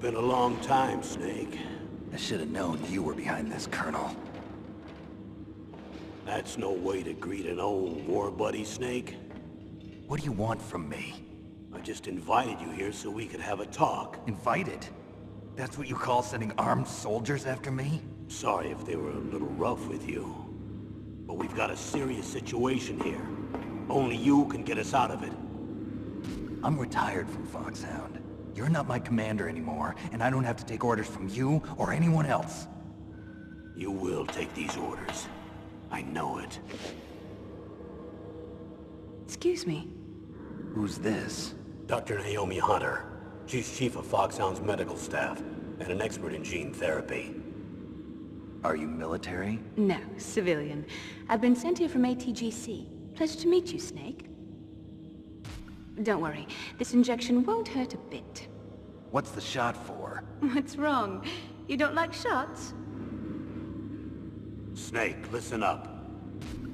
been a long time, Snake. I should have known you were behind this, Colonel. That's no way to greet an old war buddy, Snake. What do you want from me? I just invited you here so we could have a talk. Invited? That's what you call sending armed soldiers after me? Sorry if they were a little rough with you. But we've got a serious situation here. Only you can get us out of it. I'm retired from Foxhound. You're not my commander anymore, and I don't have to take orders from you or anyone else. You will take these orders. I know it. Excuse me. Who's this? Dr. Naomi Hunter. She's chief of Foxhound's medical staff, and an expert in gene therapy. Are you military? No, civilian. I've been sent here from ATGC. Pleasure to meet you, Snake. Don't worry, this injection won't hurt a bit. What's the shot for? What's wrong? You don't like shots? Snake, listen up.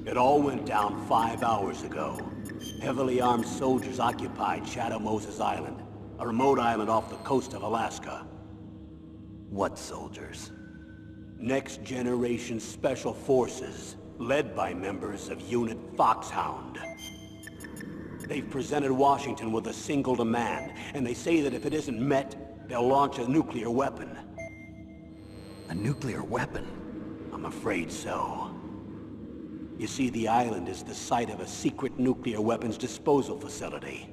It all went down 5 hours ago. Heavily armed soldiers occupied Shadow Moses Island, a remote island off the coast of Alaska. What soldiers? Next Generation Special Forces, led by members of Unit Foxhound. They've presented Washington with a single demand, and they say that if it isn't met, they'll launch a nuclear weapon. A nuclear weapon? I'm afraid so. You see, the island is the site of a secret nuclear weapons disposal facility.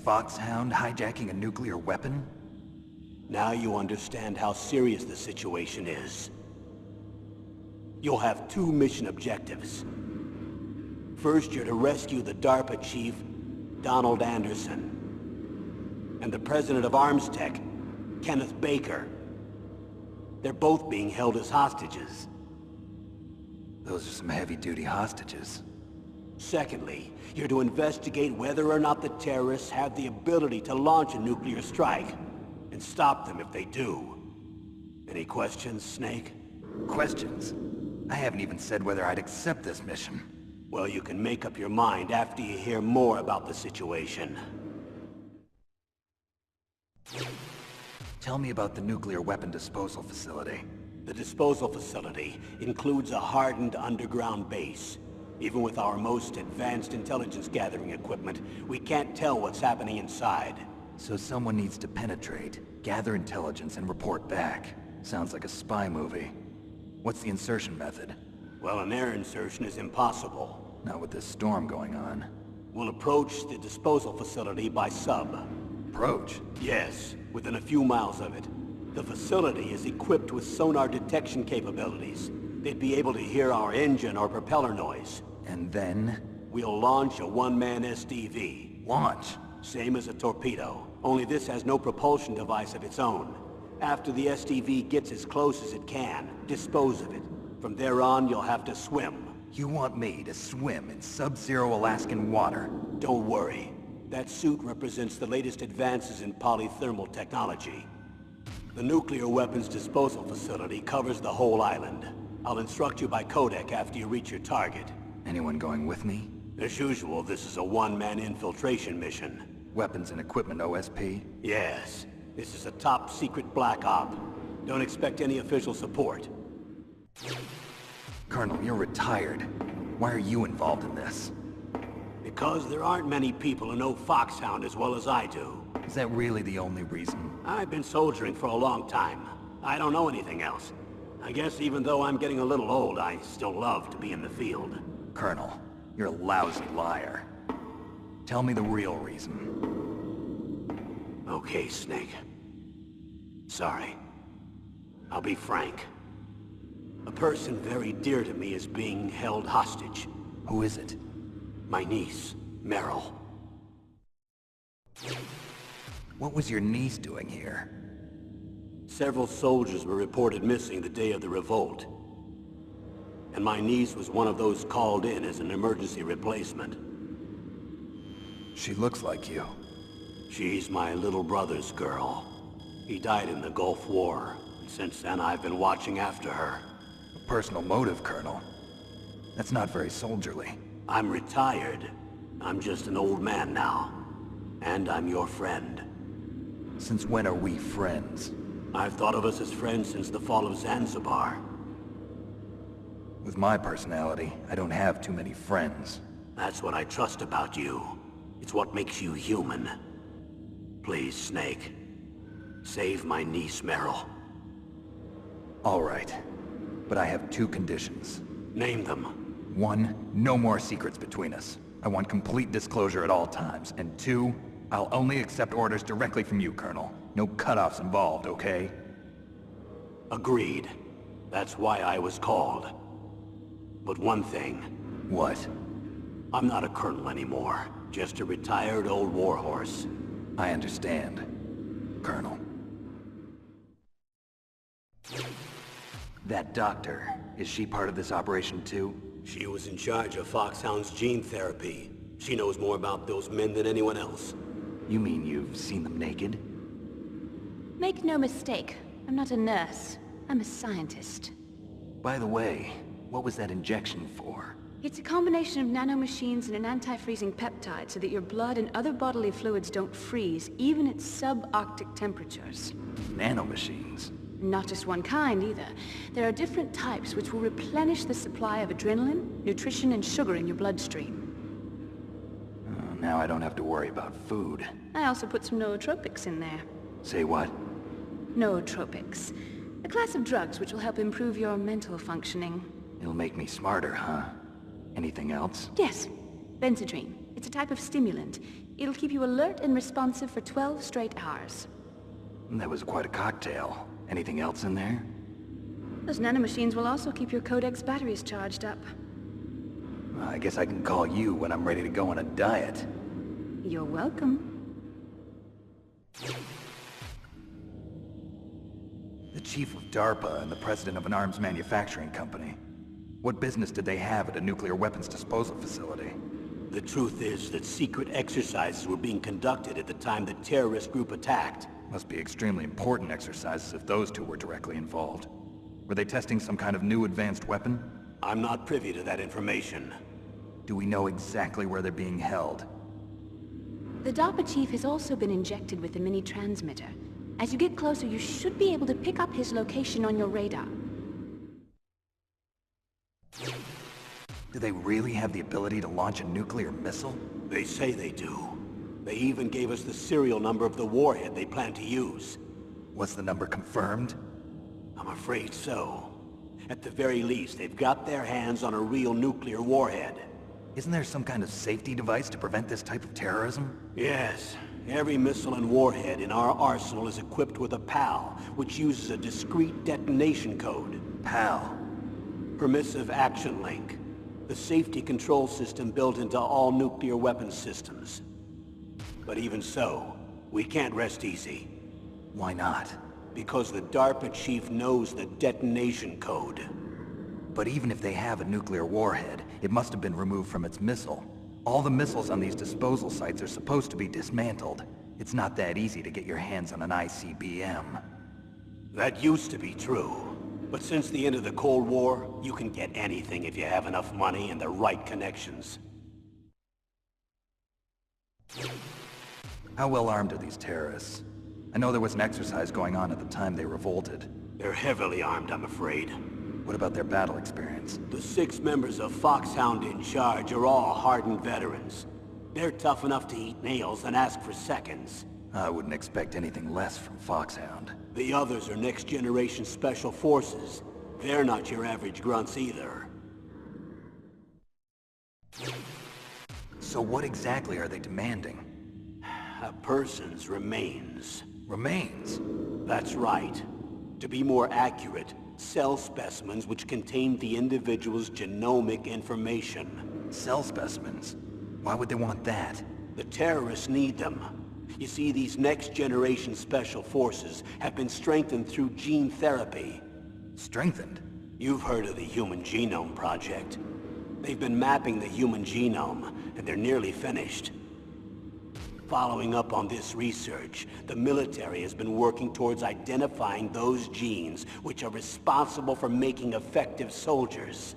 Foxhound hijacking a nuclear weapon? Now you understand how serious the situation is. You'll have 2 mission objectives. First, you're to rescue the DARPA chief, Donald Anderson, and the president of Arms Tech, Kenneth Baker. They're both being held as hostages. Those are some heavy-duty hostages. Secondly, you're to investigate whether or not the terrorists have the ability to launch a nuclear strike, and stop them if they do. Any questions, Snake? Questions? I haven't even said whether I'd accept this mission. Well, you can make up your mind after you hear more about the situation. Tell me about the nuclear weapon disposal facility. The disposal facility includes a hardened underground base. Even with our most advanced intelligence gathering equipment, we can't tell what's happening inside. So someone needs to penetrate, gather intelligence, and report back. Sounds like a spy movie. What's the insertion method? Well, an air insertion is impossible. Not with this storm going on. We'll approach the disposal facility by sub. Approach? Yes, within a few miles of it. The facility is equipped with sonar detection capabilities. They'd be able to hear our engine or propeller noise. And then? We'll launch a one-man SDV. Launch? Same as a torpedo, only this has no propulsion device of its own. After the SDV gets as close as it can, dispose of it. From there on, you'll have to swim. You want me to swim in sub-zero Alaskan water? Don't worry. That suit represents the latest advances in polythermal technology. The nuclear weapons disposal facility covers the whole island. I'll instruct you by codec after you reach your target. Anyone going with me? As usual, this is a one-man infiltration mission. Weapons and equipment OSP? Yes. This is a top-secret black op. Don't expect any official support. Colonel, you're retired. Why are you involved in this? Because there aren't many people who know Foxhound as well as I do. Is that really the only reason? I've been soldiering for a long time. I don't know anything else. I guess even though I'm getting a little old, I still love to be in the field. Colonel, you're a lousy liar. Tell me the real reason. Okay, Snake. Sorry. I'll be frank. A person very dear to me is being held hostage. Who is it? My niece, Meryl. What was your niece doing here? Several soldiers were reported missing the day of the revolt. And my niece was one of those called in as an emergency replacement. She looks like you. She's my little brother's girl. He died in the Gulf War, and since then I've been watching after her. A personal motive, Colonel. That's not very soldierly. I'm retired. I'm just an old man now. And I'm your friend. Since when are we friends? I've thought of us as friends since the fall of Zanzibar. With my personality, I don't have too many friends. That's what I trust about you. It's what makes you human. Please, Snake. Save my niece, Meryl. All right. But I have two conditions. Name them. 1, no more secrets between us. I want complete disclosure at all times. And 2, I'll only accept orders directly from you, Colonel. No cutoffs involved, okay? Agreed. That's why I was called. But one thing. What? I'm not a colonel anymore. Just a retired old warhorse. I understand, Colonel. That doctor, is she part of this operation too? She was in charge of Foxhound's gene therapy. She knows more about those men than anyone else. You mean you've seen them naked? Make no mistake, I'm not a nurse. I'm a scientist. By the way, what was that injection for? It's a combination of nanomachines and an anti-freezing peptide so that your blood and other bodily fluids don't freeze, even at subarctic temperatures. Nanomachines? Not just one kind, either. There are different types which will replenish the supply of adrenaline, nutrition, and sugar in your bloodstream. Oh, now I don't have to worry about food. I also put some nootropics in there. Say what? Nootropics. A class of drugs which will help improve your mental functioning. It'll make me smarter, huh? Anything else? Yes. Benzodrine. It's a type of stimulant. It'll keep you alert and responsive for 12 straight hours. That was quite a cocktail. Anything else in there? Those nanomachines will also keep your Codex batteries charged up. Well, I guess I can call you when I'm ready to go on a diet. You're welcome. The chief of DARPA and the president of an arms manufacturing company. What business did they have at a nuclear weapons disposal facility? The truth is that secret exercises were being conducted at the time the terrorist group attacked. Must be extremely important exercises if those two were directly involved. Were they testing some kind of new advanced weapon? I'm not privy to that information. Do we know exactly where they're being held? The DARPA chief has also been injected with a mini-transmitter. As you get closer, you should be able to pick up his location on your radar. Do they really have the ability to launch a nuclear missile? They say they do. They even gave us the serial number of the warhead they plan to use. Was the number confirmed? I'm afraid so. At the very least, they've got their hands on a real nuclear warhead. Isn't there some kind of safety device to prevent this type of terrorism? Yes. Every missile and warhead in our arsenal is equipped with a PAL, which uses a discrete detonation code. PAL? Permissive Action Link. The safety control system built into all nuclear weapons systems. But even so, we can't rest easy. Why not? Because the DARPA chief knows the detonation code. But even if they have a nuclear warhead, it must have been removed from its missile. All the missiles on these disposal sites are supposed to be dismantled. It's not that easy to get your hands on an ICBM. That used to be true. But since the end of the Cold War, you can get anything if you have enough money and the right connections. How well armed are these terrorists? I know there was an exercise going on at the time they revolted. They're heavily armed, I'm afraid. What about their battle experience? The 6 members of Foxhound in charge are all hardened veterans. They're tough enough to eat nails and ask for seconds. I wouldn't expect anything less from Foxhound. The others are next-generation special forces. They're not your average grunts either. So what exactly are they demanding? A person's remains. Remains? That's right. To be more accurate, cell specimens which contain the individual's genomic information. Cell specimens? Why would they want that? The terrorists need them. You see, these next-generation special forces have been strengthened through gene therapy. Strengthened? You've heard of the Human Genome Project. They've been mapping the human genome, and they're nearly finished. Following up on this research, the military has been working towards identifying those genes which are responsible for making effective soldiers.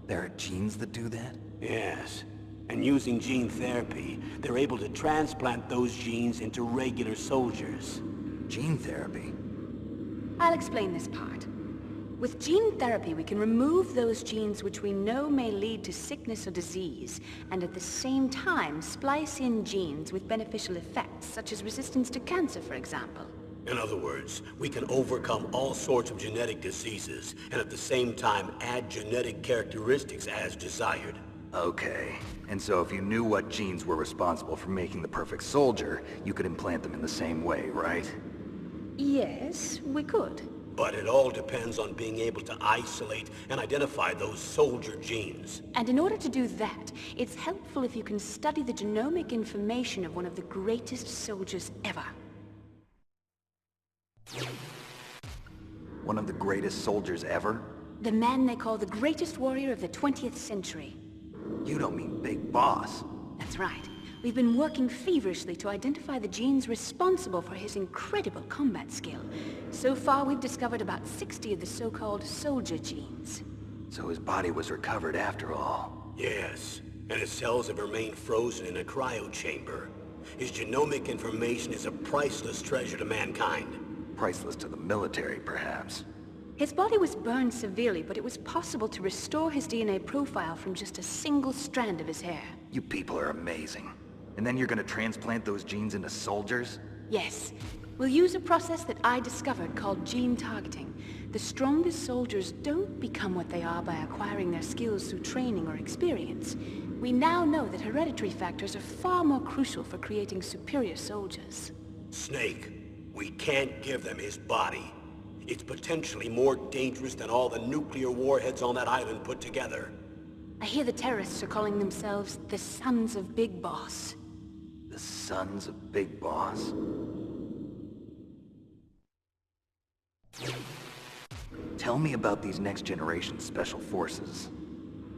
There are genes that do that? Yes. And using gene therapy, they're able to transplant those genes into regular soldiers. Gene therapy? I'll explain this part. With gene therapy, we can remove those genes which we know may lead to sickness or disease, and at the same time splice in genes with beneficial effects, such as resistance to cancer, for example. In other words, we can overcome all sorts of genetic diseases, and at the same time add genetic characteristics as desired. Okay. And so if you knew what genes were responsible for making the perfect soldier, you could implant them in the same way, right? Yes, we could. But it all depends on being able to isolate and identify those soldier genes. And in order to do that, it's helpful if you can study the genomic information of one of the greatest soldiers ever. One of the greatest soldiers ever? The man they call the greatest warrior of the 20th century. You don't mean Big Boss. That's right. We've been working feverishly to identify the genes responsible for his incredible combat skill. So far, we've discovered about 60 of the so-called soldier genes. So his body was recovered after all. Yes, and his cells have remained frozen in a cryo chamber. His genomic information is a priceless treasure to mankind. Priceless to the military, perhaps. His body was burned severely, but it was possible to restore his DNA profile from just a single strand of his hair. You people are amazing. And then you're gonna transplant those genes into soldiers? Yes. We'll use a process that I discovered called gene targeting. The strongest soldiers don't become what they are by acquiring their skills through training or experience. We now know that hereditary factors are far more crucial for creating superior soldiers. Snake, we can't give them his body. It's potentially more dangerous than all the nuclear warheads on that island put together. I hear the terrorists are calling themselves the Sons of Big Boss. The Sons of Big Boss? Tell me about these next-generation special forces.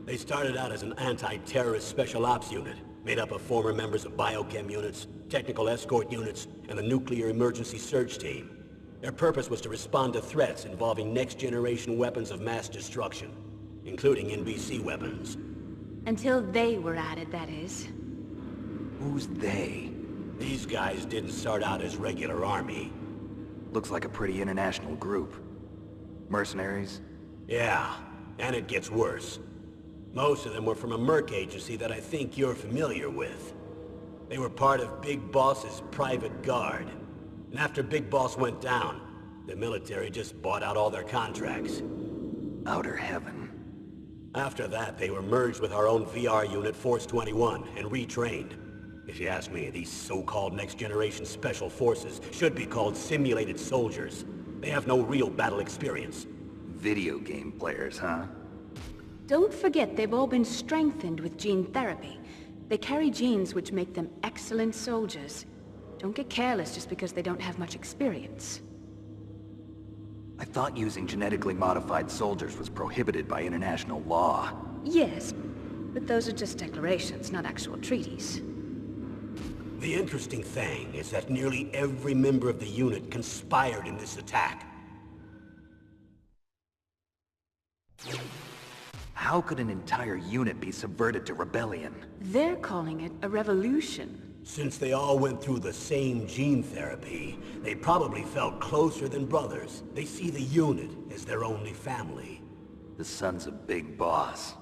They started out as an anti-terrorist special ops unit, made up of former members of biochem units, technical escort units, and the nuclear emergency search team. Their purpose was to respond to threats involving next-generation weapons of mass destruction, including NBC weapons. Until they were added, that is. Who's they? These guys didn't start out as regular army. Looks like a pretty international group. Mercenaries? Yeah, and it gets worse. Most of them were from a merc agency that I think you're familiar with. They were part of Big Boss's private guard. And after Big Boss went down, the military just bought out all their contracts. Outer heaven. After that, they were merged with our own VR unit, Force 21, and retrained. If you ask me, these so-called next-generation special forces should be called simulated soldiers. They have no real battle experience. Video game players, huh? Don't forget they've all been strengthened with gene therapy. They carry genes which make them excellent soldiers. Don't get careless just because they don't have much experience. I thought using genetically modified soldiers was prohibited by international law. Yes, but those are just declarations, not actual treaties. The interesting thing is that nearly every member of the unit conspired in this attack. How could an entire unit be subverted to rebellion? They're calling it a revolution. Since they all went through the same gene therapy, they probably felt closer than brothers. They see the unit as their only family. The Sons of Big Boss.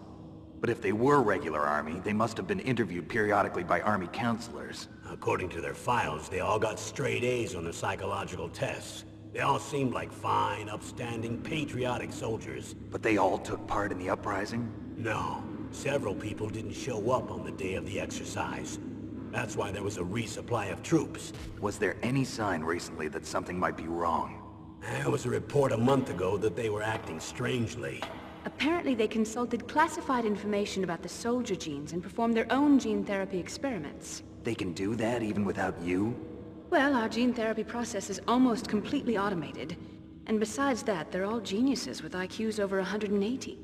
But if they were regular army, they must have been interviewed periodically by army counselors. According to their files, they all got straight A's on their psychological tests. They all seemed like fine, upstanding, patriotic soldiers. But they all took part in the uprising? No. Several people didn't show up on the day of the exercise. That's why there was a resupply of troops. Was there any sign recently that something might be wrong? There was a report a month ago that they were acting strangely. Apparently they consulted classified information about the soldier genes and performed their own gene therapy experiments. They can do that even without you? Well, our gene therapy process is almost completely automated. And besides that, they're all geniuses with IQs over 180.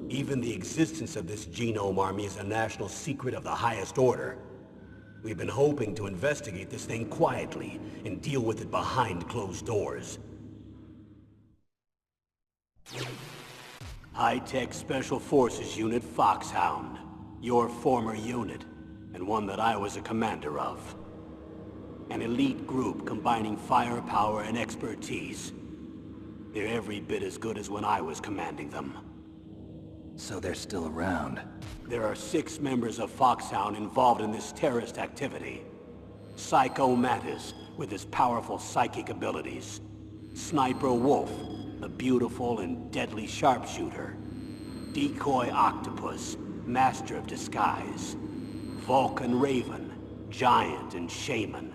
Even the existence of this genome army is a national secret of the highest order. We've been hoping to investigate this thing quietly and deal with it behind closed doors. High-Tech Special Forces Unit Foxhound. Your former unit, and one that I was a commander of. An elite group combining firepower and expertise. They're every bit as good as when I was commanding them. So they're still around. There are 6 members of Foxhound involved in this terrorist activity. Psycho Mattis, with his powerful psychic abilities. Sniper Wolf, a beautiful and deadly sharpshooter. Decoy Octopus, master of disguise. Vulcan Raven, giant and shaman.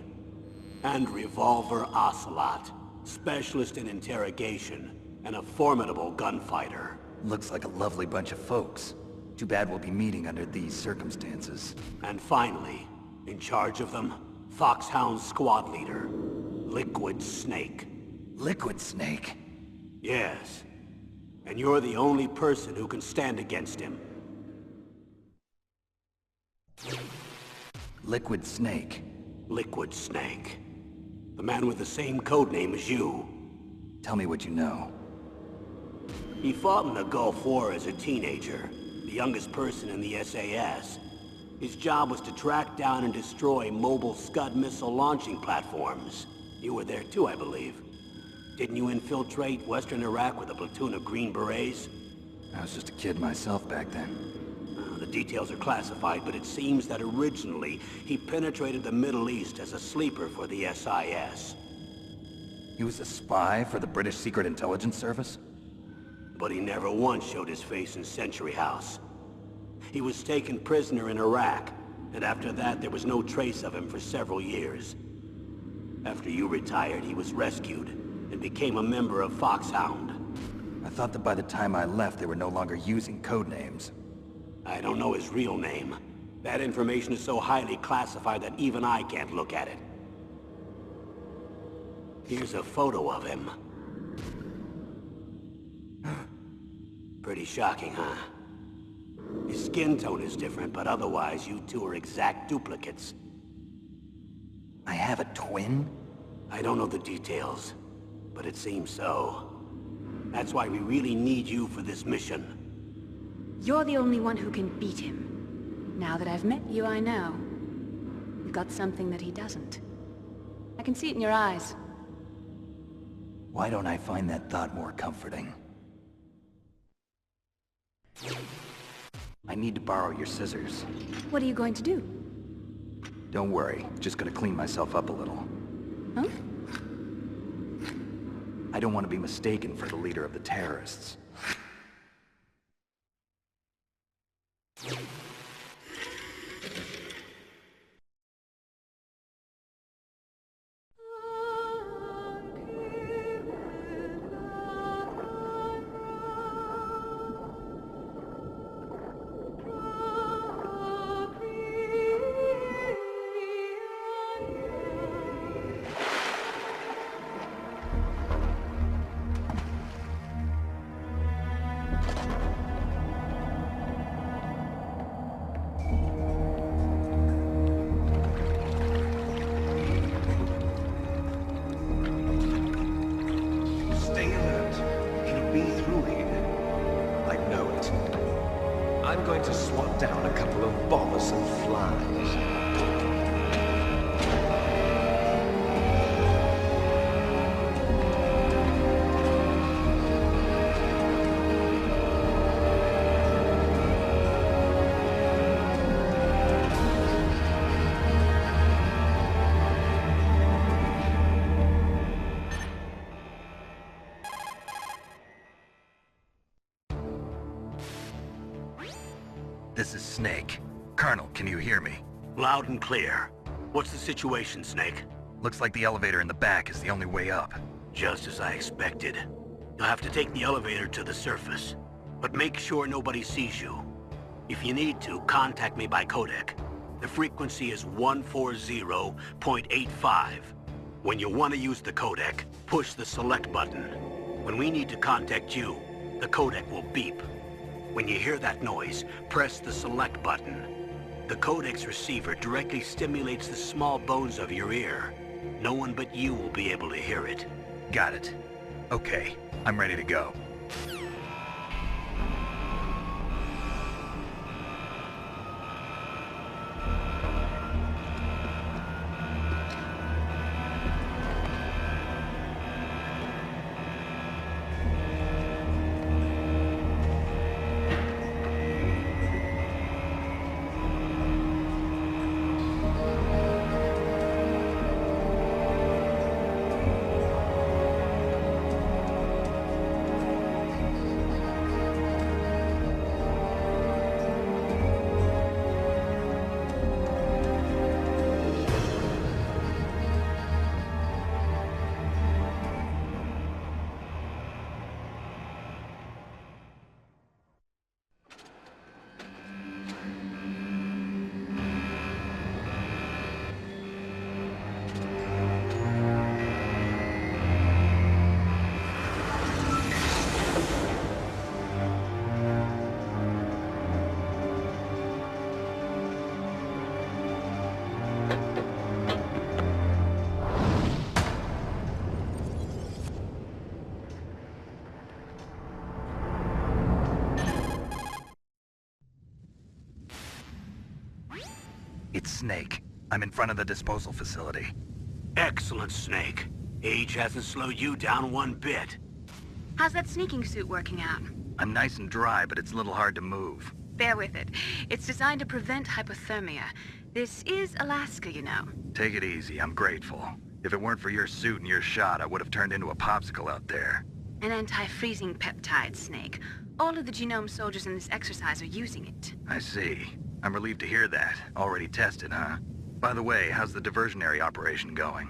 And Revolver Ocelot, specialist in interrogation and a formidable gunfighter. Looks like a lovely bunch of folks. Too bad we'll be meeting under these circumstances. And finally, in charge of them, Foxhound's squad leader, Liquid Snake. Liquid Snake? Yes. And you're the only person who can stand against him. Liquid Snake? Liquid Snake. The man with the same codename as you. Tell me what you know. He fought in the Gulf War as a teenager, the youngest person in the SAS. His job was to track down and destroy mobile Scud missile launching platforms. You were there too, I believe. Didn't you infiltrate Western Iraq with a platoon of Green Berets? I was just a kid myself back then. The details are classified, but it seems that originally he penetrated the Middle East as a sleeper for the SIS. He was a spy for the British Secret Intelligence Service? But he never once showed his face in Century House. He was taken prisoner in Iraq, and after that there was no trace of him for several years. After you retired, he was rescued and became a member of Foxhound. I thought that by the time I left they were no longer using code names. I don't know his real name. That information is so highly classified that even I can't look at it. Here's a photo of him. Pretty shocking, huh? His skin tone is different, but otherwise you two are exact duplicates. I have a twin? I don't know the details, but it seems so. That's why we really need you for this mission. You're the only one who can beat him. Now that I've met you, I know. You've got something that he doesn't. I can see it in your eyes. Why don't I find that thought more comforting? I need to borrow your scissors. What are you going to do? Don't worry, just gonna clean myself up a little. Huh? I don't want to be mistaken for the leader of the terrorists. I'm going to swat down a couple of bothersome flies. This is Snake. Colonel, can you hear me? Loud and clear. What's the situation, Snake? Looks like the elevator in the back is the only way up. Just as I expected. You'll have to take the elevator to the surface. But make sure nobody sees you. If you need to, contact me by codec. The frequency is 140.85. When you want to use the codec, push the select button. When we need to contact you, the codec will beep. When you hear that noise, press the select button. The codec's receiver directly stimulates the small bones of your ear. No one but you will be able to hear it. Got it. Okay, I'm ready to go. It's Snake. I'm in front of the disposal facility. Excellent, Snake. Age hasn't slowed you down one bit. How's that sneaking suit working out? I'm nice and dry, but it's a little hard to move. Bear with it. It's designed to prevent hypothermia. This is Alaska, you know. Take it easy, I'm grateful. If it weren't for your suit and your shot, I would have turned into a popsicle out there. An anti-freezing peptide, Snake. All of the genome soldiers in this exercise are using it. I see. I'm relieved to hear that. Already tested, huh? By the way, how's the diversionary operation going?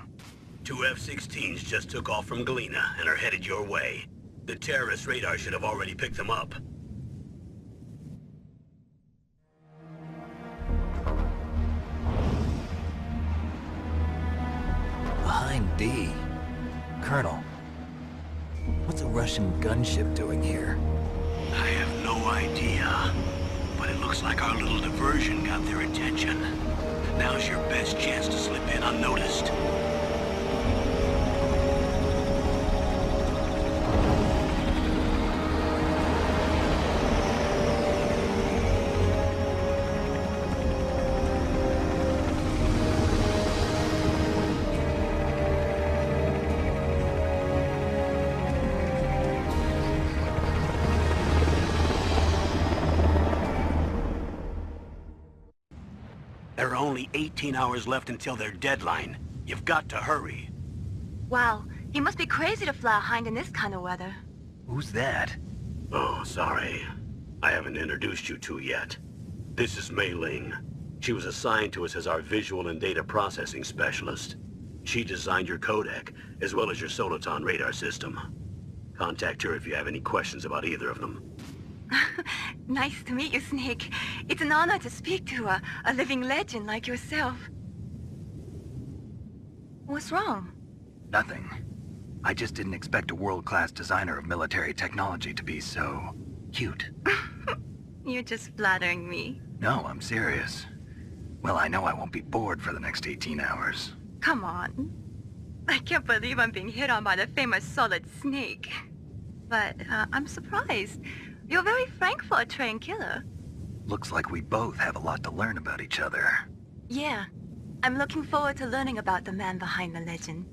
2 F-16s just took off from Galena and are headed your way. The terrorist radar should have already picked them up. Behind D. Colonel, what's a Russian gunship doing here? I have no idea, but it looks like our little diversion got their attention. Now's your best chance to slip in unnoticed. There are only 18 hours left until their deadline. You've got to hurry. Wow, he must be crazy to fly a hind in this kind of weather. Who's that? Oh, sorry. I haven't introduced you to yet. This is Mei Ling. She was assigned to us as our visual and data processing specialist. She designed your codec, as well as your Soliton radar system. Contact her if you have any questions about either of them. Nice to meet you, Snake. It's an honor to speak to a living legend like yourself. What's wrong? Nothing. I just didn't expect a world-class designer of military technology to be so cute. You're just flattering me. No, I'm serious. Well, I know I won't be bored for the next 18 hours. Come on. I can't believe I'm being hit on by the famous Solid Snake. But I'm surprised. You're very frank for a trained killer. Looks like we both have a lot to learn about each other. Yeah. I'm looking forward to learning about the man behind the legend.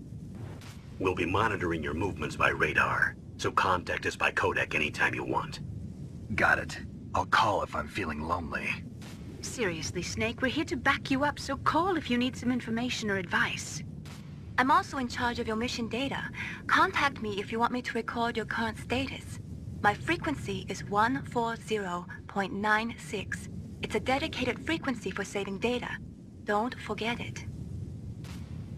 We'll be monitoring your movements by radar, so contact us by codec anytime you want. Got it. I'll call if I'm feeling lonely. Seriously, Snake, we're here to back you up, so call if you need some information or advice. I'm also in charge of your mission data. Contact me if you want me to record your current status. My frequency is 140.96. It's a dedicated frequency for saving data. Don't forget it.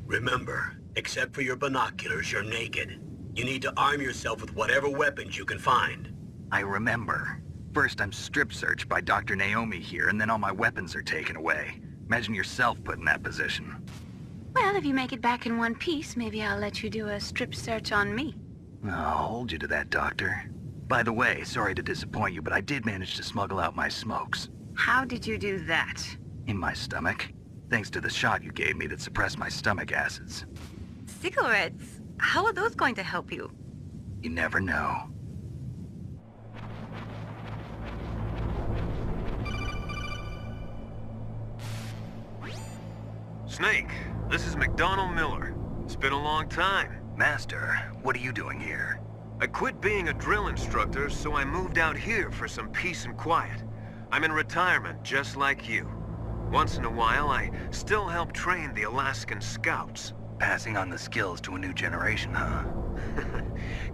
Remember, except for your binoculars, you're naked. You need to arm yourself with whatever weapons you can find. I remember. First I'm strip searched by Dr. Naomi here, and then all my weapons are taken away. Imagine yourself put in that position. Well, if you make it back in one piece, maybe I'll let you do a strip search on me. I'll hold you to that, Doctor. By the way, sorry to disappoint you, but I did manage to smuggle out my smokes. How did you do that? In my stomach. Thanks to the shot you gave me that suppressed my stomach acids. Cigarettes? How are those going to help you? You never know. Snake, this is McDonald Miller. It's been a long time. Master, what are you doing here? I quit being a drill instructor, so I moved out here for some peace and quiet. I'm in retirement, just like you. Once in a while, I still help train the Alaskan Scouts. Passing on the skills to a new generation, huh?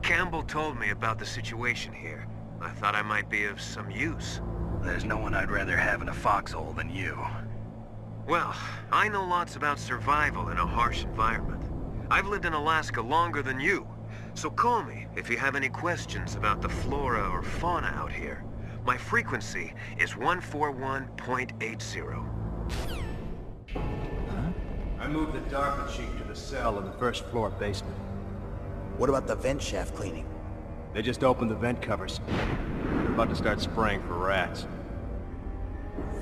Campbell told me about the situation here. I thought I might be of some use. There's no one I'd rather have in a foxhole than you. Well, I know lots about survival in a harsh environment. I've lived in Alaska longer than you. So call me if you have any questions about the flora or fauna out here. My frequency is 141.80. I moved the DARPA chief to the cell in the first floor basement. What about the vent shaft cleaning? They just opened the vent covers. They're about to start spraying for rats.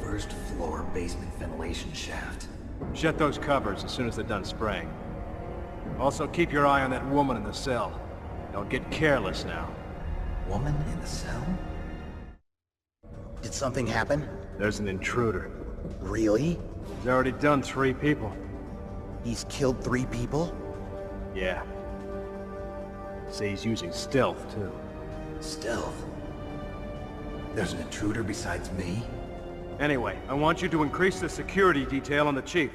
First floor basement ventilation shaft. Shut those covers as soon as they're done spraying. Also, keep your eye on that woman in the cell. Don't get careless now. Woman in the cell? Did something happen? There's an intruder. Really? He's already done 3 people. He's killed 3 people? Yeah. Say he's using stealth, too. Stealth? There's an intruder besides me? Anyway, I want you to increase the security detail on the chief.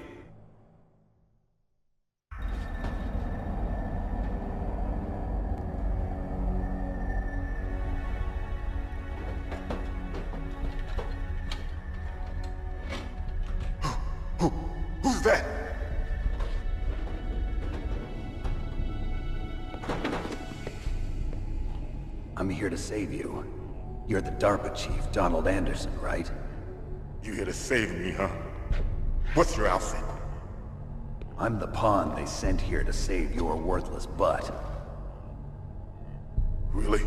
Who's that? I'm here to save you. You're the DARPA chief, Donald Anderson, right? You here to save me, huh? What's your outfit? I'm the pawn they sent here to save your worthless butt. Really?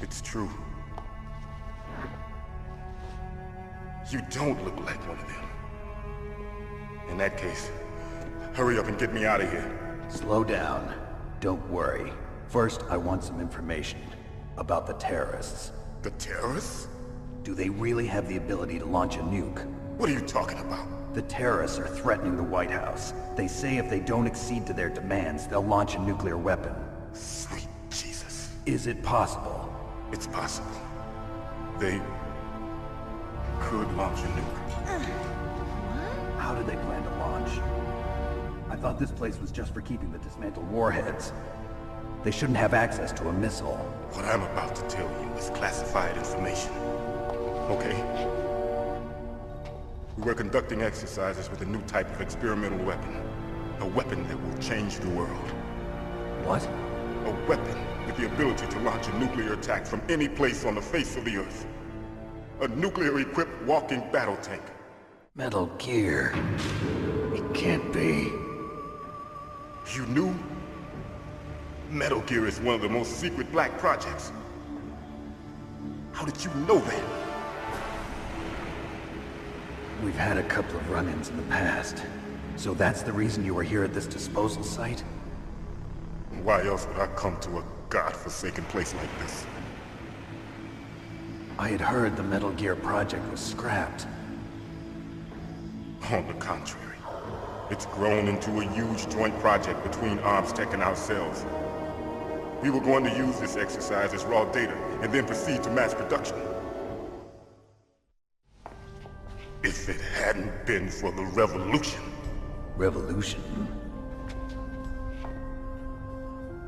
It's true. You don't look like one of them. In that case, hurry up and get me out of here. Slow down. Don't worry. First, I want some information about the terrorists. The terrorists? Do they really have the ability to launch a nuke? What are you talking about? The terrorists are threatening the White House. They say if they don't accede to their demands, they'll launch a nuclear weapon. Sweet Jesus. Is it possible? It's possible. They could launch a nuke. How do they plan to launch? I thought this place was just for keeping the dismantled warheads. They shouldn't have access to a missile. What I'm about to tell you is classified information. Okay? We were conducting exercises with a new type of experimental weapon. A weapon that will change the world. What? A weapon with the ability to launch a nuclear attack from any place on the face of the Earth. A nuclear-equipped walking battle tank. Metal Gear. It can't be. You knew? Metal Gear is one of the most secret black projects. How did you know that? We've had a couple of run-ins in the past. So that's the reason you were here at this disposal site? Why else would I come to a godforsaken place like this? I had heard the Metal Gear project was scrapped. On the contrary. It's grown into a huge joint project between ArmsTech and ourselves. We were going to use this exercise as raw data, and then proceed to mass production. If it hadn't been for the revolution... Revolution?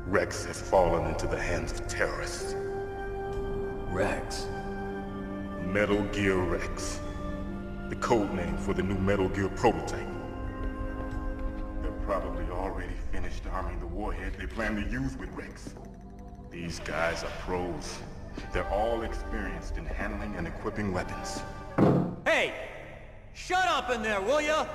Rex has fallen into the hands of terrorists. Rex? Metal Gear Rex. The code name for the new Metal Gear prototype. They're probably already finished arming the warhead they plan to use with Rex. These guys are pros. They're all experienced in handling and equipping weapons. Hey! Shut up in there, will ya?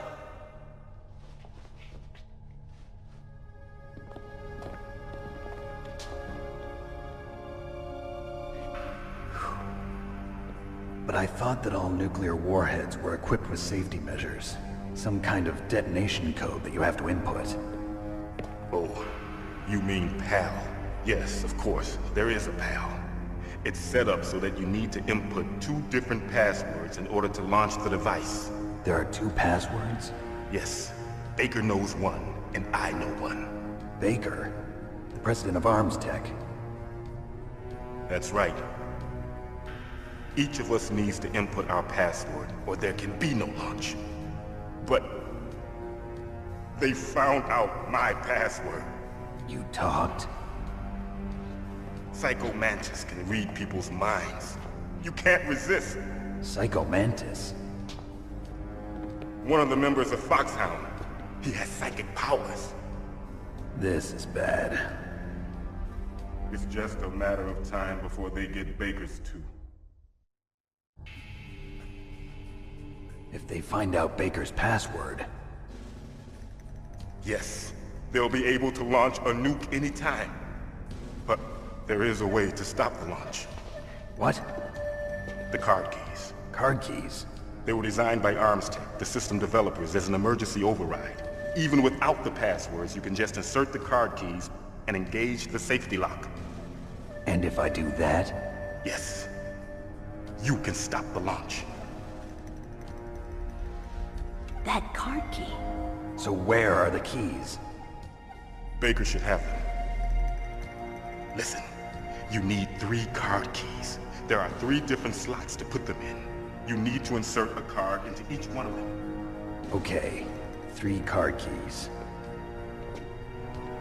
But I thought that all nuclear warheads were equipped with safety measures. Some kind of detonation code that you have to input. Oh, you mean PAL? Yes, of course, there is a PAL. It's set up so that you need to input 2 different passwords in order to launch the device. There are 2 passwords? Yes. Baker knows one, and I know one. Baker? The president of ArmsTech? That's right. Each of us needs to input our password, or there can be no launch. But they found out my password. You talked? Psycho Mantis can read people's minds. You can't resist. Psycho Mantis? One of the members of Foxhound. He has psychic powers. This is bad. It's just a matter of time before they get Baker's too. If they find out Baker's password... Yes, they'll be able to launch a nuke anytime. But there is a way to stop the launch. What? The card keys. Card keys? They were designed by ArmsTech, the system developers, as an emergency override. Even without the passwords, you can just insert the card keys and engage the safety lock. And if I do that? Yes. You can stop the launch. That card key. So where are the keys? Baker should have them. Listen, you need 3 card keys. There are 3 different slots to put them in. You need to insert a card into each one of them. Okay, 3 card keys.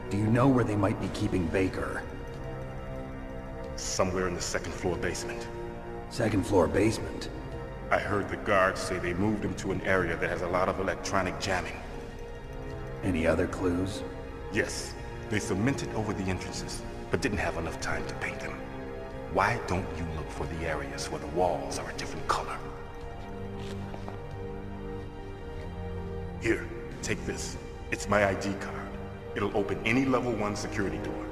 Do you know where they might be keeping Baker? Somewhere in the 2nd floor basement. 2nd floor basement? I heard the guards say they moved him to an area that has a lot of electronic jamming. Any other clues? Yes, they cemented over the entrances, but didn't have enough time to paint them. Why don't you look for the areas where the walls are a different color? Here, take this. It's my ID card. It'll open any level 1 security door.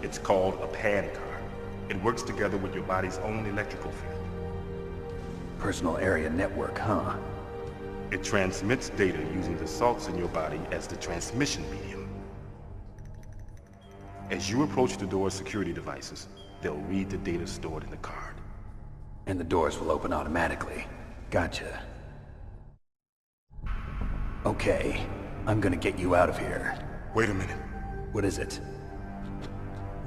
It's called a PAN card. It works together with your body's own electrical field. Personal area network, huh? It transmits data using the salts in your body as the transmission medium. As you approach the door's security devices, they'll read the data stored in the card. And the doors will open automatically. Gotcha. Okay, I'm gonna get you out of here. Wait a minute. What is it?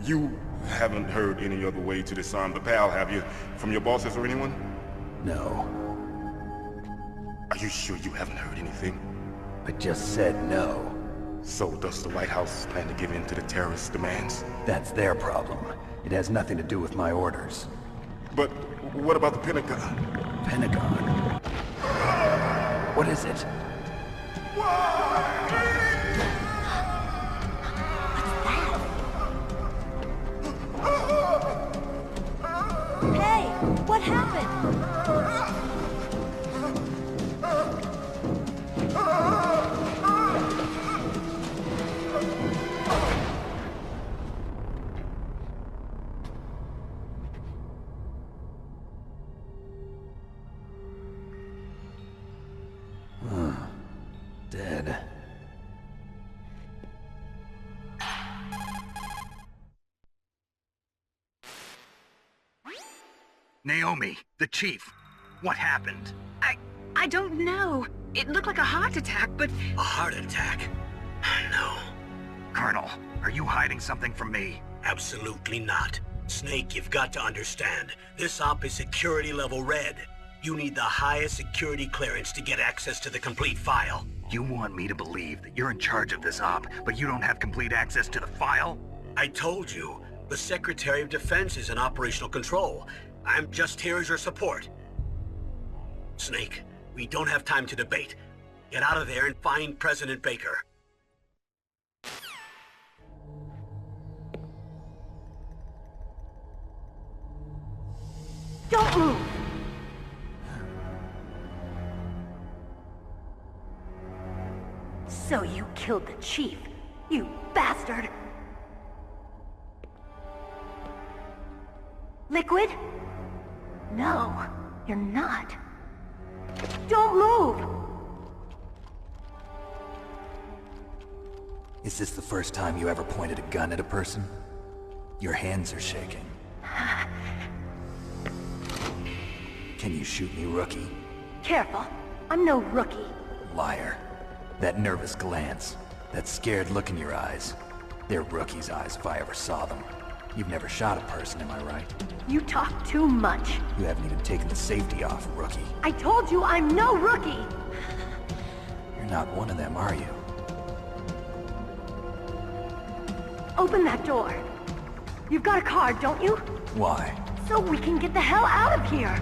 You haven't heard any other way to disarm the PAL, have you? From your bosses or anyone? No. Are you sure you haven't heard anything? I just said no. So does the White House plan to give in to the terrorists' demands? That's their problem. It has nothing to do with my orders. But what about the Pentagon? Pentagon? What is it? Hey, what happened? Dead. Naomi, the chief. What happened? I don't know. It looked like a heart attack, but... A heart attack? No. Colonel, are you hiding something from me? Absolutely not. Snake, you've got to understand. This op is security level red. You need the highest security clearance to get access to the complete file. You want me to believe that you're in charge of this op, but you don't have complete access to the file? I told you, the Secretary of Defense is in operational control. I'm just here as your support. Snake, we don't have time to debate. Get out of there and find President Baker. Don't move! So you killed the chief, you bastard! Liquid? No, you're not. Don't move! Is this the first time you ever pointed a gun at a person? Your hands are shaking. Can you shoot me, rookie? Careful, I'm no rookie. Liar. That nervous glance, that scared look in your eyes. They're rookie's eyes if I ever saw them. You've never shot a person, am I right? You talk too much. You haven't even taken the safety off, rookie. I told you I'm no rookie! You're not one of them, are you? Open that door. You've got a card, don't you? Why? So we can get the hell out of here!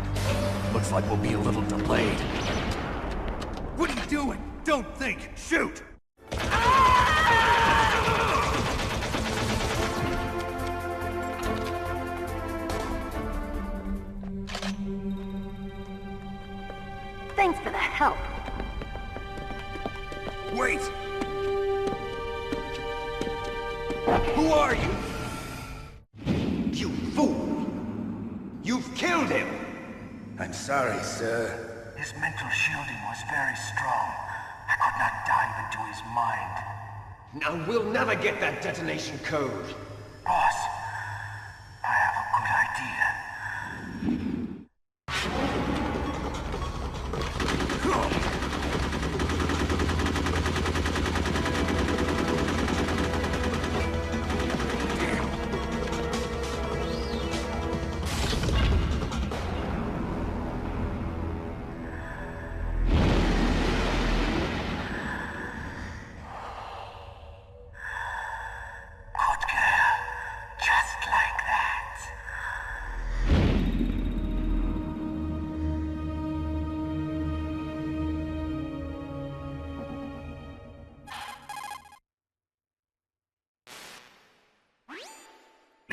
Looks like we'll be a little delayed. What are you doing? Don't think! Shoot! Thanks for the help. Wait! Who are you? You fool! You've killed him! I'm sorry, sir. His mental shielding was very strong. I could not dive into his mind. Now we'll never get that detonation code. Boss, I have a good idea.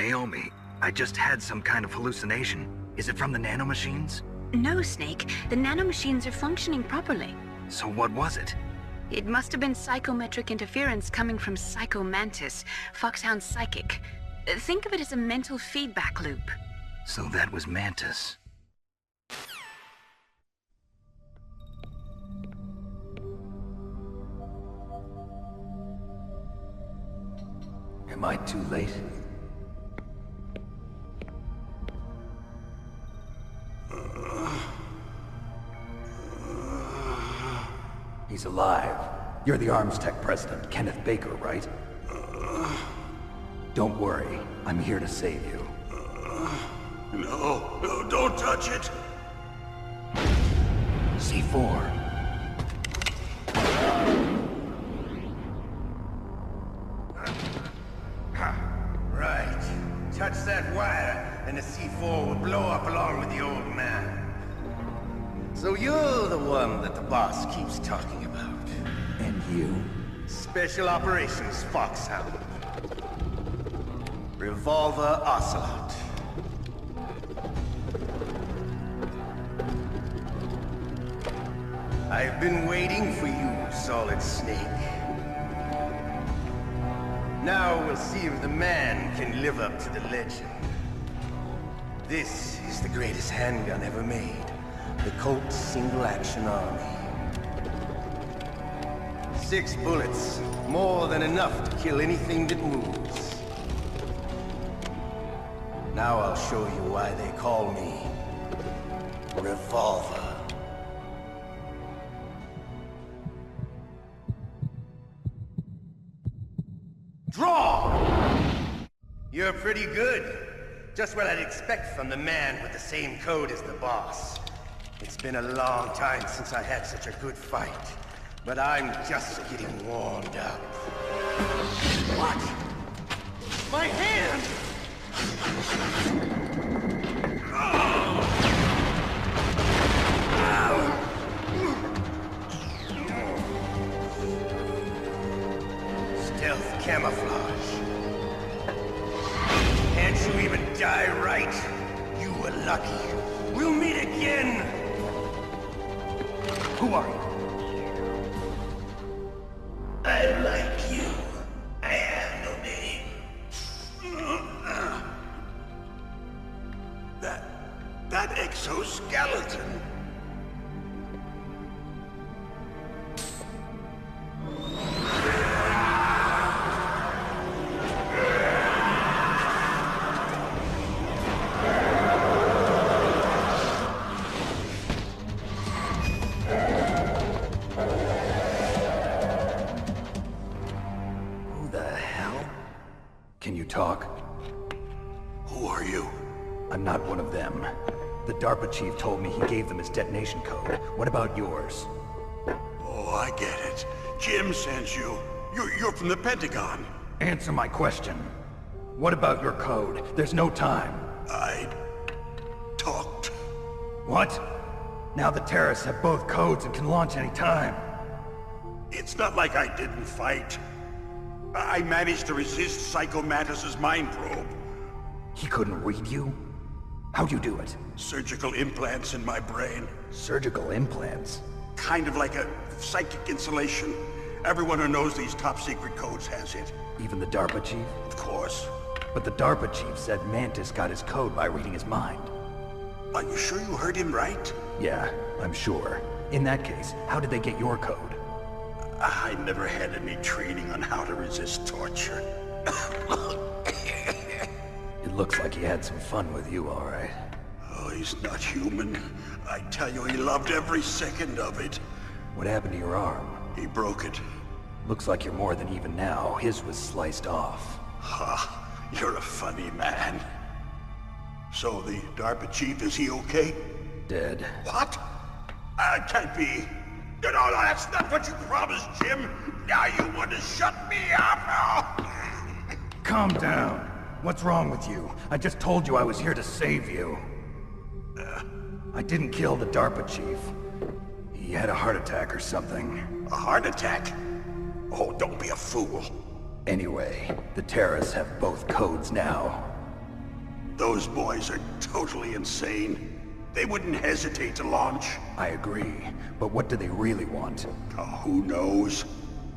Naomi, I just had some kind of hallucination. Is it from the nanomachines? No, Snake. The nanomachines are functioning properly. So what was it? It must have been psychometric interference coming from Psycho Mantis, Foxhound's psychic. Think of it as a mental feedback loop. So that was Mantis. Am I too late? He's alive. You're the Arms Tech president, Kenneth Baker, right? Don't worry. I'm here to save you. No, don't touch it! C4. Right. Touch that wire, and the C4 will blow up along with the old man. So you're the one that the boss keeps talking about. And you? Special Operations Foxhound. Revolver Ocelot. I've been waiting for you, Solid Snake. Now we'll see if the man can live up to the legend. This is the greatest handgun ever made. The Colt Single-Action Army. 6 bullets, more than enough to kill anything that moves. Now I'll show you why they call me Revolver. Draw! You're pretty good. Just what I'd expect from the man with the same code as the boss. It's been a long time since I had such a good fight, but I'm just getting warmed up. What? My hand! Stealth camouflage. Can't you even die right? You were lucky. We'll meet again! Who are you? I like you. I have no name. That exoskeleton. Can you talk? Who are you? I'm not one of them. The DARPA chief told me he gave them his detonation code. What about yours? Oh, I get it. Jim sent you. You're from the Pentagon. Answer my question. What about your code? There's no time. I talked. What? Now the terrorists have both codes and can launch any time. It's not like I didn't fight. I managed to resist Psycho Mantis's mind probe. He couldn't read you? How'd you do it? Surgical implants in my brain. Surgical implants? Kind of like a psychic insulation. Everyone who knows these top-secret codes has it. Even the DARPA chief? Of course. But the DARPA chief said Mantis got his code by reading his mind. Are you sure you heard him right? Yeah, I'm sure. In that case, how did they get your code? I never had any training on how to resist torture. It looks like he had some fun with you, all right. Oh, he's not human. I tell you, he loved every second of it. What happened to your arm? He broke it. Looks like you're more than even now. His was sliced off. Ha, you're a funny man. So the DARPA chief, is he okay? Dead. What? Can't be. No, that's not what you promised, Jim. Now you want to shut me up? Calm down. What's wrong with you? I just told you I was here to save you. I didn't kill the DARPA chief. He had a heart attack or something. A heart attack? Oh, don't be a fool. Anyway, the terrorists have both codes now. Those boys are totally insane. They wouldn't hesitate to launch. I agree, but what do they really want? Oh, who knows?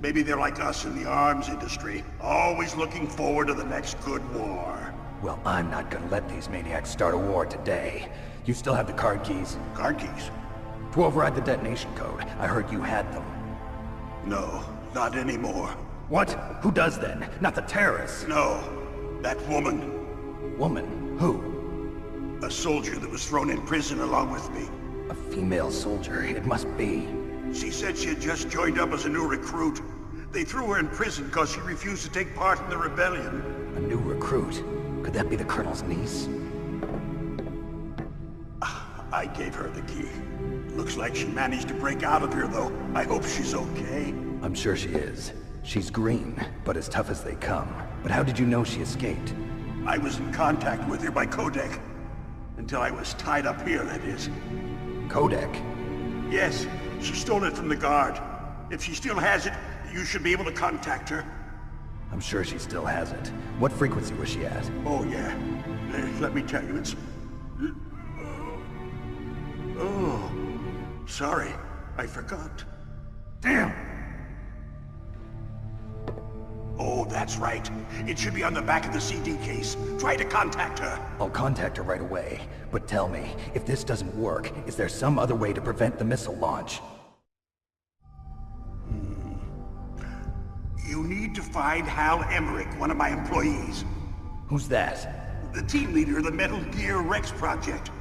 Maybe they're like us in the arms industry, always looking forward to the next good war. Well, I'm not gonna let these maniacs start a war today. You still have the card keys? Card keys? To override the detonation code. I heard you had them. No, not anymore. What? Who does then? Not the terrorists? No, that woman. Woman? Who? A soldier that was thrown in prison along with me. A female soldier, it must be. She said she had just joined up as a new recruit. They threw her in prison because she refused to take part in the rebellion. A new recruit? Could that be the Colonel's niece? I gave her the key. Looks like she managed to break out of here, though. I hope she's okay. I'm sure she is. She's green, but as tough as they come. But how did you know she escaped? I was in contact with her by codec. Until I was tied up here, that is. Codec? Yes, she stole it from the guard. If she still has it, you should be able to contact her. I'm sure she still has it. What frequency was she at? Oh, yeah. Let me tell you, it's... Oh, sorry. I forgot. Damn! Oh, that's right. It should be on the back of the CD case. Try to contact her. I'll contact her right away. But tell me, if this doesn't work, is there some other way to prevent the missile launch? You need to find Hal Emmerich, one of my employees. Who's that? The team leader of the Metal Gear Rex project.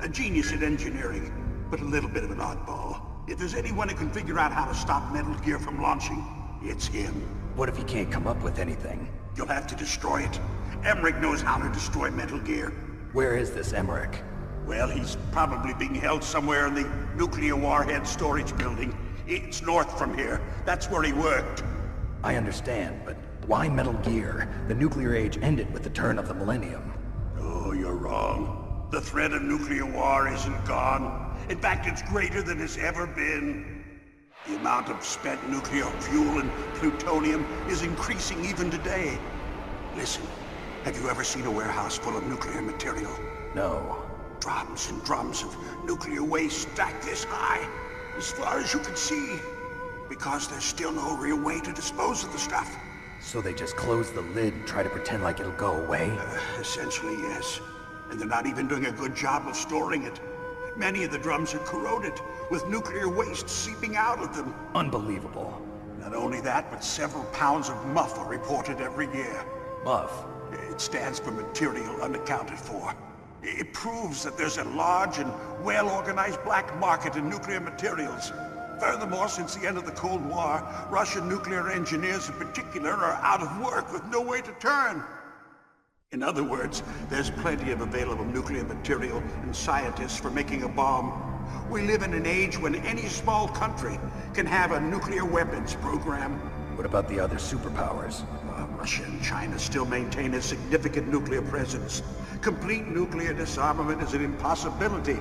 A genius at engineering, but a little bit of an oddball. If there's anyone who can figure out how to stop Metal Gear from launching, it's him. What if he can't come up with anything? You'll have to destroy it. Emmerich knows how to destroy Metal Gear. Where is this Emmerich? Well, he's probably being held somewhere in the nuclear warhead storage building. It's north from here. That's where he worked. I understand, but why Metal Gear? The nuclear age ended with the turn of the millennium. Oh, you're wrong. The threat of nuclear war isn't gone. In fact, it's greater than it's ever been. The amount of spent nuclear fuel and plutonium is increasing even today. Listen, have you ever seen a warehouse full of nuclear material? No. Drums and drums of nuclear waste stacked this high, as far as you can see. Because there's still no real way to dispose of the stuff. So they just close the lid and try to pretend like it'll go away? Essentially, yes. And they're not even doing a good job of storing it. Many of the drums are corroded, with nuclear waste seeping out of them. Unbelievable. Not only that, but several pounds of muff are reported every year. Muff? It stands for material unaccounted for. It proves that there's a large and well-organized black market in nuclear materials. Furthermore, since the end of the Cold War, Russian nuclear engineers in particular are out of work with no way to turn. In other words, there's plenty of available nuclear material and scientists for making a bomb. We live in an age when any small country can have a nuclear weapons program. What about the other superpowers? Russia and China still maintain a significant nuclear presence. Complete nuclear disarmament is an impossibility.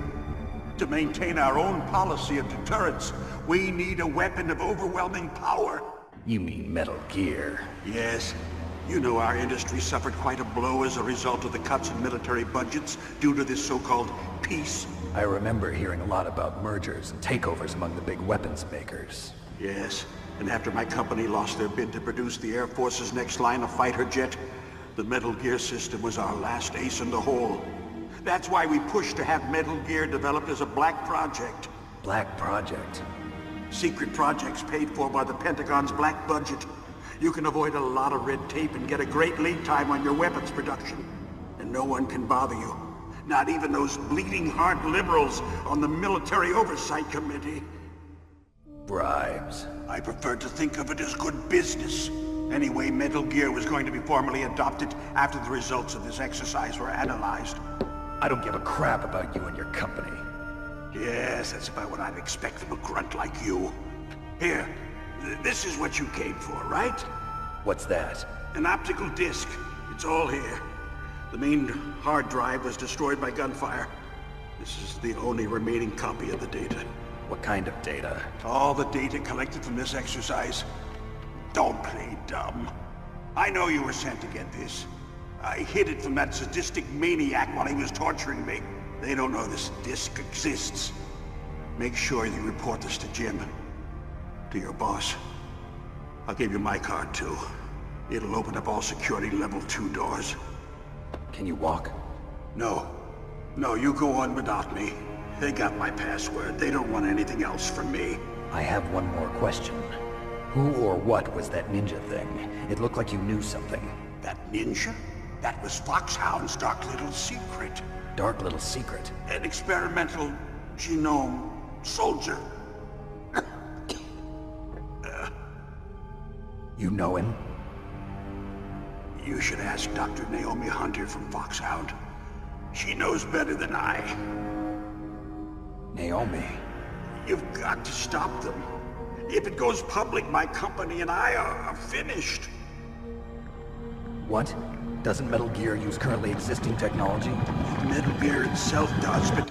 To maintain our own policy of deterrence, we need a weapon of overwhelming power. You mean Metal Gear? Yes. You know our industry suffered quite a blow as a result of the cuts in military budgets due to this so-called peace. I remember hearing a lot about mergers and takeovers among the big weapons makers. Yes, and after my company lost their bid to produce the Air Force's next line of fighter jet, the Metal Gear system was our last ace in the hole. That's why we pushed to have Metal Gear developed as a black project. Black project? Secret projects paid for by the Pentagon's black budget. You can avoid a lot of red tape and get a great lead time on your weapons production. And no one can bother you. Not even those bleeding heart liberals on the Military Oversight Committee. Bribes. I prefer to think of it as good business. Anyway, Metal Gear was going to be formally adopted after the results of this exercise were analyzed. I don't give a crap about you and your company. Yes, that's about what I'd expect from a grunt like you. Here, this is what you came for, right? What's that? An optical disc. It's all here. The main hard drive was destroyed by gunfire. This is the only remaining copy of the data. What kind of data? All the data collected from this exercise. Don't play dumb. I know you were sent to get this. I hid it from that sadistic maniac while he was torturing me. They don't know this disc exists. Make sure you report this to Jim. To your boss. I'll give you my card, too. It'll open up all security level 2 doors. Can you walk? No. No, you go on without me. They got my password. They don't want anything else from me. I have one more question. Who or what was that ninja thing? It looked like you knew something. That ninja? That was Foxhound's dark little secret. Dark little secret? An experimental genome soldier. You know him? You should ask Dr. Naomi Hunter from Foxhound. She knows better than I. Naomi? You've got to stop them. If it goes public, my company and I are finished. What? Doesn't Metal Gear use currently existing technology? Metal Gear itself does, but...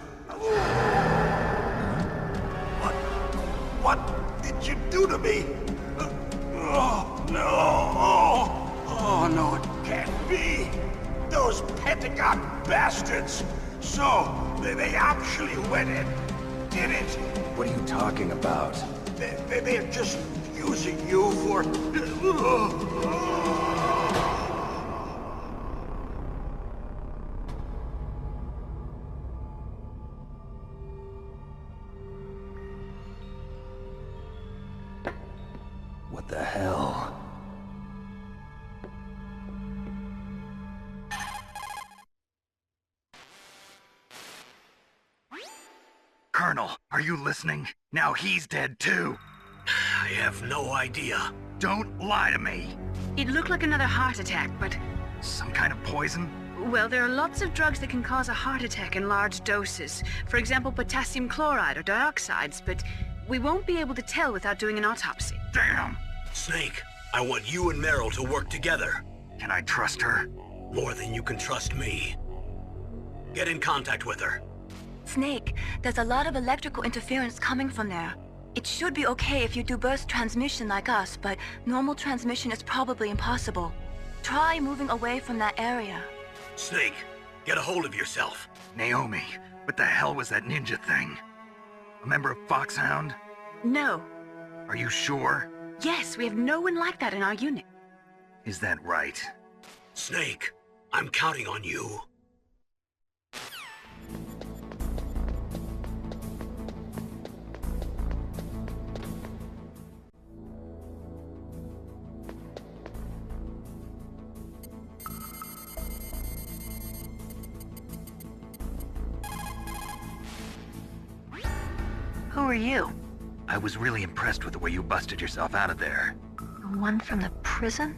What did you do to me? Oh, no. Oh, no, it can't be. Those Pentagon bastards. So, they actually went and did it. What are you talking about? They're just using you for... What the hell? Colonel, are you listening? Now he's dead too. I have no idea. Don't lie to me. It looked like another heart attack, but... Some kind of poison? Well, there are lots of drugs that can cause a heart attack in large doses. For example, potassium chloride or dioxides, but we won't be able to tell without doing an autopsy. Damn! Snake, I want you and Meryl to work together. Can I trust her? More than you can trust me. Get in contact with her. Snake, there's a lot of electrical interference coming from there. It should be okay if you do burst transmission like us, but normal transmission is probably impossible. Try moving away from that area. Snake, get a hold of yourself. Naomi, what the hell was that ninja thing? A member of Foxhound? No. Are you sure? Yes, we have no one like that in our unit. Is that right? Snake, I'm counting on you. Who are you? I was really impressed with the way you busted yourself out of there. The one from the prison?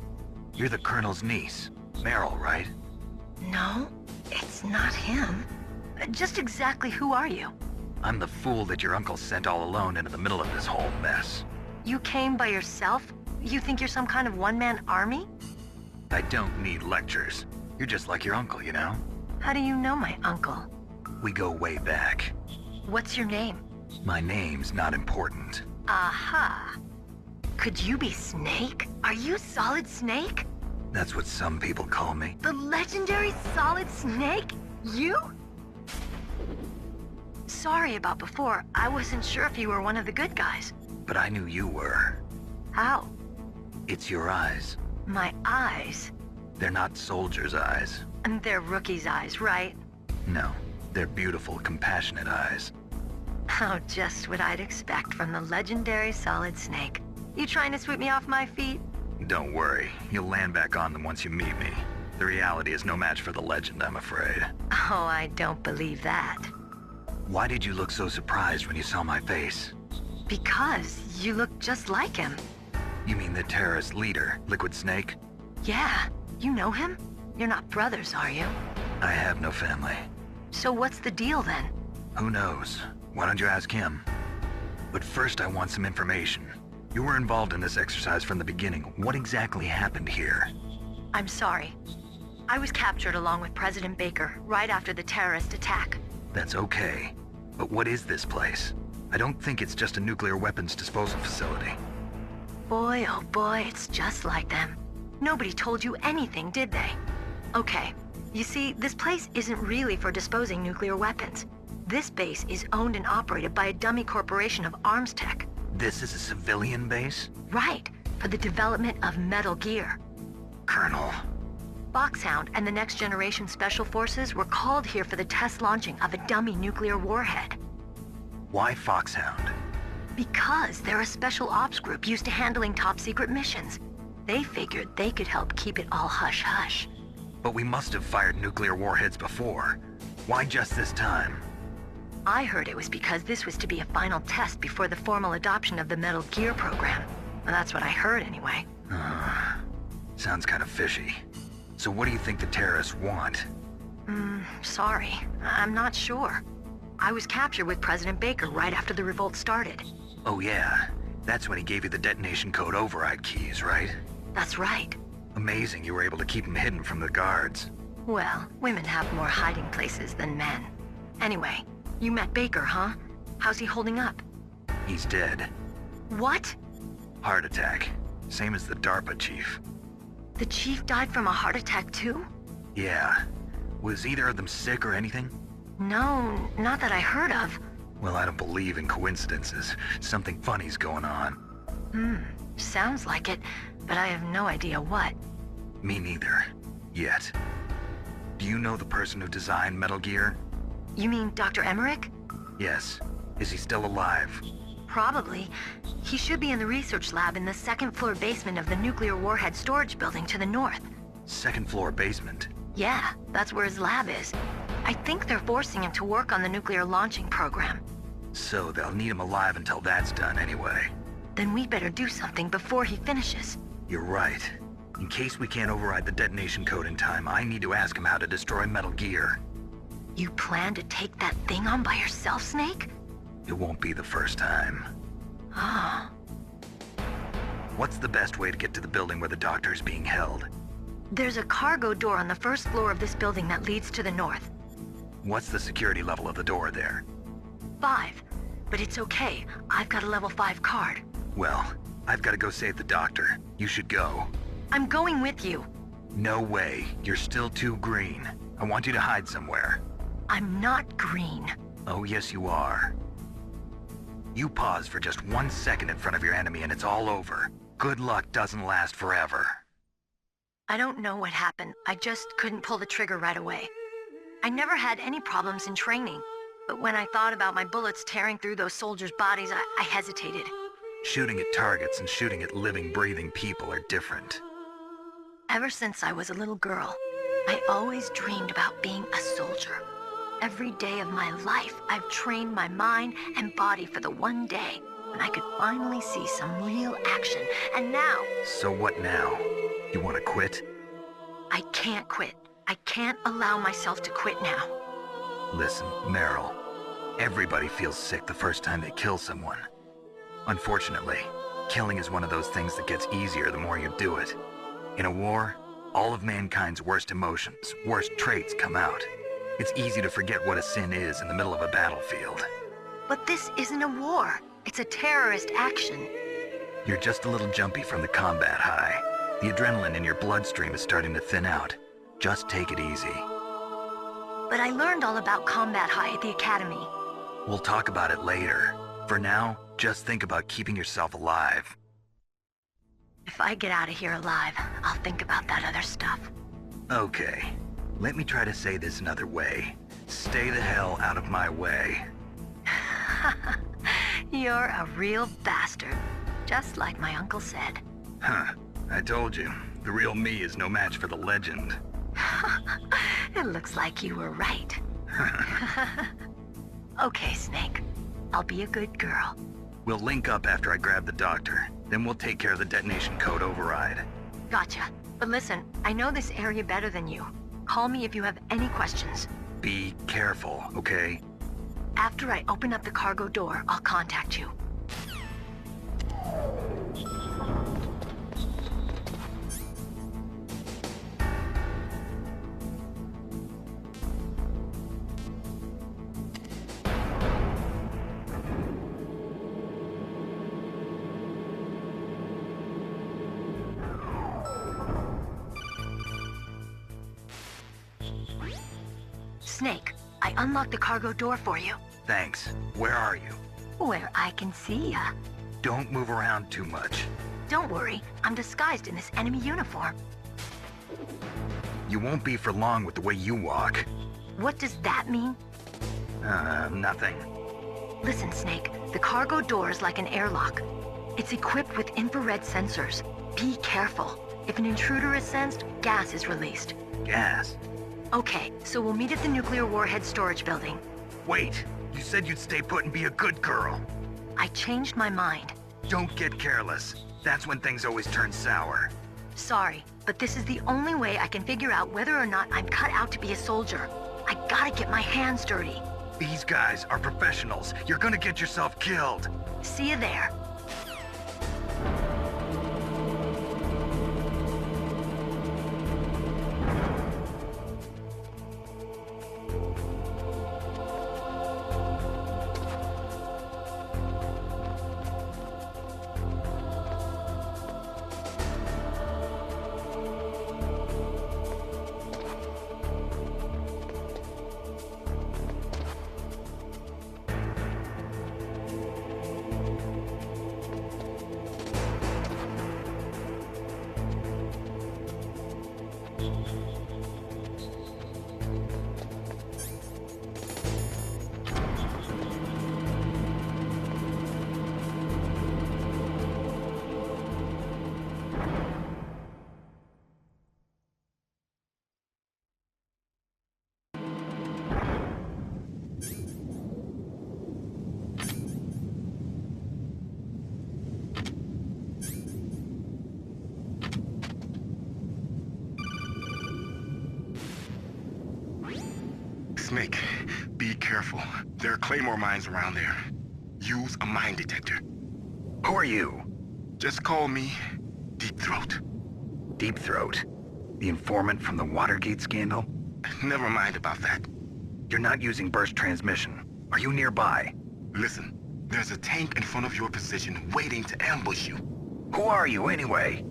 You're the Colonel's niece, Meryl, right? No, it's not him. Just exactly who are you? I'm the fool that your uncle sent all alone into the middle of this whole mess. You came by yourself? You think you're some kind of one-man army? I don't need lectures. You're just like your uncle, you know? How do you know my uncle? We go way back. What's your name? My name's not important. Aha. Could you be Snake? Are you Solid Snake? That's what some people call me. The legendary Solid Snake? You? Sorry about before. I wasn't sure if you were one of the good guys. But I knew you were. How? It's your eyes. My eyes? They're not soldiers' eyes. And they're rookies' eyes, right? No, they're beautiful, compassionate eyes. Oh, just what I'd expect from the legendary Solid Snake. You trying to sweep me off my feet? Don't worry, you'll land back on them once you meet me. The reality is no match for the legend, I'm afraid. Oh, I don't believe that. Why did you look so surprised when you saw my face? Because you look just like him. You mean the terrorist leader, Liquid Snake? Yeah, you know him? You're not brothers, are you? I have no family. So what's the deal then? Who knows? Why don't you ask him? But first I want some information. You were involved in this exercise from the beginning. What exactly happened here? I'm sorry. I was captured along with President Baker right after the terrorist attack. That's okay. But what is this place? I don't think it's just a nuclear weapons disposal facility. Boy, oh boy, it's just like them. Nobody told you anything, did they? Okay. You see, this place isn't really for disposing nuclear weapons. This base is owned and operated by a dummy corporation of arms tech. This is a civilian base? Right. For the development of Metal Gear. Colonel. Foxhound and the Next Generation Special Forces were called here for the test launching of a dummy nuclear warhead. Why Foxhound? Because they're a special ops group used to handling top-secret missions. They figured they could help keep it all hush-hush. But we must have fired nuclear warheads before. Why just this time? I heard it was because this was to be a final test before the formal adoption of the Metal Gear program. Well, that's what I heard anyway. Sounds kind of fishy. So what do you think the terrorists want? Sorry. I'm not sure. I was captured with President Baker right after the revolt started. Oh yeah, that's when he gave you the detonation code override keys, right? That's right. Amazing you were able to keep him hidden from the guards. Well, women have more hiding places than men. Anyway, you met Baker, huh? How's he holding up? He's dead. What? Heart attack. Same as the DARPA chief. The chief died from a heart attack too? Yeah. Was either of them sick or anything? No, not that I heard of. Well, I don't believe in coincidences. Something funny's going on. Sounds like it, but I have no idea what. Me neither. Yet. Do you know the person who designed Metal Gear? You mean Dr. Emmerich? Yes. Is he still alive? Probably. He should be in the research lab in the second-floor basement of the nuclear warhead storage building to the north. Second-floor basement? Yeah, that's where his lab is. I think they're forcing him to work on the nuclear launching program. So they'll need him alive until that's done anyway. Then we better do something before he finishes. You're right. In case we can't override the detonation code in time, I need to ask him how to destroy Metal Gear. You plan to take that thing on by yourself, Snake? It won't be the first time. Ah. What's the best way to get to the building where the doctor's being held? There's a cargo door on the first floor of this building that leads to the north. What's the security level of the door there? 5. But it's okay. I've got a level 5 card. Well, I've got to go save the doctor. You should go. I'm going with you. No way. You're still too green. I want you to hide somewhere. I'm not green. Oh, yes you are. You pause for just 1 second in front of your enemy and it's all over. Good luck doesn't last forever. I don't know what happened. I just couldn't pull the trigger right away. I never had any problems in training, but when I thought about my bullets tearing through those soldiers' bodies, I hesitated. Shooting at targets and shooting at living, breathing people are different. Ever since I was a little girl, I always dreamed about being a soldier. Every day of my life, I've trained my mind and body for the one day when I could finally see some real action, and now... So what now? You want to quit? I can't quit. I can't allow myself to quit now. Listen, Meryl, everybody feels sick the first time they kill someone. Unfortunately, killing is one of those things that gets easier the more you do it. In a war, all of mankind's worst emotions, worst traits come out. It's easy to forget what a sin is in the middle of a battlefield. But this isn't a war. It's a terrorist action. You're just a little jumpy from the combat high. The adrenaline in your bloodstream is starting to thin out. Just take it easy. But I learned all about combat high at the academy. We'll talk about it later. For now, just think about keeping yourself alive. If I get out of here alive, I'll think about that other stuff. Okay. Let me try to say this another way. Stay the hell out of my way. You're a real bastard. Just like my uncle said. Huh. I told you. The real me is no match for the legend. It looks like you were right. Okay, Snake. I'll be a good girl. We'll link up after I grab the doctor. Then we'll take care of the detonation code override. Gotcha. But listen, I know this area better than you. Call me if you have any questions. Be careful, okay? After I open up the cargo door, I'll contact you. Snake, I unlocked the cargo door for you. Thanks. Where are you? Where I can see ya. Don't move around too much. Don't worry, I'm disguised in this enemy uniform. You won't be for long with the way you walk. What does that mean? Nothing. Listen, Snake, the cargo door is like an airlock. It's equipped with infrared sensors. Be careful. If an intruder is sensed, gas is released. Gas? Okay, so we'll meet at the nuclear warhead storage building. Wait, you said you'd stay put and be a good girl. I changed my mind. Don't get careless. That's when things always turn sour. Sorry, but this is the only way I can figure out whether or not I'm cut out to be a soldier. I gotta get my hands dirty. These guys are professionals. You're gonna get yourself killed. See you there. Snake, be careful. There are claymore mines around there. Use a mine detector. Who are you? Just call me Deep Throat. Deep Throat? The informant from the Watergate scandal? Never mind about that. You're not using burst transmission. Are you nearby? Listen, there's a tank in front of your position waiting to ambush you. Who are you anyway?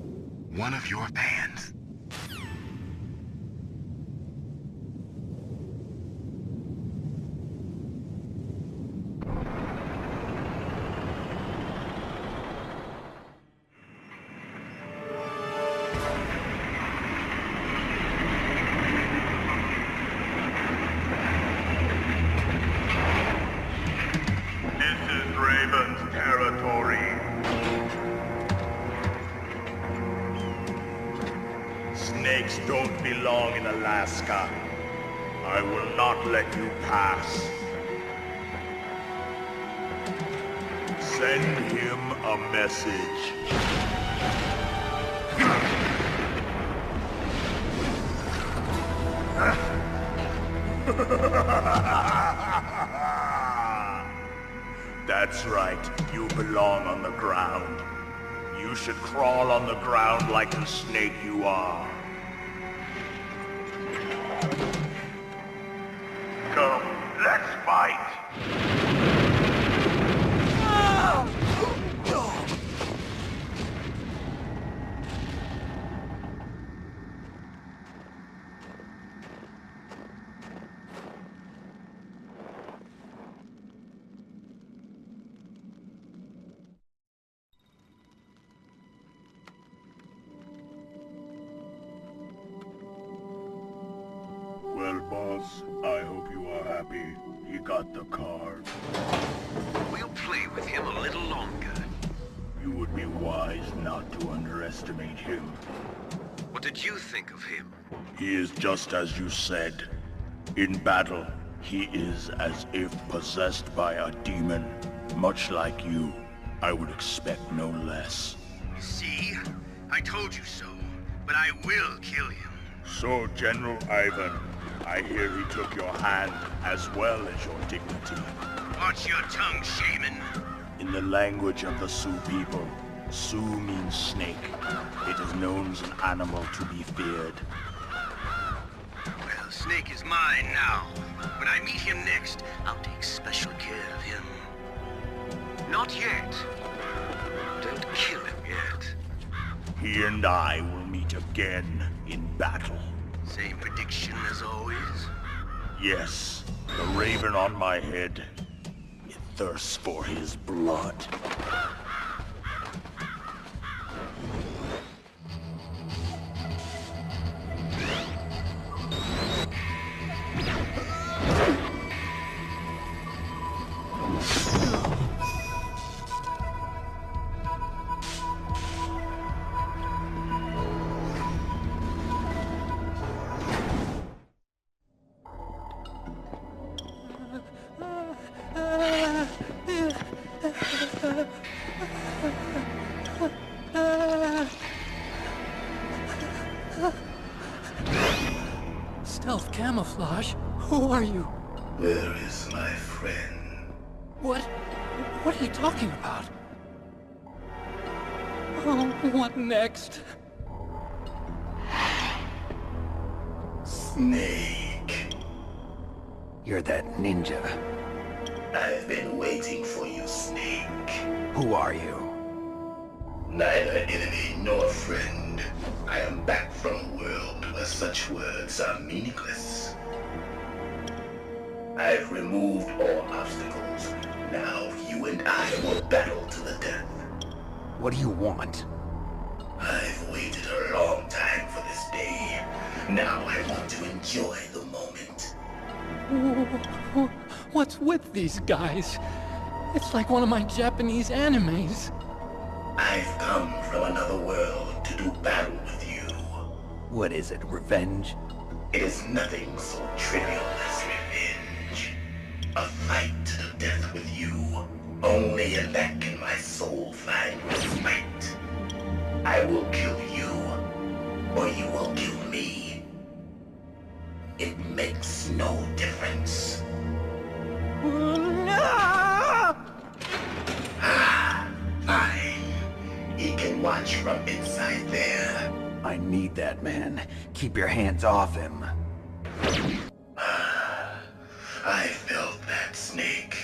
One of your fans. Snakes don't belong in Alaska. I will not let you pass. Send him a message. That's right, you belong on the ground. You should crawl on the ground like the snake you are. Come, let's fight! Well, boss, I hope you are happy. He got the card. We'll play with him a little longer. You would be wise not to underestimate him. What did you think of him? He is just as you said. In battle, he is as if possessed by a demon. Much like you, I would expect no less. See? I told you so. But I will kill him. So, General Ivan, I hear he took your hand as well as your dignity. Watch your tongue, shaman. In the language of the Sioux people, Sioux means snake. It is known as an animal to be feared. Well, Snake is mine now. When I meet him next, I'll take special care of him. Not yet. Don't kill him yet. He and I will meet again in battle. Same prediction as always? Yes, the raven on my head. It thirsts for his blood. Stealth camouflage? Who are you? Where is my friend? What are you talking about? Oh, what next? Snake. You're that ninja. I've been waiting for you, Snake. Who are you? Neither enemy nor friend. I am back from a world where such words are meaningless. I've removed all obstacles. Now you and I will battle to the death. What do you want? I've waited a long time for this day. Now I want to enjoy the moment. What's with these guys? It's like one of my Japanese animes. I've come from another world to do battle with you. What is it, revenge? It is nothing so trivial as revenge. A fight to the death with you. Only in that can my soul find respite. I will kill you, or you will kill me. It makes no difference. Fine. He can watch from inside there. I need that man. Keep your hands off him. I felt that, Snake.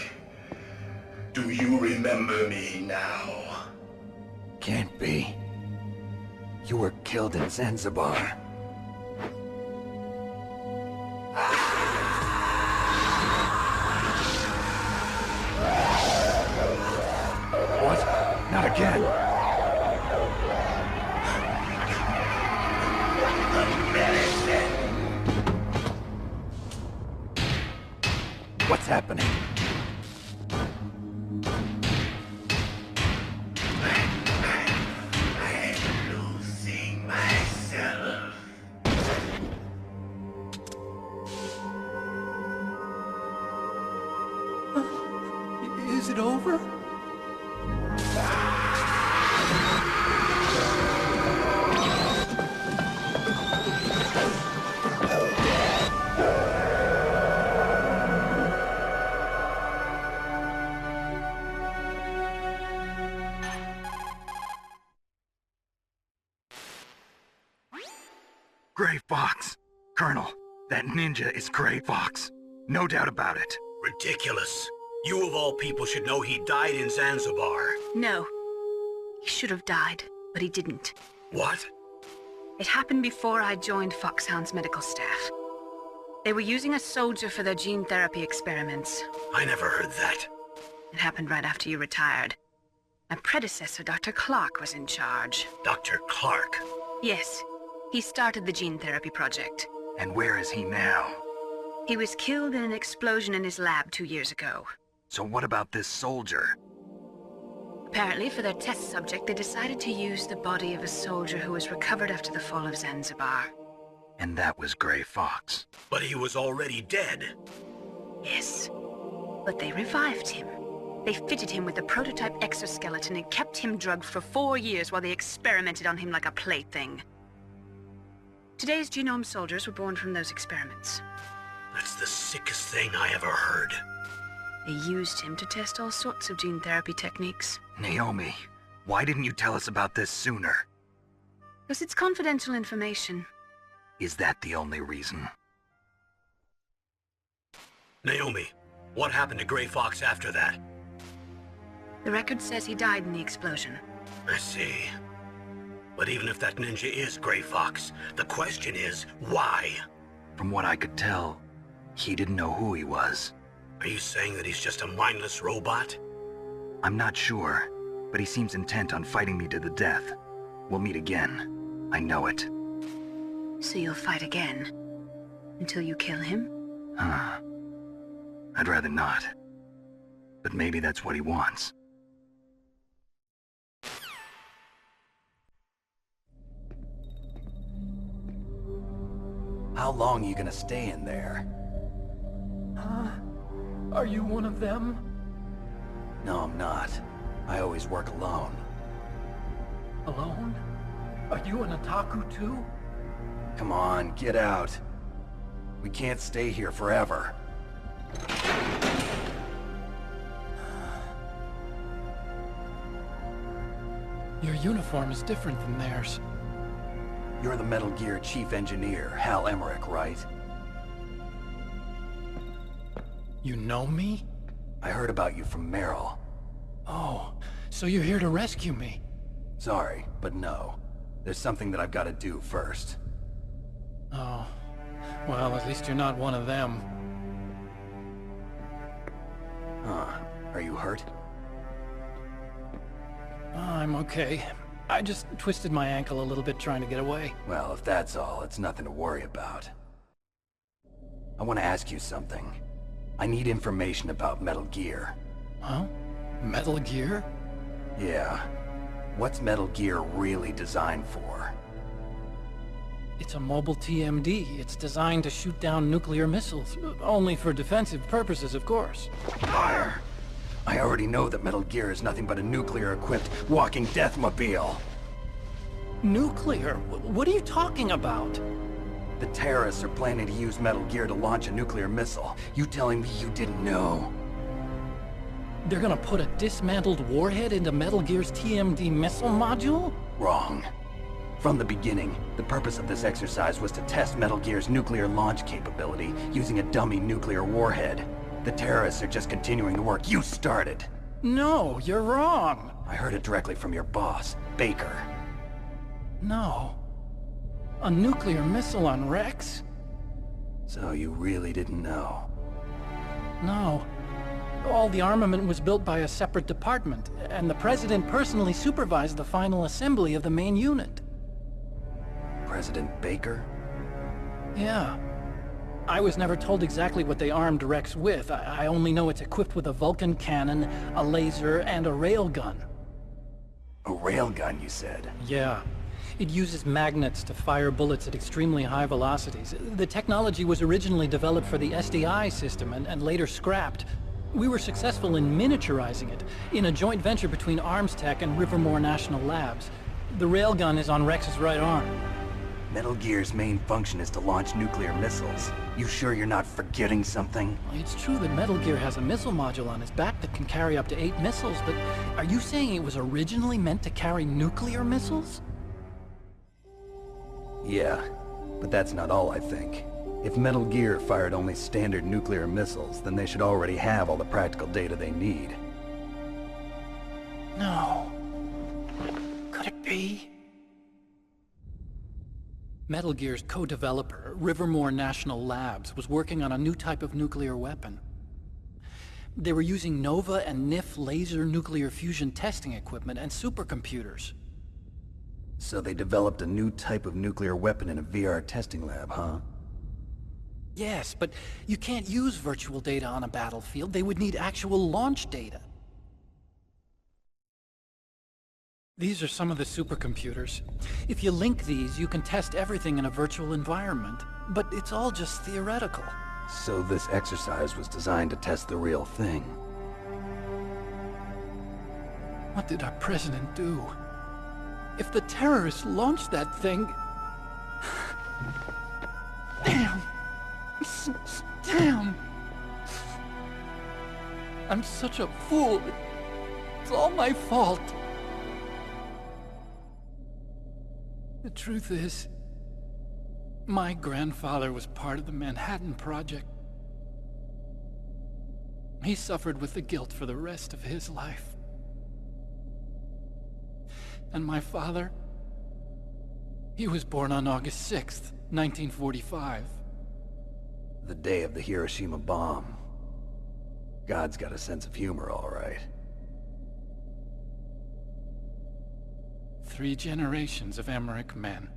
Do you remember me now? Can't be. You were killed in Zanzibar. What? Not again. What's happening? I'm losing myself. Is it over? Gray Fox. Colonel, that ninja is Gray Fox. No doubt about it. Ridiculous. You of all people should know he died in Zanzibar. No. He should have died, but he didn't. What? It happened before I joined Foxhound's medical staff. They were using a soldier for their gene therapy experiments. I never heard that. It happened right after you retired. My predecessor, Dr. Clark, was in charge. Dr. Clark? Yes. He started the gene therapy project. And where is he now? He was killed in an explosion in his lab 2 years ago. So what about this soldier? Apparently, for their test subject, they decided to use the body of a soldier who was recovered after the fall of Zanzibar. And that was Gray Fox. But he was already dead. Yes. But they revived him. They fitted him with the prototype exoskeleton and kept him drugged for 4 years while they experimented on him like a plaything. Today's genome soldiers were born from those experiments. That's the sickest thing I ever heard. They used him to test all sorts of gene therapy techniques. Naomi, why didn't you tell us about this sooner? Because it's confidential information. Is that the only reason? Naomi, what happened to Gray Fox after that? The record says he died in the explosion. I see. But even if that ninja is Gray Fox, the question is, why? From what I could tell, He didn't know who he was. Are you saying that he's just a mindless robot? I'm not sure, but he seems intent on fighting me to the death. We'll meet again. I know it. So you'll fight again? Until you kill him? Huh. I'd rather not. But maybe that's what he wants. How long are you gonna stay in there? Huh? Are you one of them? No, I'm not. I always work alone. Alone? Are you an otaku too? Come on, get out. We can't stay here forever. Your uniform is different than theirs. You're the Metal Gear Chief Engineer, Hal Emmerich, right? You know me? I heard about you from Meryl. Oh, so you're here to rescue me? Sorry, but no. There's something that I've got to do first. Oh. Well, at least you're not one of them. Huh. Are you hurt? I'm okay. I just twisted my ankle a little bit trying to get away. Well, if that's all, it's nothing to worry about. I want to ask you something. I need information about Metal Gear. Huh? Metal Gear? Yeah. What's Metal Gear really designed for? It's a mobile TMD. It's designed to shoot down nuclear missiles. Only for defensive purposes, of course. Fire! I already know that Metal Gear is nothing but a nuclear-equipped walking deathmobile. Nuclear? What are you talking about? The terrorists are planning to use Metal Gear to launch a nuclear missile. You telling me you didn't know? They're gonna put a dismantled warhead into Metal Gear's TMD missile module? Wrong. From the beginning, the purpose of this exercise was to test Metal Gear's nuclear launch capability using a dummy nuclear warhead. The terrorists are just continuing the work you started. No, you're wrong. I heard it directly from your boss, Baker. No. A nuclear missile on Rex? So you really didn't know? No. All the armament was built by a separate department, and the President personally supervised the final assembly of the main unit. President Baker? Yeah. I was never told exactly what they armed Rex with. I only know it's equipped with a Vulcan cannon, a laser, and a railgun. A railgun, you said? Yeah. It uses magnets to fire bullets at extremely high velocities. The technology was originally developed for the SDI system and later scrapped. We were successful in miniaturizing it, in a joint venture between Arms Tech and Rivermore National Labs. The railgun is on Rex's right arm. Metal Gear's main function is to launch nuclear missiles. You sure you're not forgetting something? It's true that Metal Gear has a missile module on his back that can carry up to 8 missiles, but are you saying it was originally meant to carry nuclear missiles? Yeah, but that's not all, I think. If Metal Gear fired only standard nuclear missiles, then they should already have all the practical data they need. No. Could it be? Metal Gear's co-developer, Rivermore National Labs, was working on a new type of nuclear weapon. They were using Nova and NIF laser nuclear fusion testing equipment and supercomputers. So they developed a new type of nuclear weapon in a VR testing lab, huh? Yes, but you can't use virtual data on a battlefield. They would need actual launch data. These are some of the supercomputers. If you link these, you can test everything in a virtual environment. But it's all just theoretical. So this exercise was designed to test the real thing. What did our president do? If the terrorists launched that thing... Damn! Damn! I'm such a fool. It's all my fault. The truth is, my grandfather was part of the Manhattan Project. He suffered with the guilt for the rest of his life. And my father, he was born on August 6th, 1945. The day of the Hiroshima bomb. God's got a sense of humor, all right. 3 generations of Emmerich men.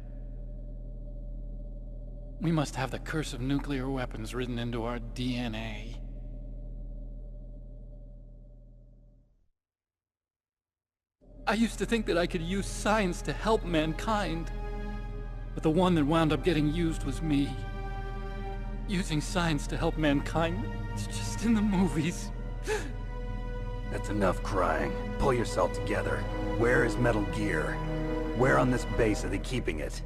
We must have the curse of nuclear weapons written into our DNA. I used to think that I could use science to help mankind. But the one that wound up getting used was me. Using science to help mankind, it's just in the movies. That's enough crying. Pull yourself together. Where is Metal Gear? Where on this base are they keeping it?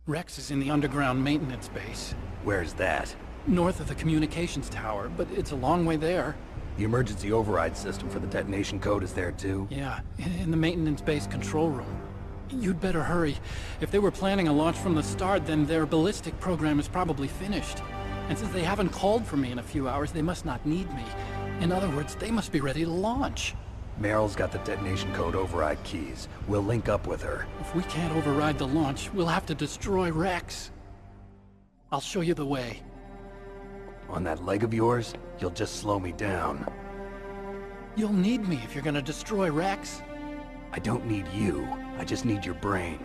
Rex is in the underground maintenance base. Where's that? North of the communications tower, but it's a long way there. The emergency override system for the detonation code is there too? Yeah, in the maintenance base control room. You'd better hurry. If they were planning a launch from the start, then their ballistic program is probably finished. And since they haven't called for me in a few hours, they must not need me. In other words, they must be ready to launch. Meryl's got the detonation code override keys. We'll link up with her. If we can't override the launch, we'll have to destroy Rex. I'll show you the way. On that leg of yours, you'll just slow me down. You'll need me if you're gonna destroy Rex. I don't need you. I just need your brain.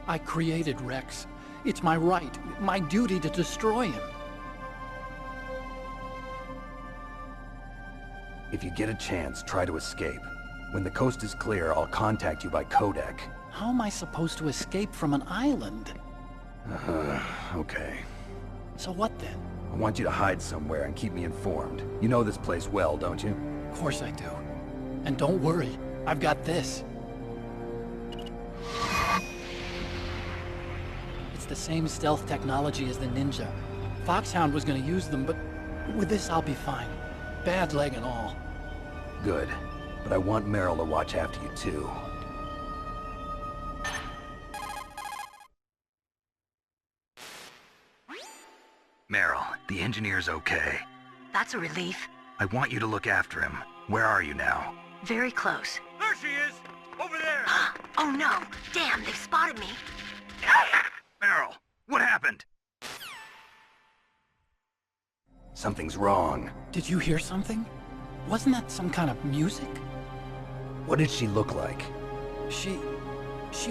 I created Rex. It's my right, my duty to destroy him. If you get a chance, try to escape. When the coast is clear, I'll contact you by codec. How am I supposed to escape from an island? Okay. So what then? I want you to hide somewhere and keep me informed. You know this place well, don't you? Of course I do. And don't worry, I've got this. It's the same stealth technology as the Ninja. Foxhound was gonna use them, but with this I'll be fine. Bad leg and all. Good. But I want Meryl to watch after you too. Meryl, the engineer's okay. That's a relief. I want you to look after him. Where are you now? Very close. There she is! Over there! Oh no! Damn, they've spotted me. Meryl, what happened? Something's wrong. Did you hear something? Wasn't that some kind of music? What did she look like? She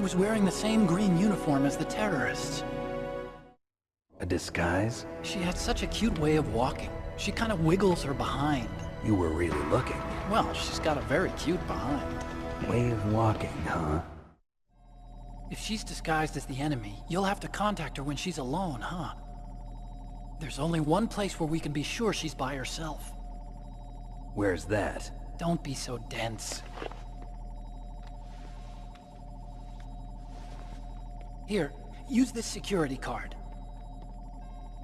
was wearing the same green uniform as the terrorists. A disguise? She had such a cute way of walking. She kind of wiggles her behind. You were really looking. Well, she's got a very cute behind. Way of walking, huh? If she's disguised as the enemy, you'll have to contact her when she's alone, huh? There's only one place where we can be sure she's by herself. Where's that? Don't be so dense. Here, use this security card.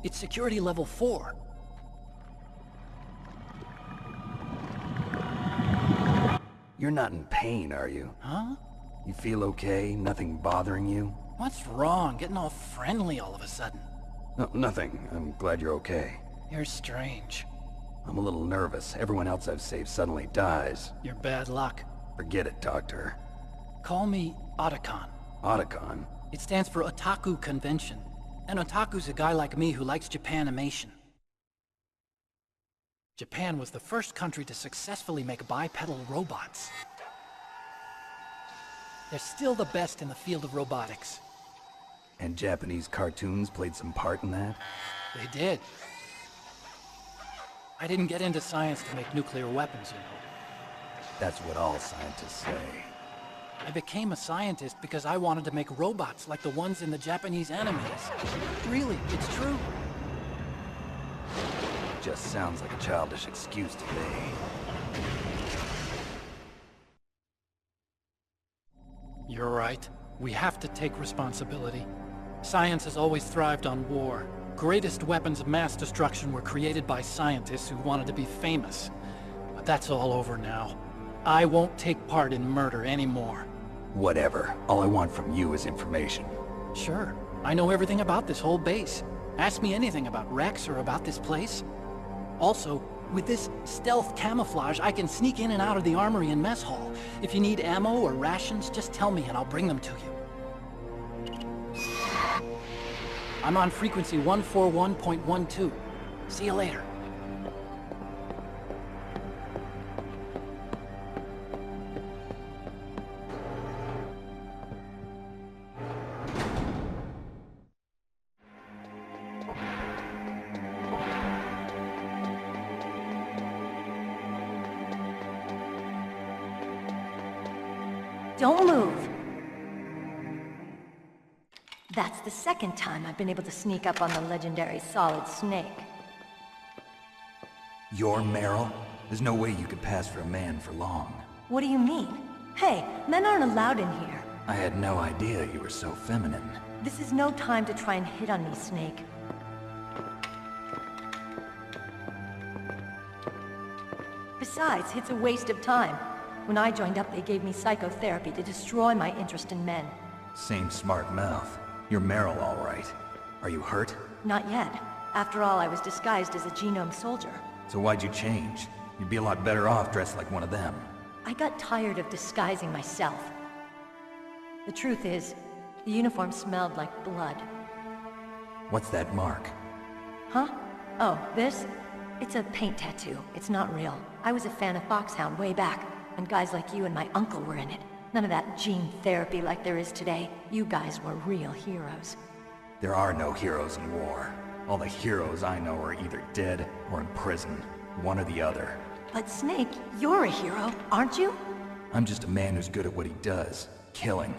It's security level 4. You're not in pain, are you? Huh? You feel okay? Nothing bothering you? What's wrong? Getting all friendly all of a sudden. No, nothing. I'm glad you're okay. You're strange. I'm a little nervous. Everyone else I've saved suddenly dies. You're bad luck. Forget it, Doctor. Call me Otacon. Otacon? It stands for Otaku Convention. An otaku's a guy like me who likes Japanimation. Japan was the first country to successfully make bipedal robots. They're still the best in the field of robotics. And Japanese cartoons played some part in that? They did. I didn't get into science to make nuclear weapons, you know. That's what all scientists say. I became a scientist because I wanted to make robots like the ones in the Japanese animes. Really, it's true. Just sounds like a childish excuse to me. You're right. We have to take responsibility. Science has always thrived on war. Greatest weapons of mass destruction were created by scientists who wanted to be famous. But that's all over now. I won't take part in murder anymore. Whatever. All I want from you is information. Sure. I know everything about this whole base. Ask me anything about Rex or about this place. Also, with this stealth camouflage, I can sneak in and out of the armory and mess hall. If you need ammo or rations, just tell me and I'll bring them to you. I'm on frequency 141.12. See you later. Don't move. That's the second time I've been able to sneak up on the legendary Solid Snake. You're Meryl? There's no way you could pass for a man for long. What do you mean? Hey, men aren't allowed in here. I had no idea you were so feminine. This is no time to try and hit on me, Snake. Besides, it's a waste of time. When I joined up, they gave me psychotherapy to destroy my interest in men. Same smart mouth. You're Meryl, all right. Are you hurt? Not yet. After all, I was disguised as a genome soldier. So why'd you change? You'd be a lot better off dressed like one of them. I got tired of disguising myself. The truth is, the uniform smelled like blood. What's that mark? Huh? Oh, this? It's a paint tattoo. It's not real. I was a fan of Foxhound way back, and guys like you and my uncle were in it. None of that gene therapy like there is today. You guys were real heroes. There are no heroes in war. All the heroes I know are either dead or in prison. One or the other. But Snake, you're a hero, aren't you? I'm just a man who's good at what he does. Killing.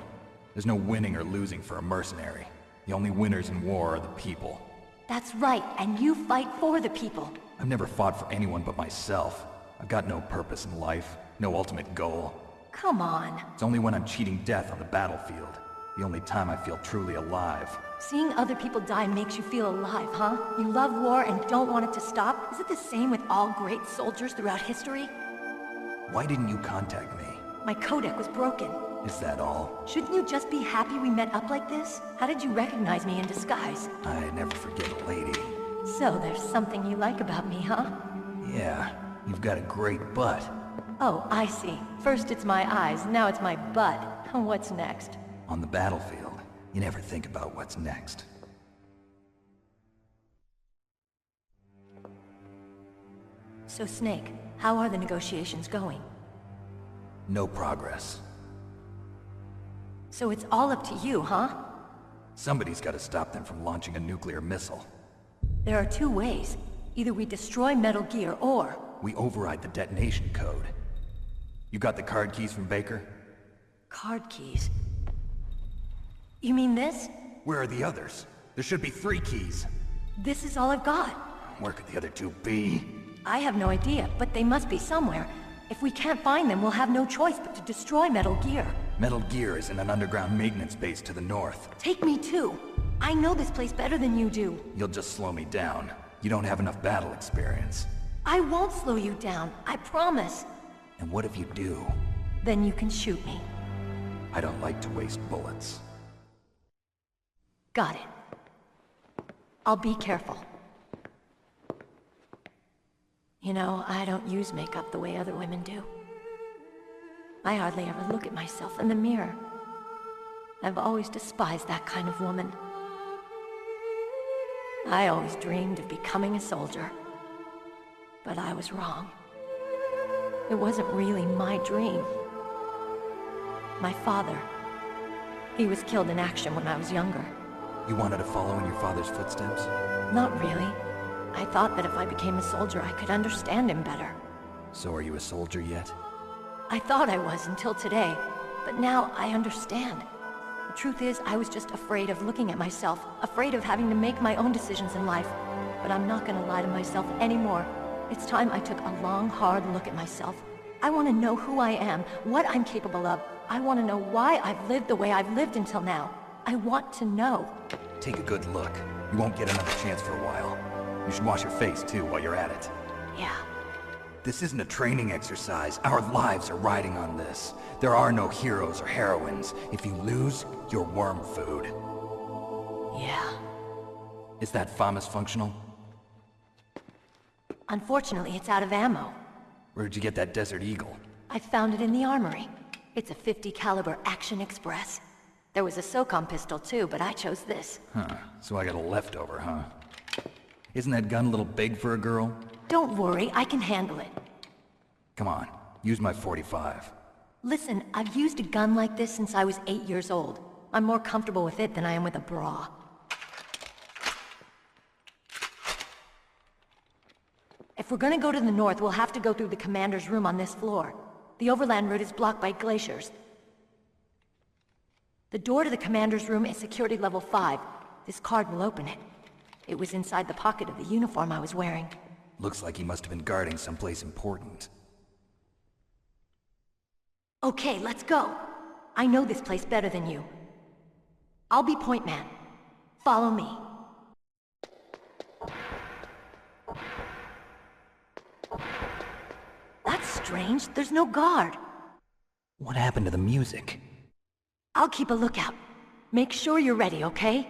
There's no winning or losing for a mercenary. The only winners in war are the people. That's right, and you fight for the people. I've never fought for anyone but myself. I've got no purpose in life, no ultimate goal. Come on. It's only when I'm cheating death on the battlefield. The only time I feel truly alive. Seeing other people die makes you feel alive, huh? You love war and don't want it to stop? Is it the same with all great soldiers throughout history? Why didn't you contact me? My codec was broken. Is that all? Shouldn't you just be happy we met up like this? How did you recognize me in disguise? I never forget a lady. So there's something you like about me, huh? Yeah, you've got a great butt. Oh, I see. First it's my eyes, now it's my butt. What's next? On the battlefield, you never think about what's next. So Snake, how are the negotiations going? No progress. So it's all up to you, huh? Somebody's got to stop them from launching a nuclear missile. There are two ways. Either we destroy Metal Gear, or... we override the detonation code. You got the card keys from Baker? Card keys? You mean this? Where are the others? There should be 3 keys. This is all I've got. Where could the other 2 be? I have no idea, but they must be somewhere. If we can't find them, we'll have no choice but to destroy Metal Gear. Metal Gear is in an underground maintenance base to the north. Take me too. I know this place better than you do. You'll just slow me down. You don't have enough battle experience. I won't slow you down, I promise. And what if you do? Then you can shoot me. I don't like to waste bullets. Got it. I'll be careful. You know, I don't use makeup the way other women do. I hardly ever look at myself in the mirror. I've always despised that kind of woman. I always dreamed of becoming a soldier. But I was wrong. It wasn't really my dream. My father, he was killed in action when I was younger. You wanted to follow in your father's footsteps? Not really. I thought that if I became a soldier, I could understand him better. So are you a soldier yet? I thought I was until today, but now I understand. The truth is, I was just afraid of looking at myself, afraid of having to make my own decisions in life. But I'm not gonna lie to myself anymore. It's time I took a long, hard look at myself. I want to know who I am, what I'm capable of. I want to know why I've lived the way I've lived until now. I want to know. Take a good look. You won't get another chance for a while. You should wash your face, too, while you're at it. Yeah. This isn't a training exercise. Our lives are riding on this. There are no heroes or heroines. If you lose, you're worm food. Yeah. Is that FAMAS functional? Unfortunately, it's out of ammo. Where'd you get that Desert Eagle? I found it in the armory. It's a .50 caliber Action Express. There was a SOCOM pistol too, but I chose this. Huh, so I got a leftover, huh? Isn't that gun a little big for a girl? Don't worry, I can handle it. Come on, use my .45. Listen, I've used a gun like this since I was 8 years old. I'm more comfortable with it than I am with a bra. If we're gonna go to the north, we'll have to go through the commander's room on this floor. The overland route is blocked by glaciers. The door to the commander's room is security level 5. This card will open it. It was inside the pocket of the uniform I was wearing. Looks like he must have been guarding someplace important. Okay, let's go. I know this place better than you. I'll be point man. Follow me. That's strange. There's no guard. What happened to the music? I'll keep a lookout. Make sure you're ready, okay?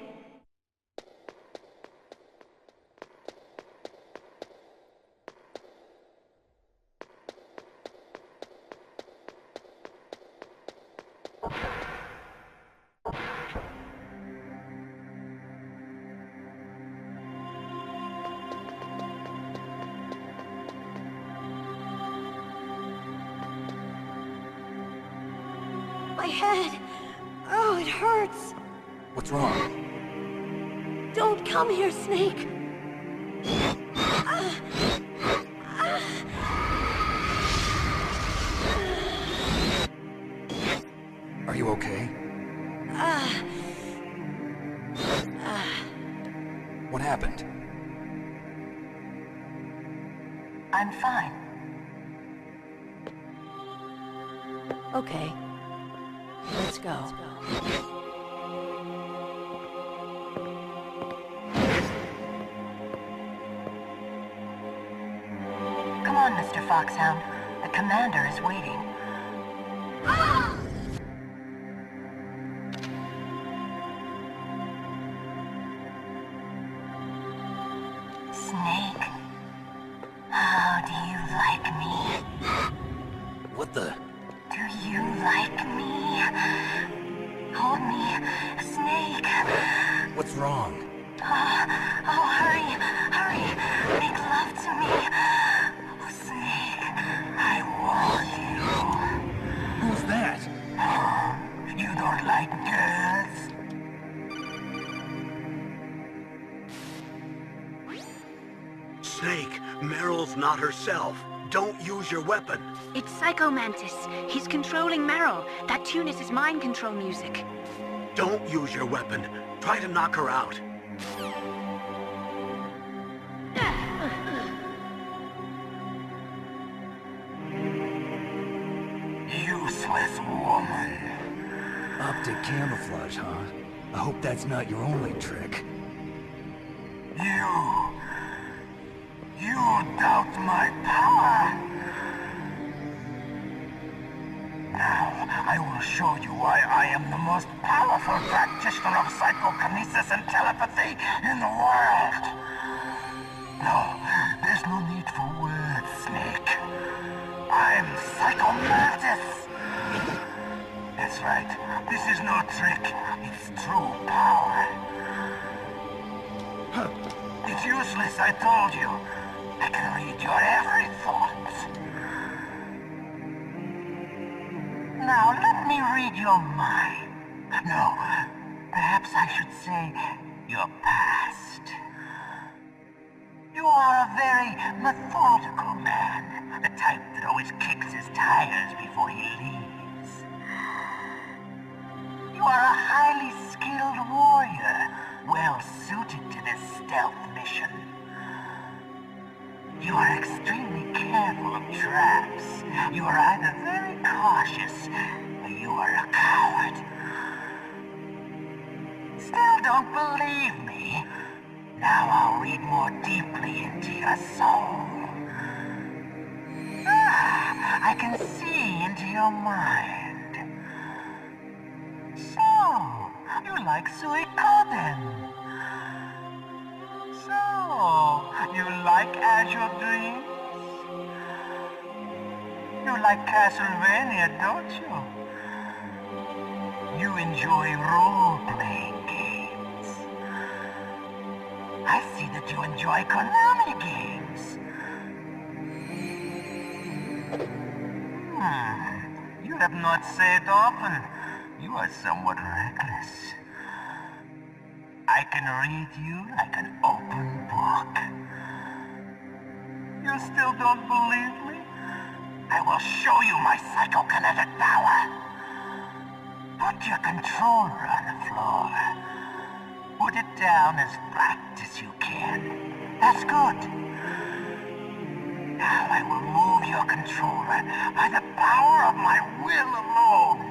My head! Oh, it hurts! What's wrong? Don't come here, Snake! Are you okay? What happened? I'm fine. Okay. Let's go. Come on, Mr. Foxhound. The commander is waiting. Snake, how do you like me? What the? Do you like me? Hold me, Snake. What's wrong? Oh, hurry, hurry. Make love to me. Oh, Snake, I want you. Who's that? You don't like girls? Snake, Meryl's not herself. Don't use your weapon. It's Psycho Mantis. He's controlling Meryl. That tune is his mind control music. Don't use your weapon. Try to knock her out. Useless woman. Optic camouflage, huh? I hope that's not your only trick. You doubt my power? Now, I will show you why I am the most powerful practitioner of psychokinesis and telepathy in the world. No, there's no need for words, Snake. I'm Psycho Mantis. That's right. This is no trick. It's true power. It's useless, I told you. I can read your every thought. Now, let me read your mind. No, perhaps I should say your past. You are a very methodical man. The type that always kicks his tires before he leaves. You are a highly skilled warrior, well suited to this stealth mission. You are extremely careful of traps. You are either very cautious, or you are a coward. Still don't believe me? Now I'll read more deeply into your soul. I can see into your mind. So, you like Suikoden? So, you like Azure Dreams? You like Castlevania, don't you? You enjoy role-playing games. I see that you enjoy Konami games. You have not said often. You are somewhat reckless. I can read you like an open book. You still don't believe me? I will show you my psychokinetic power. Put your controller on the floor. Put it down as flat as you can. That's good. Now I will move your controller by the power of my will alone.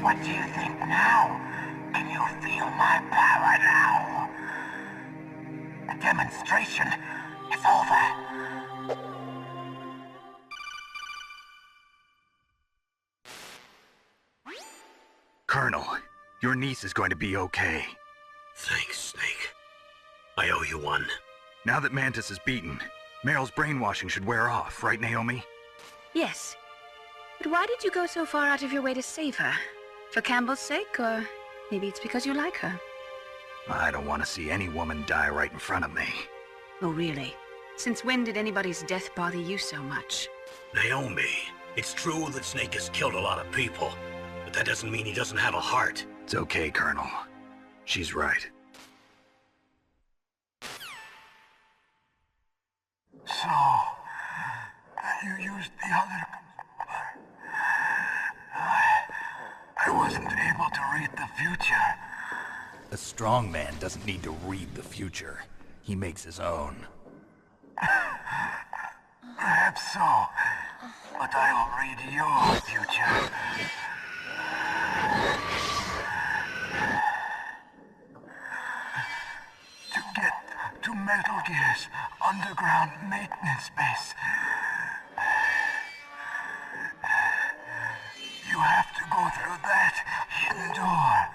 What do you think now? Can you feel my power now? The demonstration is over. Colonel, your niece is going to be okay. Thanks, Snake. I owe you one. Now that Mantis is beaten, Meryl's brainwashing should wear off, right, Naomi? Yes. But why did you go so far out of your way to save her? For Campbell's sake, or maybe it's because you like her? I don't want to see any woman die right in front of me. Oh, really? Since when did anybody's death bother you so much? Naomi, it's true that Snake has killed a lot of people, but that doesn't mean he doesn't have a heart. It's okay, Colonel. She's right. So, you used the other... I wasn't able to read the future. A strong man doesn't need to read the future. He makes his own. Perhaps so, but I'll read your future. To get to Metal Gear's underground maintenance base, you have to go through that hidden door.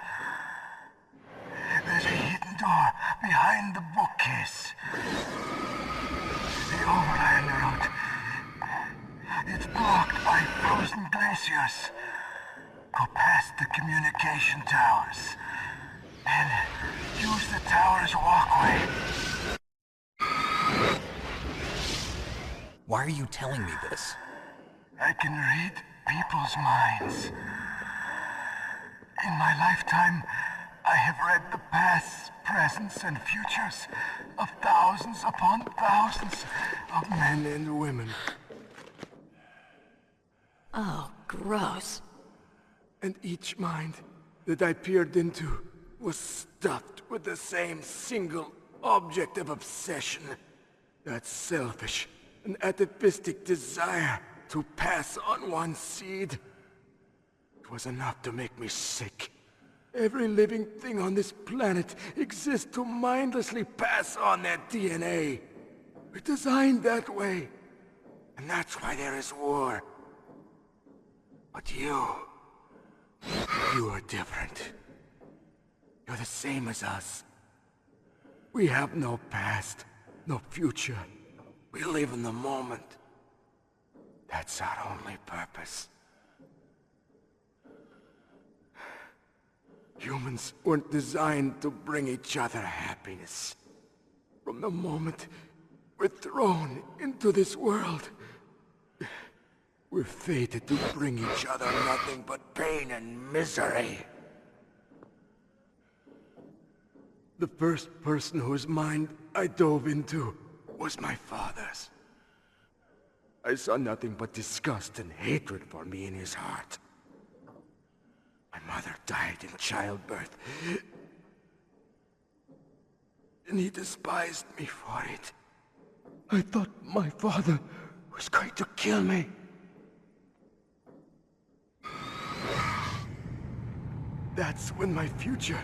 There's a hidden door behind the bookcase. The overland route. It's blocked by frozen glaciers. Go past the communication towers. And use the tower's walkway. Why are you telling me this? I can read people's minds. In my lifetime, I have read the pasts, presents, and futures of thousands upon thousands of men and women. Oh, gross. And each mind that I peered into was stuffed with the same single object of obsession. That selfish and atavistic desire to pass on one's seed. It was enough to make me sick. Every living thing on this planet exists to mindlessly pass on their DNA. We're designed that way. And that's why there is war. But you are different. You're the same as us. We have no past, no future. We live in the moment. That's our only purpose. Humans weren't designed to bring each other happiness. From the moment we're thrown into this world, we're fated to bring each other nothing but pain and misery. The first person whose mind I dove into was my father's. I saw nothing but disgust and hatred for me in his heart. My mother died in childbirth, and he despised me for it. I thought my father was going to kill me. That's when my future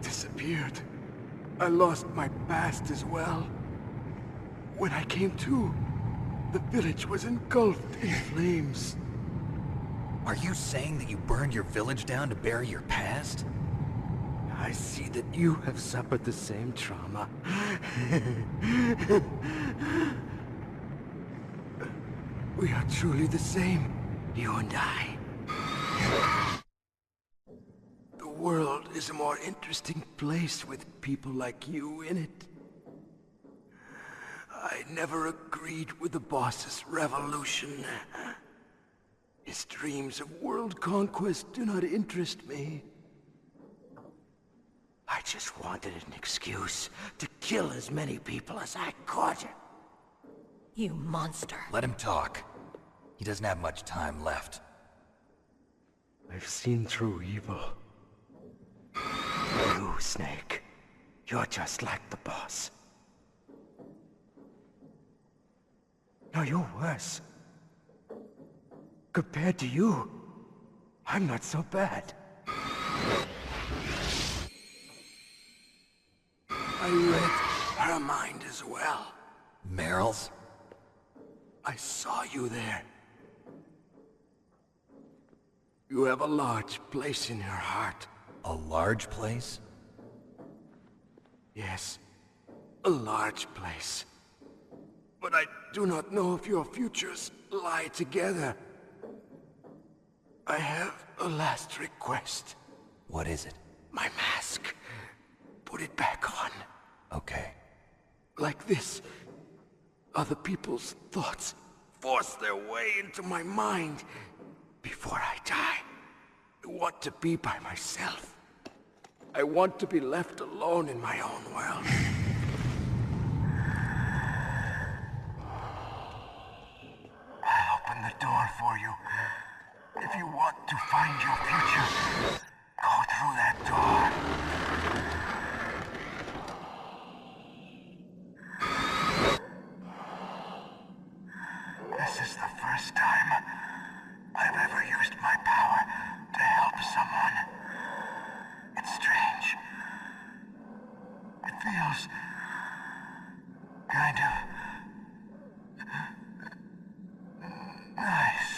disappeared. I lost my past as well. When I came to, the village was engulfed in flames. Are you saying that you burned your village down to bury your past? I see that you have suffered the same trauma. We are truly the same, you and I. The world is a more interesting place with people like you in it. I never agreed with the boss's revolution. His dreams of world conquest do not interest me. I just wanted an excuse to kill as many people as I could. You monster. Let him talk. He doesn't have much time left. I've seen through evil. You, Snake. You're just like the boss. No, you're worse. Compared to you, I'm not so bad. I read her mind as well. Meryl's? I saw you there. You have a large place in her heart. A large place? Yes, a large place. But I do not know if your futures lie together. I have a last request. What is it? My mask. Put it back on. Okay. Like this, other people's thoughts force their way into my mind. Before I die, I want to be by myself. I want to be left alone in my own world. I'll open the door for you. If you want to find your future, go through that door. This is the first time I've ever used my power to help someone. It's strange. It feels kind of nice.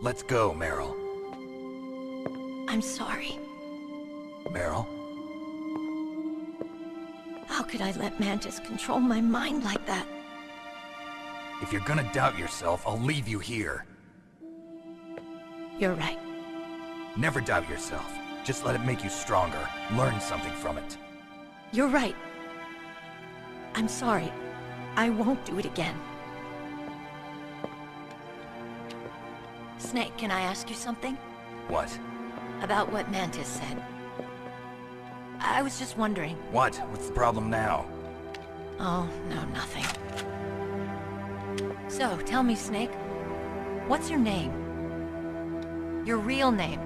Let's go, Meryl. I'm sorry. Meryl? How could I let Mantis control my mind like that? If you're gonna doubt yourself, I'll leave you here. You're right. Never doubt yourself. Just let it make you stronger. Learn something from it. You're right. I'm sorry. I won't do it again. Snake, can I ask you something? What? About what Mantis said. I was just wondering. What? What's the problem now? Oh, no, nothing. So, tell me, Snake. What's your name? Your real name?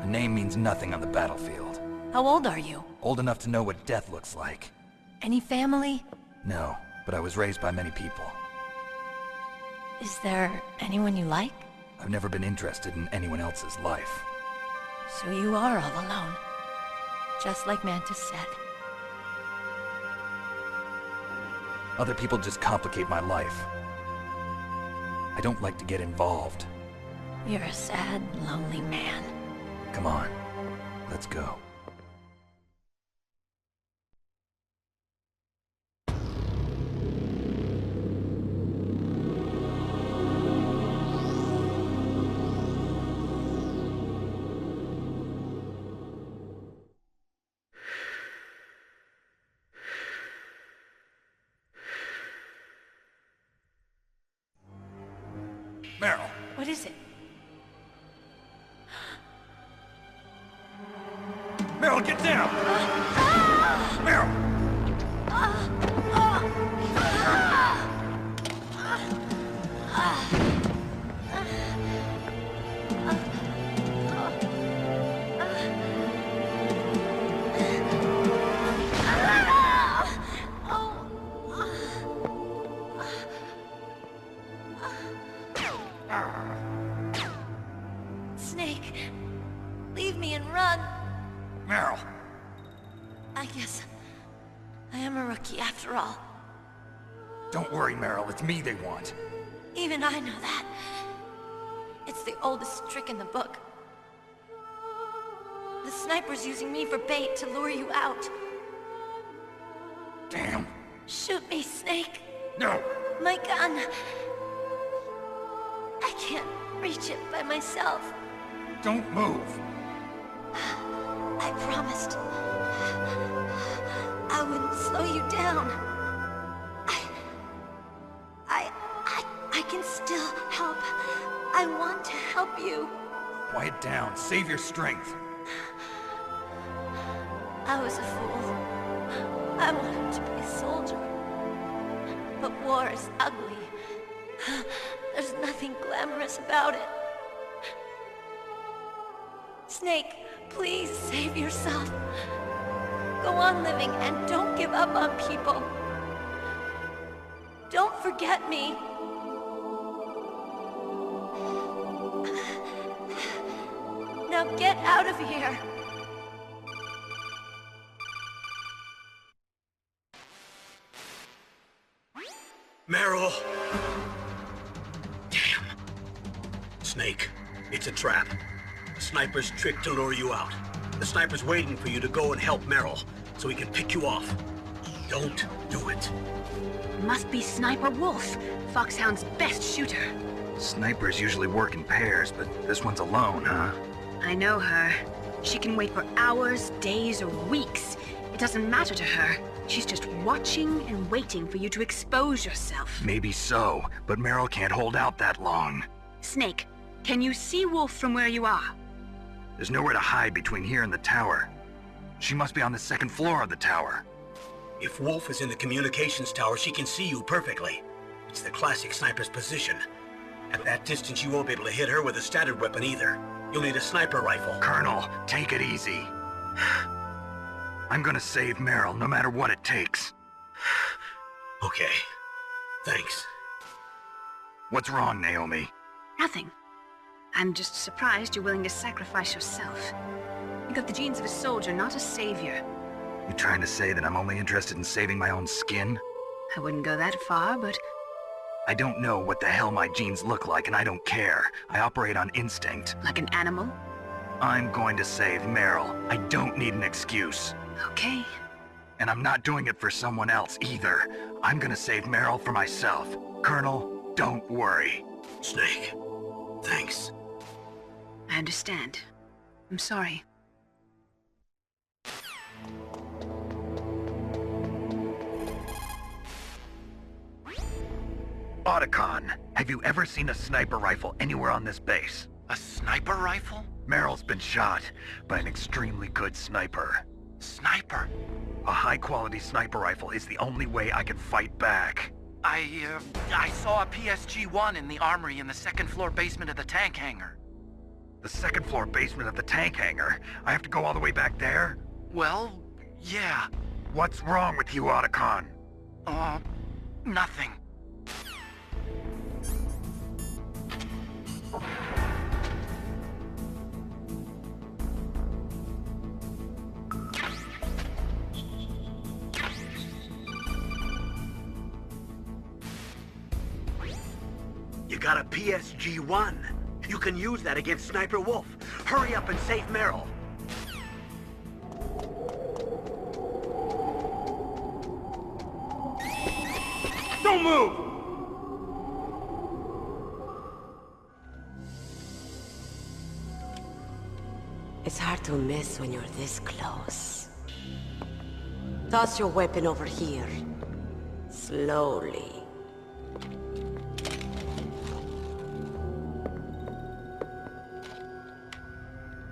A name means nothing on the battlefield. How old are you? Old enough to know what death looks like. Any family? No, but I was raised by many people. Is there anyone you like? I've never been interested in anyone else's life. So you are all alone. Just like Mantis said. Other people just complicate my life. I don't like to get involved. You're a sad, lonely man. Come on, let's go. Meryl. What is it? Meryl, get down! Meryl! Snake, leave me and run. Meryl! I guess I am a rookie after all. Don't worry, Meryl. It's me they want. Even I know that. It's the oldest trick in the book. The sniper's using me for bait to lure you out. Damn. Shoot me, Snake. No. My gun. I can't reach it by myself. Don't move. I promised. I wouldn't slow you down. I can still help. I want to help you. Quiet down. Save your strength. I was a fool. I wanted to be a soldier. But war is ugly. There's nothing glamorous about it. Snake, please save yourself. Go on living and don't give up on people. Don't forget me. Now get out of here. Meryl! Damn. Snake, it's a trap. The sniper's trick to lure you out. The sniper's waiting for you to go and help Meryl, so he can pick you off. Don't do it. It must be Sniper Wolf, Foxhound's best shooter. Snipers usually work in pairs, but this one's alone, huh? I know her. She can wait for hours, days, or weeks. It doesn't matter to her. She's just watching and waiting for you to expose yourself. Maybe so, but Meryl can't hold out that long. Snake, can you see Wolf from where you are? There's nowhere to hide between here and the tower. She must be on the second floor of the tower. If Wolf is in the communications tower, she can see you perfectly. It's the classic sniper's position. At that distance, you won't be able to hit her with a standard weapon either. You'll need a sniper rifle. Colonel, take it easy. I'm gonna save Meryl, no matter what it takes. Okay. Thanks. What's wrong, Naomi? Nothing. I'm just surprised you're willing to sacrifice yourself. You got the genes of a soldier, not a savior. You trying to say that I'm only interested in saving my own skin? I wouldn't go that far, but... I don't know what the hell my genes look like, and I don't care. I operate on instinct. Like an animal? I'm going to save Meryl. I don't need an excuse. Okay. And I'm not doing it for someone else, either. I'm gonna save Meryl for myself. Colonel, don't worry. Snake, thanks. I understand. I'm sorry. Otacon, have you ever seen a sniper rifle anywhere on this base? A sniper rifle? Meryl's been shot by an extremely good sniper. Sniper? A high-quality sniper rifle is the only way I can fight back. I saw a PSG-1 in the armory in the second-floor basement of the tank hangar. The second-floor basement of the tank hangar? I have to go all the way back there? Well, yeah. What's wrong with you, Otacon? Nothing. You got a PSG-1. You can use that against Sniper Wolf. Hurry up and save Meryl. Don't move! It's hard to miss when you're this close. Toss your weapon over here. Slowly.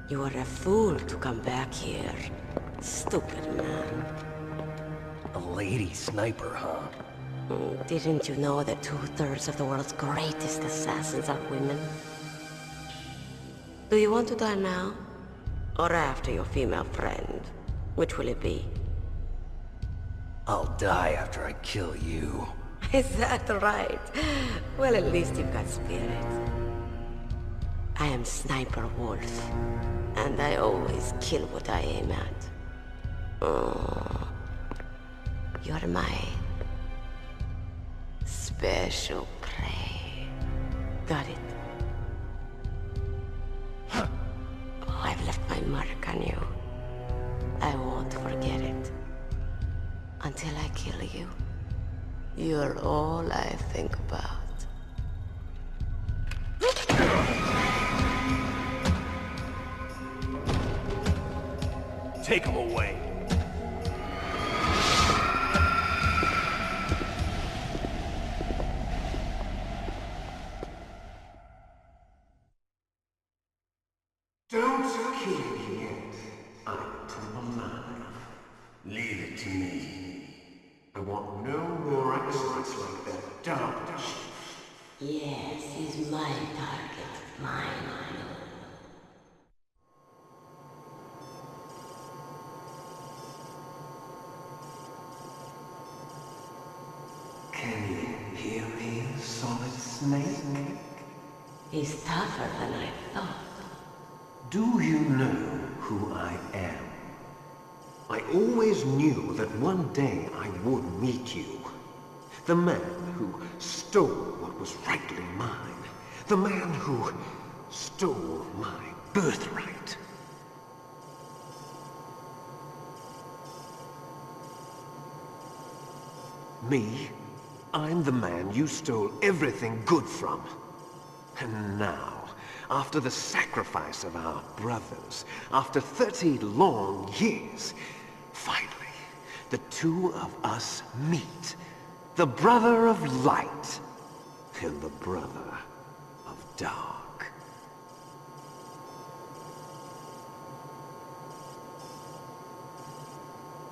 You are a fool to come back here. Stupid man. A lady sniper, huh? Didn't you know that 2/3 of the world's greatest assassins are women? Do you want to die now? Or after your female friend? Which will it be? I'll die after I kill you. Is that right? Well, at least you've got spirit. I am Sniper Wolf, and I always kill what I aim at. Oh, you're my special prey. Got it? Oh, I've left my mark, warn you, I won't forget it. Until I kill you, you're all I think about. Take him away. Don't kill me yet. I'm alive. Leave it to me. I want no more accidents like that dark chief. Yes, he's my target. Mine. Can you hear me, Solid Snake? He's tougher than I thought. Do you know who I am? I always knew that one day I would meet you. The man who stole what was rightly mine. The man who stole my birthright. Me? I'm the man you stole everything good from. And now, after the sacrifice of our brothers, after 30 long years, finally, the two of us meet. The brother of light and the brother of dark.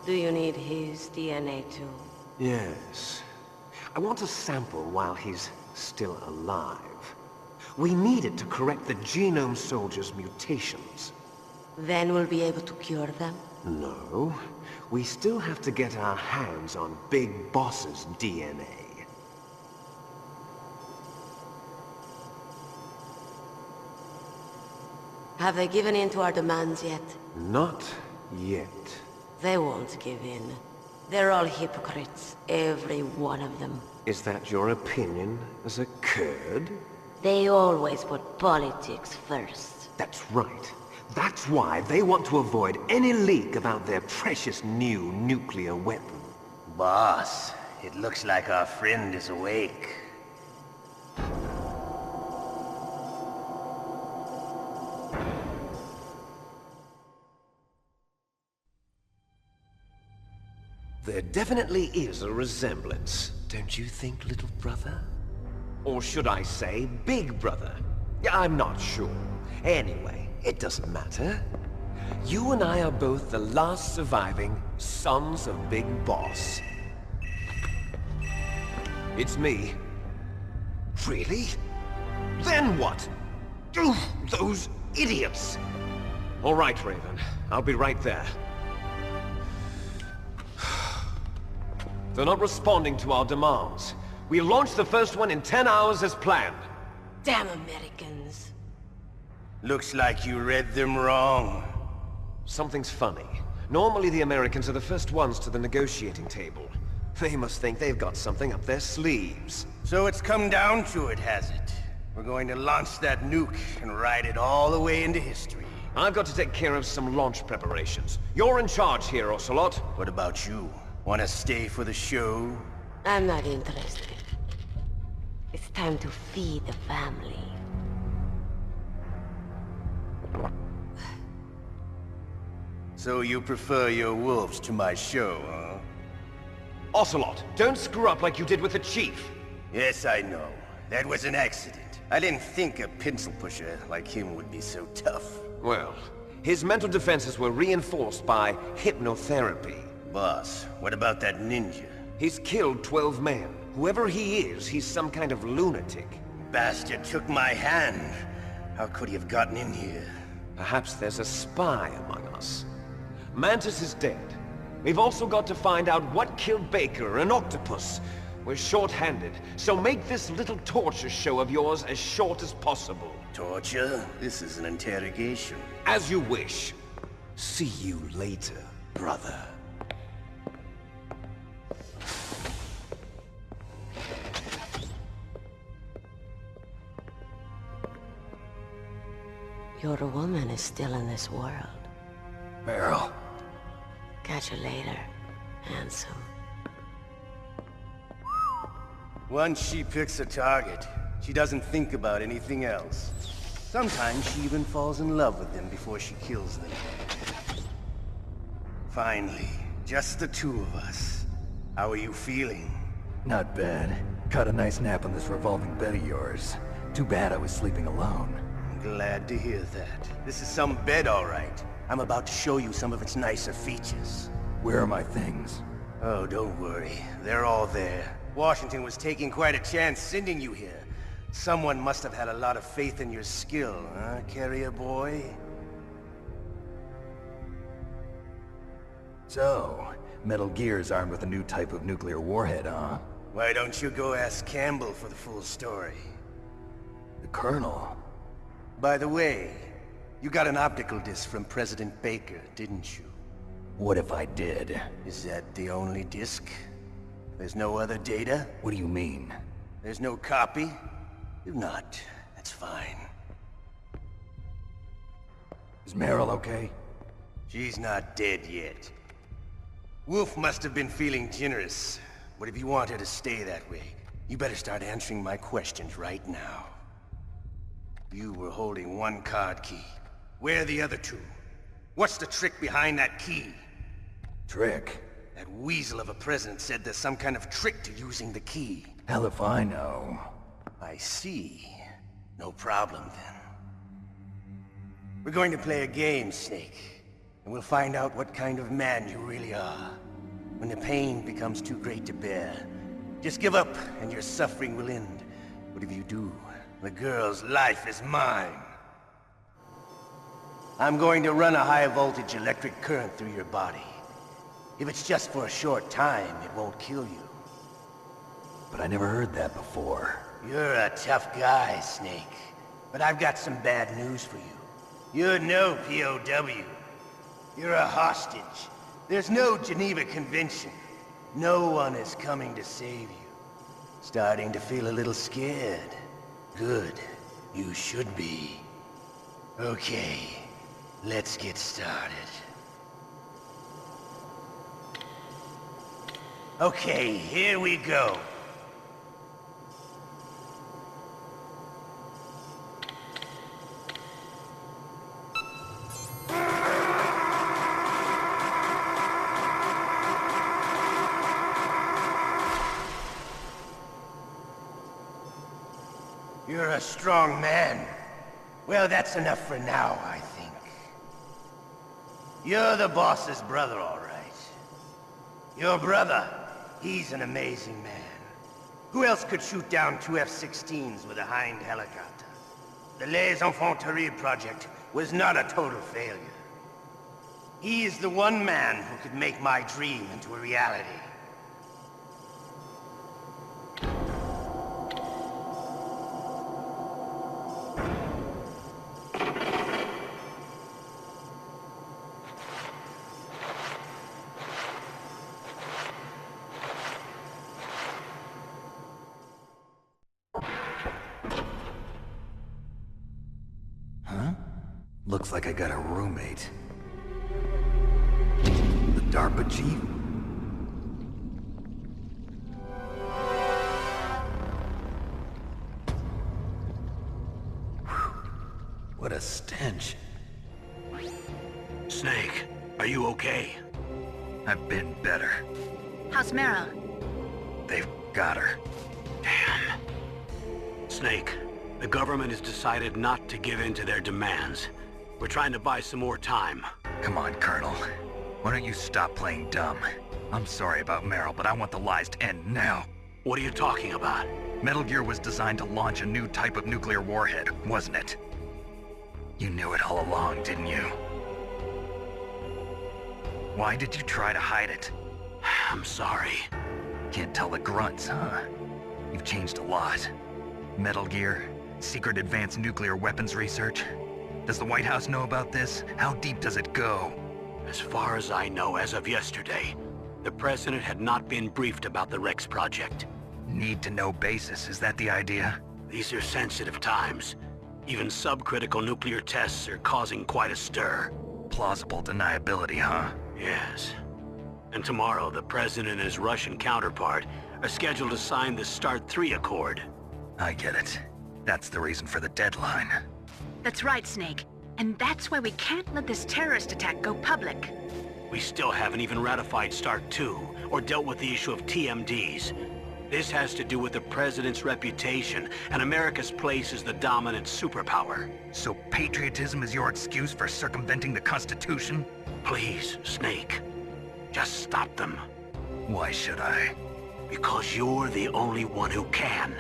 Do you need his DNA too? Yes. I want a sample while he's still alive. We need it to correct the Genome Soldier's mutations. Then we'll be able to cure them? No. We still have to get our hands on Big Boss's DNA. Have they given in to our demands yet? Not yet. They won't give in. They're all hypocrites, every one of them. Is that your opinion as a Kurd? They always put politics first. That's right. That's why they want to avoid any leak about their precious new nuclear weapon. Boss, it looks like our friend is awake. There definitely is a resemblance, don't you think, little brother? Or should I say, big brother? I'm not sure. Anyway, it doesn't matter. You and I are both the last surviving sons of Big Boss. It's me. Really? Then what? Oof, those idiots! All right, Raven. I'll be right there. They're not responding to our demands. We launched the first one in 10 hours as planned. Damn Americans. Looks like you read them wrong. Something's funny. Normally the Americans are the first ones to the negotiating table. They must think they've got something up their sleeves. So it's come down to it, has it? We're going to launch that nuke and ride it all the way into history. I've got to take care of some launch preparations. You're in charge here, Ocelot. What about you? Want to stay for the show? I'm not interested. It's time to feed the family. So you prefer your wolves to my show, huh? Ocelot, don't screw up like you did with the Chief. Yes, I know. That was an accident. I didn't think a pencil pusher like him would be so tough. Well, his mental defenses were reinforced by hypnotherapy. Boss, what about that ninja? He's killed 12 men. Whoever he is, he's some kind of lunatic. Bastard took my hand. How could he have gotten in here? Perhaps there's a spy among us. Mantis is dead. We've also got to find out what killed Baker, an octopus. We're short-handed, so make this little torture show of yours as short as possible. Torture? This is an interrogation. As you wish. See you later, brother. Your woman is still in this world. Meryl. Catch you later, handsome. Once she picks a target, she doesn't think about anything else. Sometimes she even falls in love with them before she kills them. Finally, just the two of us. How are you feeling? Not bad. Caught a nice nap on this revolving bed of yours. Too bad I was sleeping alone. I'm glad to hear that. This is some bed, all right. I'm about to show you some of its nicer features. Where are my things? Oh, don't worry. They're all there. Washington was taking quite a chance sending you here. Someone must have had a lot of faith in your skill, huh, carrier boy? So, Metal Gear's armed with a new type of nuclear warhead, huh? Why don't you go ask Campbell for the full story? The Colonel? By the way, you got an optical disc from President Baker, didn't you? What if I did? Is that the only disc? There's no other data? What do you mean? There's no copy? If not, that's fine. Is Meryl okay? She's not dead yet. Wolf must have been feeling generous. But if you want her to stay that way, you better start answering my questions right now. You were holding one card key. Where are the other two? What's the trick behind that key? Trick? That weasel of a president said there's some kind of trick to using the key. Hell if I know. I see. No problem then. We're going to play a game, Snake. And we'll find out what kind of man you really are. When the pain becomes too great to bear, just give up and your suffering will end. But if you do, the girl's life is mine. I'm going to run a high-voltage electric current through your body. If it's just for a short time, it won't kill you. But I never heard that before. You're a tough guy, Snake. But I've got some bad news for you. You're no POW. You're a hostage. There's no Geneva Convention. No one is coming to save you. Starting to feel a little scared. Good. You should be. Okay. Let's get started. Okay, here we go. You're a strong man. Well, that's enough for now, I think. You're the boss's brother, all right. Your brother, he's an amazing man. Who else could shoot down two F-16s with a Hind helicopter? The Les Infanteries project was not a total failure. He is the one man who could make my dream into a reality. Looks like I got a roommate. The DARPA chief? What a stench. Snake, are you okay? I've been better. How's Meryl? They've got her. Damn. Snake, the government has decided not to give in to their demands. We're trying to buy some more time. Come on, Colonel. Why don't you stop playing dumb? I'm sorry about Meryl, but I want the lies to end now. What are you talking about? Metal Gear was designed to launch a new type of nuclear warhead, wasn't it? You knew it all along, didn't you? Why did you try to hide it? I'm sorry. Can't tell the grunts, huh? You've changed a lot. Metal Gear, secret advanced nuclear weapons research. Does the White House know about this? How deep does it go? As far as I know, as of yesterday, the President had not been briefed about the Rex project. Need-to-know basis, is that the idea? These are sensitive times. Even subcritical nuclear tests are causing quite a stir. plausible deniability, huh? Yes. And tomorrow, the President and his Russian counterpart are scheduled to sign the START 3 Accord. I get it. That's the reason for the deadline. That's right, Snake. And that's why we can't let this terrorist attack go public. We still haven't even ratified START 2, or dealt with the issue of TMDs. This has to do with the President's reputation, and America's place as the dominant superpower. So patriotism is your excuse for circumventing the Constitution? Please, Snake. Just stop them. Why should I? Because you're the only one who can.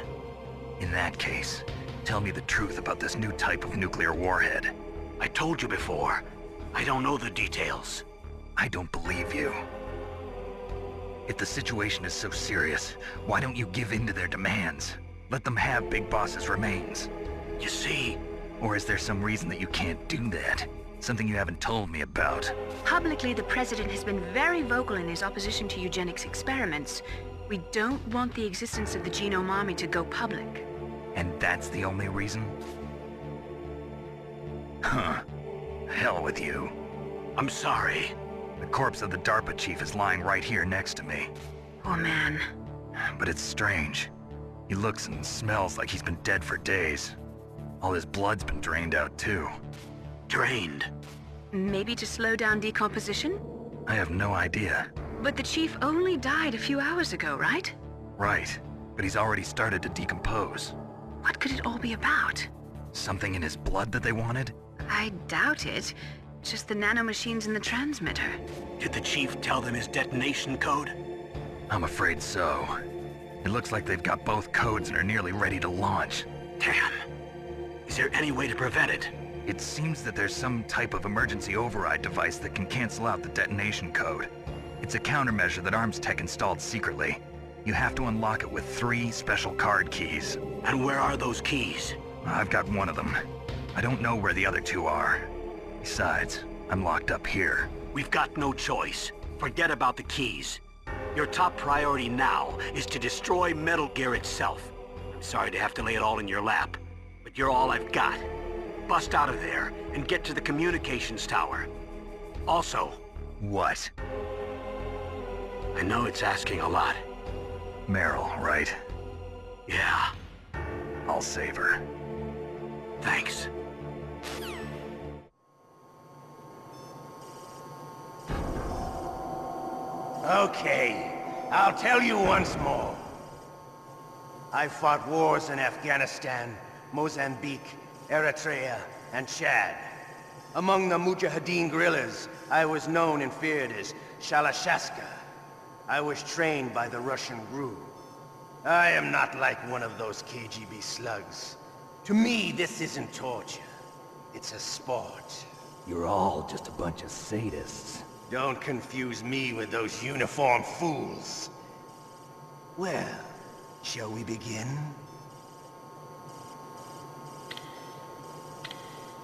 In that case, tell me the truth about this new type of nuclear warhead. I told you before. I don't know the details. I don't believe you. If the situation is so serious, why don't you give in to their demands? Let them have Big Boss's remains. You see? Or is there some reason that you can't do that? Something you haven't told me about? Publicly, the President has been very vocal in his opposition to eugenics experiments. We don't want the existence of the Genome Army to go public. And that's the only reason? Huh. Hell with you. I'm sorry. The corpse of the DARPA chief is lying right here next to me. Poor man. But it's strange. He looks and smells like he's been dead for days. All his blood's been drained out too. Drained? Maybe to slow down decomposition? I have no idea. But the chief only died a few hours ago, right? Right. But he's already started to decompose. What could it all be about? Something in his blood that they wanted? I doubt it. Just the nanomachines in the transmitter. Did the chief tell them his detonation code? I'm afraid so. It looks like they've got both codes and are nearly ready to launch. Damn. Is there any way to prevent it? It seems that there's some type of emergency override device that can cancel out the detonation code. It's a countermeasure that Arms Tech installed secretly. You have to unlock it with 3 special card keys. And where are those keys? I've got one of them. I don't know where the other 2 are. Besides, I'm locked up here. We've got no choice. Forget about the keys. Your top priority now is to destroy Metal Gear itself. I'm sorry to have to lay it all in your lap, but you're all I've got. Bust out of there and get to the communications tower. Also... What? I know it's asking a lot. Meryl, right? Yeah. I'll save her. Thanks. Okay, I'll tell you once more. I fought wars in Afghanistan, Mozambique, Eritrea, and Chad. Among the Mujahideen guerrillas, I was known and feared as Shalashaska. I was trained by the Russian GRU. I am not like one of those KGB slugs. To me, this isn't torture. It's a sport. You're all just a bunch of sadists. Don't confuse me with those uniformed fools. Well, shall we begin?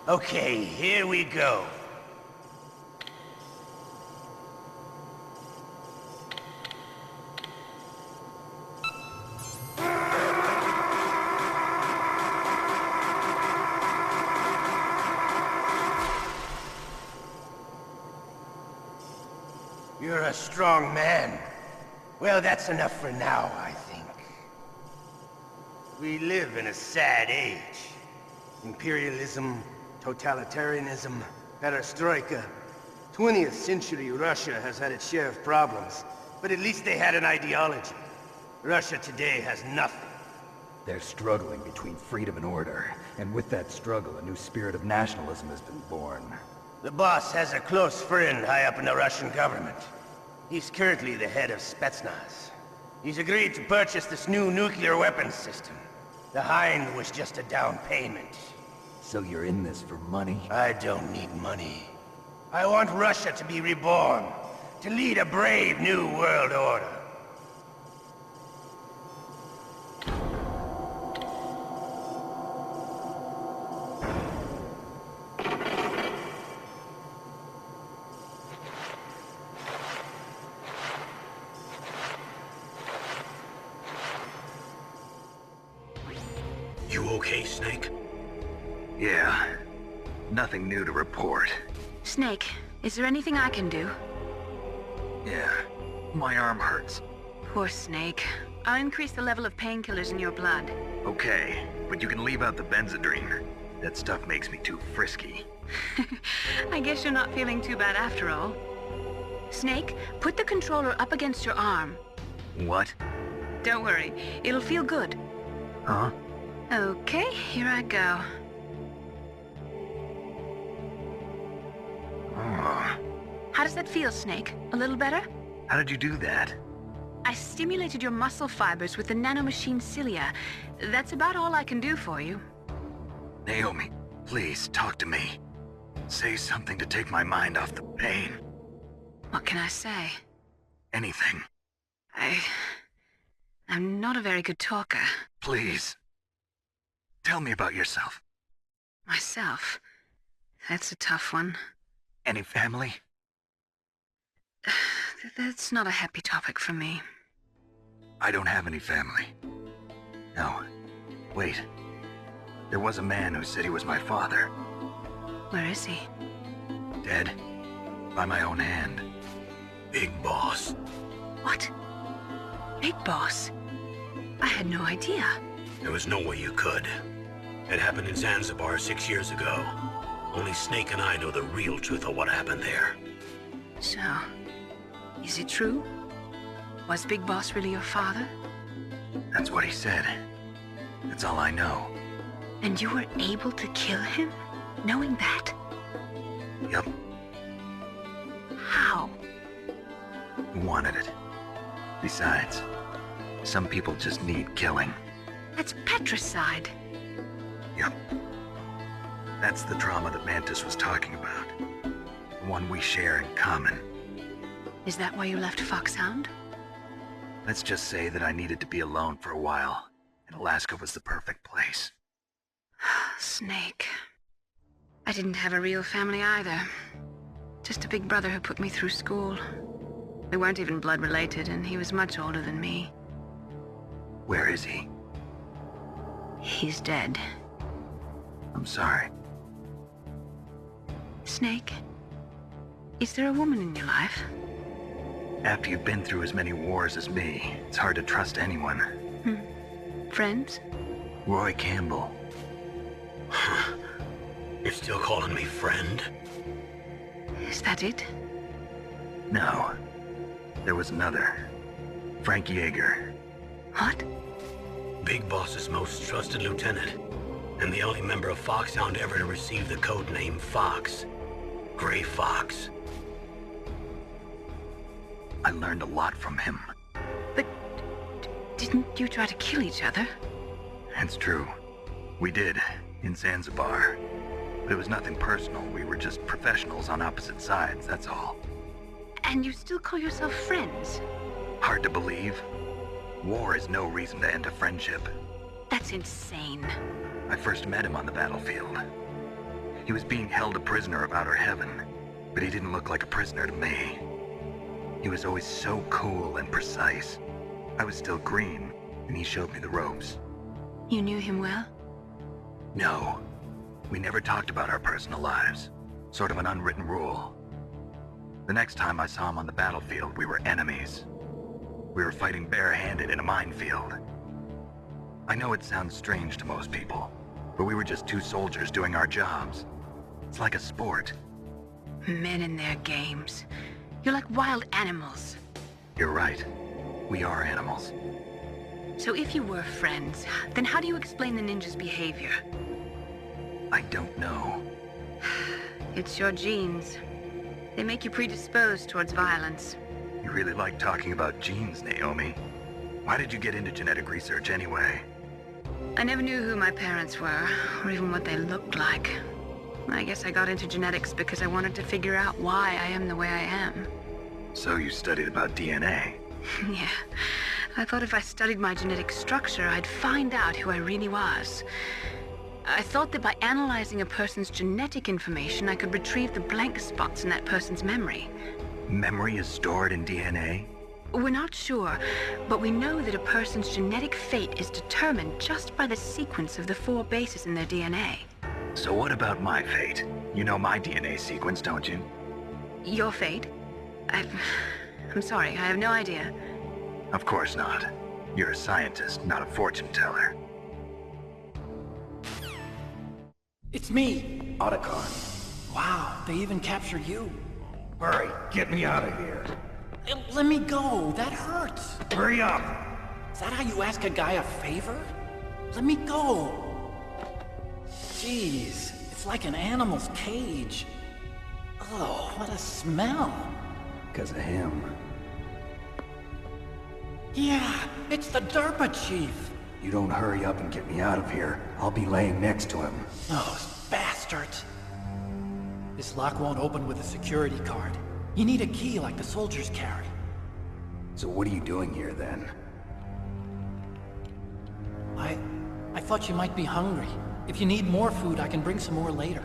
Okay, here we go. You're a strong man. Well, that's enough for now, I think. We live in a sad age. Imperialism, totalitarianism, perestroika. 20th century Russia has had its share of problems, but at least they had an ideology. Russia today has nothing. They're struggling between freedom and order, and with that struggle, a new spirit of nationalism has been born. The boss has a close friend high up in the Russian government. He's currently the head of Spetsnaz. He's agreed to purchase this new nuclear weapons system. The Hind was just a down payment. So you're in this for money? I don't need money. I want Russia to be reborn, to lead a brave new world order. You okay, Snake? Yeah. Nothing new to report. Snake, is there anything I can do? Yeah, my arm hurts. Poor Snake. I'll increase the level of painkillers in your blood. Okay, but you can leave out the Benzedrine. That stuff makes me too frisky. I guess you're not feeling too bad after all. Snake, put the controller up against your arm. What? Don't worry, it'll feel good. Huh? Okay, here I go. Oh. How does that feel, Snake? A little better? How did you do that? I stimulated your muscle fibers with the nanomachine cilia. That's about all I can do for you. Naomi, please talk to me. Say something to take my mind off the pain. What can I say? Anything. I'm not a very good talker. Please. Tell me about yourself. Myself? That's a tough one. Any family? That's not a happy topic for me. I don't have any family. No. Wait. There was a man who said he was my father. Where is he? Dead. By my own hand. Big Boss. What? Big Boss? I had no idea. There was no way you could. It happened in Zanzibar 6 years ago. Only Snake and I know the real truth of what happened there. So, is it true? Was Big Boss really your father? That's what he said. That's all I know. And you were able to kill him, knowing that? Yep. How? He wanted it. Besides, some people just need killing. That's patricide. Yep. That's the trauma that Mantis was talking about. The one we share in common. Is that why you left Foxhound? Let's just say that I needed to be alone for a while, and Alaska was the perfect place. Snake. I didn't have a real family either. Just a big brother who put me through school. We weren't even blood related, and he was much older than me. Where is he? He's dead. I'm sorry. Snake, is there a woman in your life? After you've been through as many wars as me, it's hard to trust anyone. Friends? Roy Campbell. You're still calling me friend? Is that it? No. There was another. Frank Yeager. What? Big Boss's most trusted lieutenant, and the only member of Foxhound ever to receive the code name Fox. Gray Fox. I learned a lot from him. But didn't you try to kill each other? It's true. We did, in Zanzibar. But it was nothing personal. We were just professionals on opposite sides, that's all. And you still call yourself friends? Hard to believe. War is no reason to end a friendship. That's insane. I first met him on the battlefield. He was being held a prisoner of outer heaven, but he didn't look like a prisoner to me. He was always so cool and precise. I was still green, and he showed me the ropes. You knew him well? No. We never talked about our personal lives. Sort of an unwritten rule. The next time I saw him on the battlefield, we were enemies. We were fighting barehanded in a minefield. I know it sounds strange to most people, but we were just two soldiers doing our jobs. It's like a sport. Men and their games. You're like wild animals. You're right. We are animals. So if you were friends, then how do you explain the ninja's behavior? I don't know. It's your genes. They make you predisposed towards violence. You really like talking about genes, Naomi. Why did you get into genetic research anyway? I never knew who my parents were, or even what they looked like. I guess I got into genetics because I wanted to figure out why I am the way I am. So you studied about DNA? Yeah. I thought if I studied my genetic structure, I'd find out who I really was. I thought that by analyzing a person's genetic information, I could retrieve the blank spots in that person's memory. Memory is stored in DNA? We're not sure, but we know that a person's genetic fate is determined just by the sequence of the 4 bases in their DNA. So what about my fate? You know my DNA sequence, don't you? Your fate? I'm sorry, I have no idea. Of course not. You're a scientist, not a fortune teller. It's me! Otacon. Wow, they even captured you. Hurry, get me out of here. Let me go, that hurts. Hurry up! Is that how you ask a guy a favor? Let me go. Jeez, it's like an animal's cage. Oh, what a smell. Because of him. Yeah, it's the DARPA chief. You don't hurry up and get me out of here, I'll be laying next to him. Those bastards. This lock won't open with a security card. You need a key like the soldiers carry. So what are you doing here then? I thought you might be hungry. If you need more food, I can bring some more later.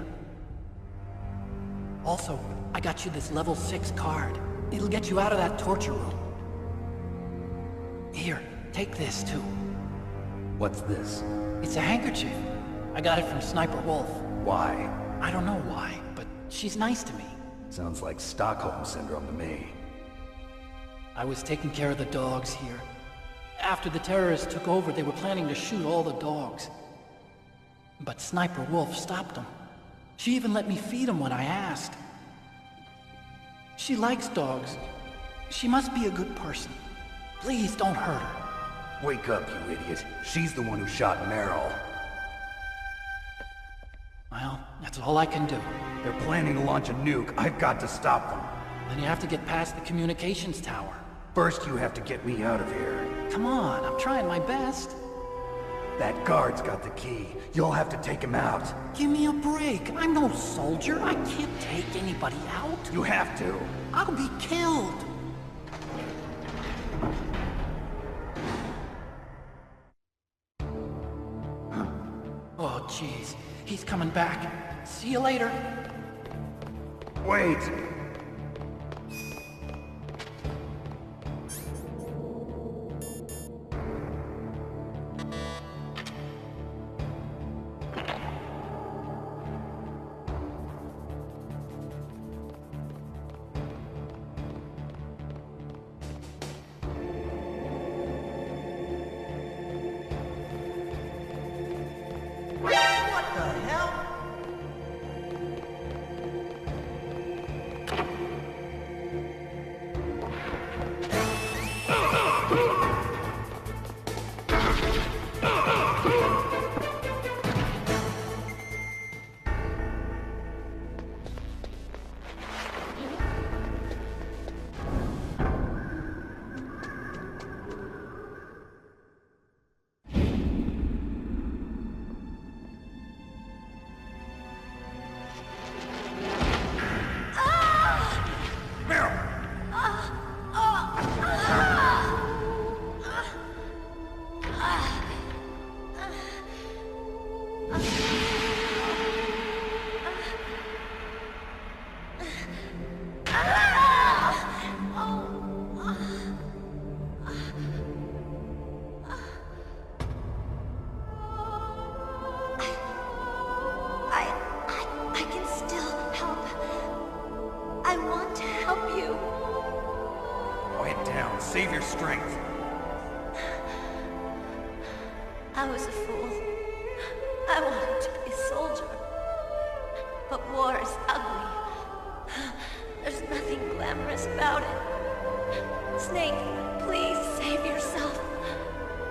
Also, I got you this level 6 card. It'll get you out of that torture room. Here, take this too. What's this? It's a handkerchief. I got it from Sniper Wolf. Why? I don't know why, but she's nice to me. Sounds like Stockholm Syndrome to me. I was taking care of the dogs here. After the terrorists took over, they were planning to shoot all the dogs. But Sniper Wolf stopped them. She even let me feed them when I asked. She likes dogs. She must be a good person. Please don't hurt her. Wake up, you idiot. She's the one who shot Meryl. Well, that's all I can do. They're planning to launch a nuke. I've got to stop them. Then you have to get past the communications tower. First, you have to get me out of here. Come on, I'm trying my best. That guard's got the key. You'll have to take him out. Give me a break. I'm no soldier. I can't take anybody out. You have to. I'll be killed. Oh, jeez. He's coming back. See you later. Wait. Save your strength. I was a fool. I wanted to be a soldier. But war is ugly. There's nothing glamorous about it. Snake, please save yourself.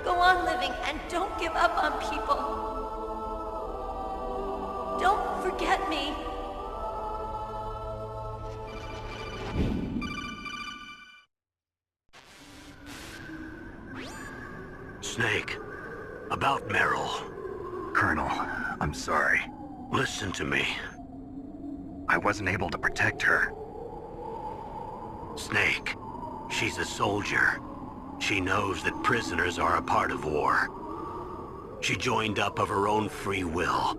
Go on living and don't give up on people. Don't forget me. Snake, about Meryl. Colonel, I'm sorry. Listen to me. I wasn't able to protect her. Snake, she's a soldier. She knows that prisoners are a part of war. She joined up of her own free will.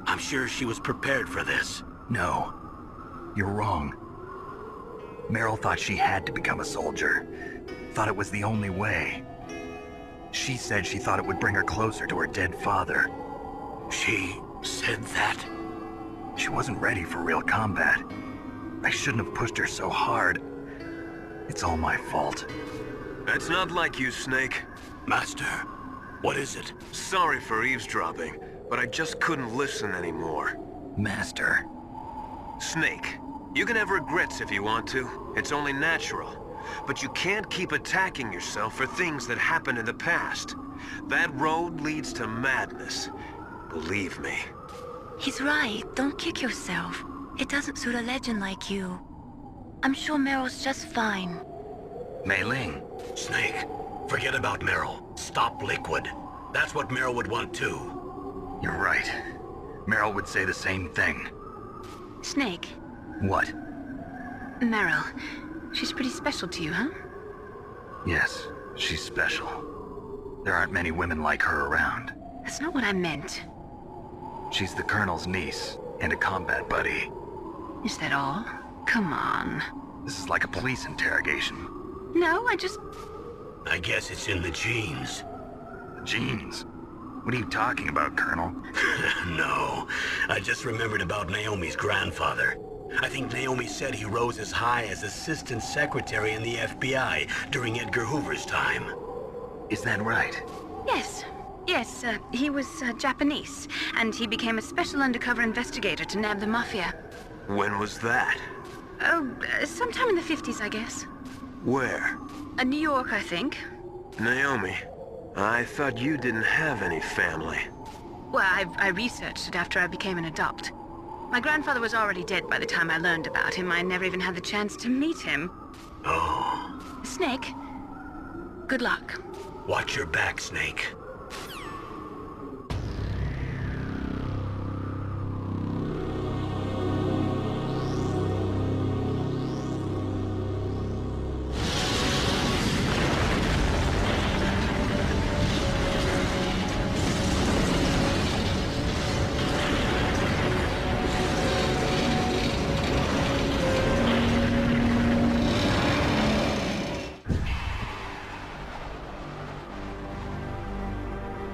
I'm sure she was prepared for this. No, you're wrong. Meryl thought she had to become a soldier. Thought it was the only way. She said she thought it would bring her closer to her dead father. She said that? She wasn't ready for real combat. I shouldn't have pushed her so hard. It's all my fault. That's not like you, Snake. Master, what is it? Sorry for eavesdropping, but I just couldn't listen anymore. Master. Snake, you can have regrets if you want to. It's only natural. But you can't keep attacking yourself for things that happened in the past. That road leads to madness. Believe me. He's right. Don't kick yourself. It doesn't suit a legend like you. I'm sure Meryl's just fine. Mei Ling. Snake, forget about Meryl. Stop Liquid. That's what Meryl would want too. You're right. Meryl would say the same thing. Snake. What? Meryl. She's pretty special to you, huh? Yes, she's special. There aren't many women like her around. That's not what I meant. She's the Colonel's niece, and a combat buddy. Is that all? Come on. This is like a police interrogation. No, I guess it's in the genes. Genes? What are you talking about, Colonel? No, I just remembered about Naomi's grandfather. I think Naomi said he rose as high as assistant secretary in the FBI during Edgar Hoover's time. Is that right? Yes. Yes, he was Japanese, and he became a special undercover investigator to nab the Mafia. When was that? Oh, sometime in the 50s, I guess. Where? New York, I think. Naomi, I thought you didn't have any family. Well, I researched it after I became an adopt. My grandfather was already dead by the time I learned about him. I never even had the chance to meet him. Oh. Snake, good luck. Watch your back, Snake.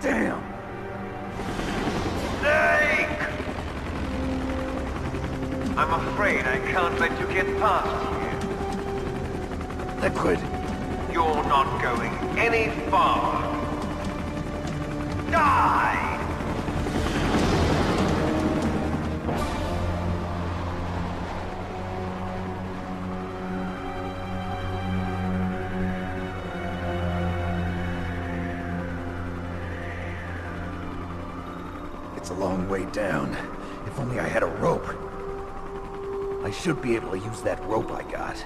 Damn! Snake! I'm afraid I can't let you get past here. Liquid! You're not going any farther. Die! It's a long way down. If only I had a rope. I should be able to use that rope I got.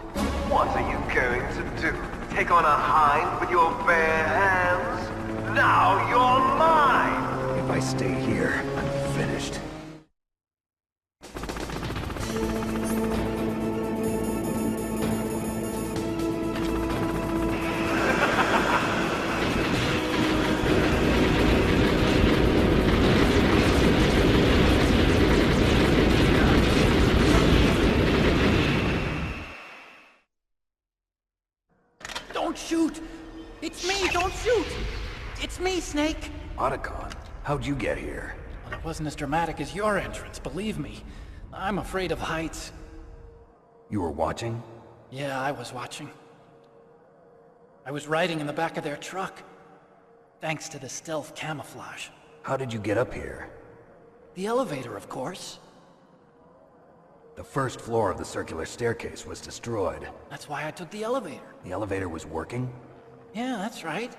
What are you going to do? Take on a hind with your bare hands? Now you're mine! If I stay here, I'm finished. Don't shoot! It's me! Don't shoot! It's me, Snake! Otacon, how'd you get here? Well, it wasn't as dramatic as your entrance, believe me. I'm afraid of heights. You were watching? Yeah, I was watching. I was riding in the back of their truck. Thanks to the stealth camouflage. How did you get up here? The elevator, of course. The first floor of the circular staircase was destroyed. That's why I took the elevator. The elevator was working? Yeah, that's right.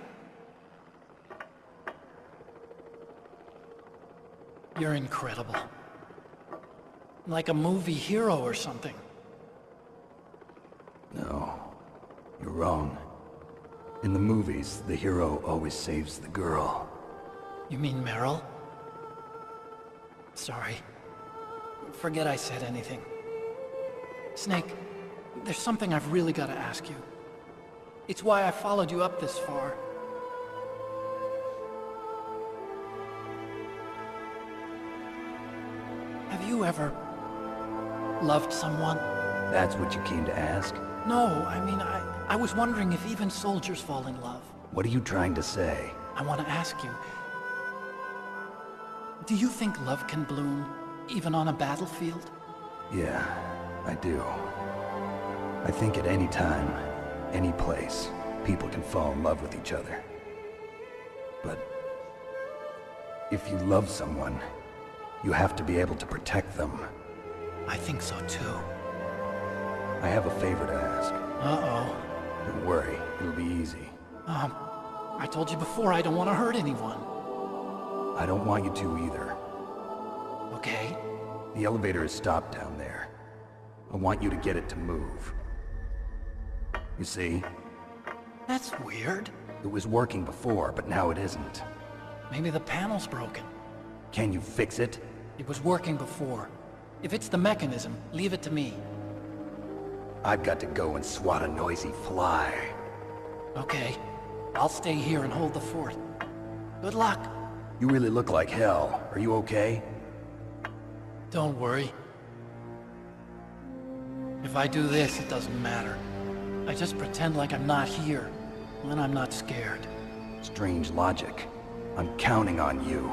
You're incredible. Like a movie hero or something. No, you're wrong. In the movies, the hero always saves the girl. You mean Meryl? Sorry. Forget I said anything. Snake, there's something I've really got to ask you. It's why I followed you up this far. Have you ever loved someone? That's what you came to ask? No, I mean, I was wondering if even soldiers fall in love. What are you trying to say? I want to ask you, do you think love can bloom Even on a battlefield? Yeah, I do. I think at any time, any place, people can fall in love with each other. But if you love someone, you have to be able to protect them. I think so too. I have a favor to ask. Uh-oh. Don't worry, it'll be easy. I told you before I don't want to hurt anyone. I don't want you to either. Okay. The elevator is stopped down there. I want you to get it to move. You see? That's weird. It was working before, but now it isn't. Maybe the panel's broken. Can you fix it? It was working before. If it's the mechanism, leave it to me. I've got to go and swat a noisy fly. Okay. I'll stay here and hold the fort. Good luck. You really look like hell. Are you okay? Don't worry. If I do this, it doesn't matter. I just pretend like I'm not here. Then I'm not scared. Strange logic. I'm counting on you.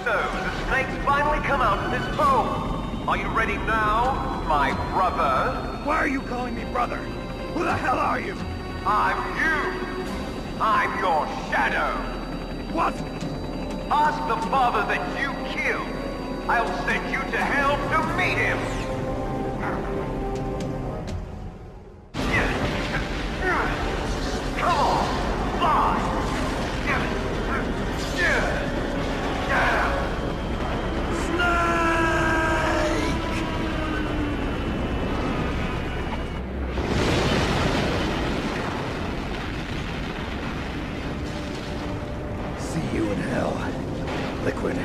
So, the snakes finally come out of this hole. Are you ready now, my brother? Why are you calling me brother? Who the hell are you? I'm you. I'm your shadow. What? Ask the father that you killed. I'll send you to hell to meet him. Come on, fly. See you in hell, Liquid.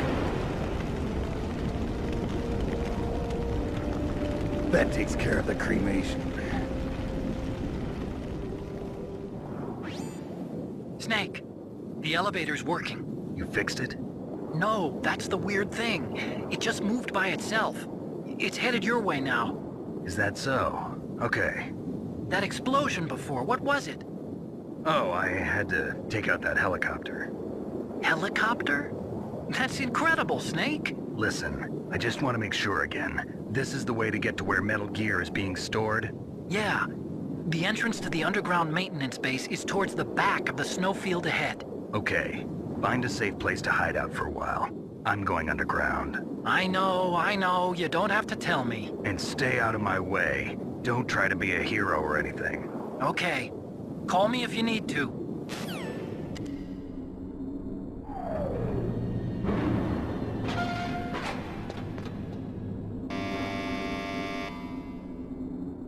That takes care of the cremation. Snake, the elevator's working. You fixed it? No, that's the weird thing. It just moved by itself. It's headed your way now. Is that so? Okay. That explosion before, what was it? Oh, I had to take out that helicopter. Helicopter? That's incredible, Snake. Listen, I just want to make sure again. This is the way to get to where Metal Gear is being stored? Yeah. The entrance to the underground maintenance base is towards the back of the snowfield ahead. Okay. Find a safe place to hide out for a while. I'm going underground. I know. You don't have to tell me. And stay out of my way. Don't try to be a hero or anything. Okay. Call me if you need to.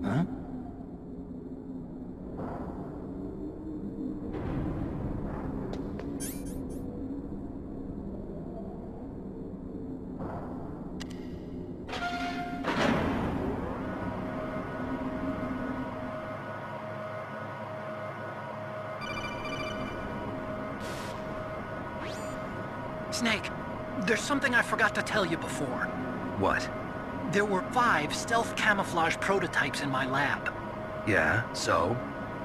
Huh? Snake, there's something I forgot to tell you before. What? There were 5 stealth camouflage prototypes in my lab. Yeah, so?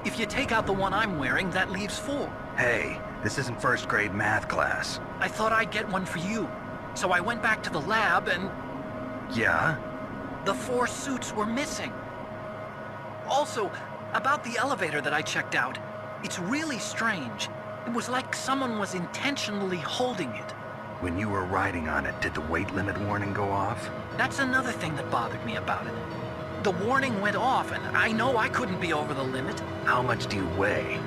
If you take out the one I'm wearing, that leaves 4. Hey, this isn't first grade math class. I thought I'd get one for you. So I went back to the lab and... Yeah? The 4 suits were missing. Also, about the elevator that I checked out, it's really strange. It was like someone was intentionally holding it. When you were riding on it, did the weight limit warning go off? That's another thing that bothered me about it. The warning went off, and I know I couldn't be over the limit. How much do you weigh?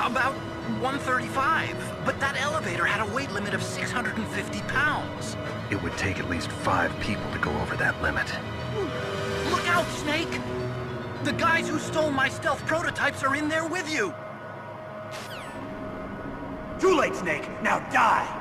About 135, but that elevator had a weight limit of 650 pounds. It would take at least 5 people to go over that limit. Look out, Snake! The guys who stole my stealth prototypes are in there with you! Too late, Snake! Now die!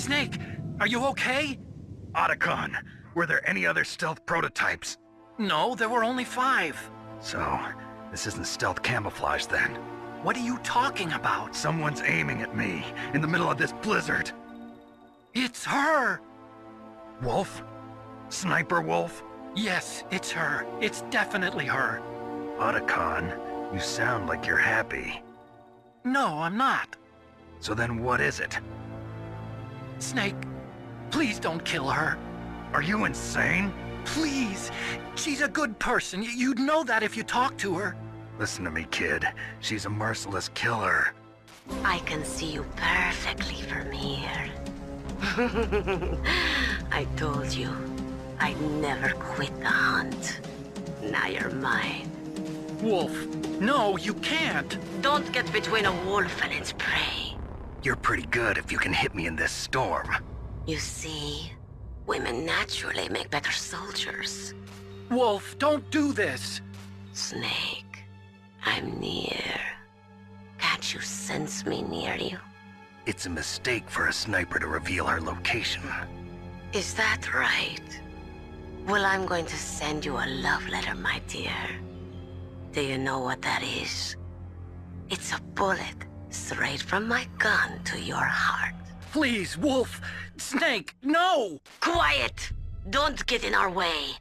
Snake, are you okay? Otacon, were there any other stealth prototypes? No, there were only 5. So, this isn't stealth camouflage then? What are you talking about? Someone's aiming at me, in the middle of this blizzard. It's her! Wolf? Sniper Wolf? Yes, it's her. It's definitely her. Otacon, you sound like you're happy. No, I'm not. So then what is it? Snake, please don't kill her. Are you insane? Please. She's a good person. You'd know that if you talked to her. Listen to me, kid. She's a merciless killer. I can see you perfectly from here. I told you, I'd never quit the hunt. Now you're mine. Wolf, no, you can't. Don't get between a wolf and its prey. You're pretty good if you can hit me in this storm. You see, women naturally make better soldiers. Wolf, don't do this. Snake, I'm near. Can't you sense me near you? It's a mistake for a sniper to reveal her location. Is that right? Well, I'm going to send you a love letter, my dear. Do you know what that is? It's a bullet straight from my gun to your heart. Please, Wolf! Snake, no! Quiet! Don't get in our way.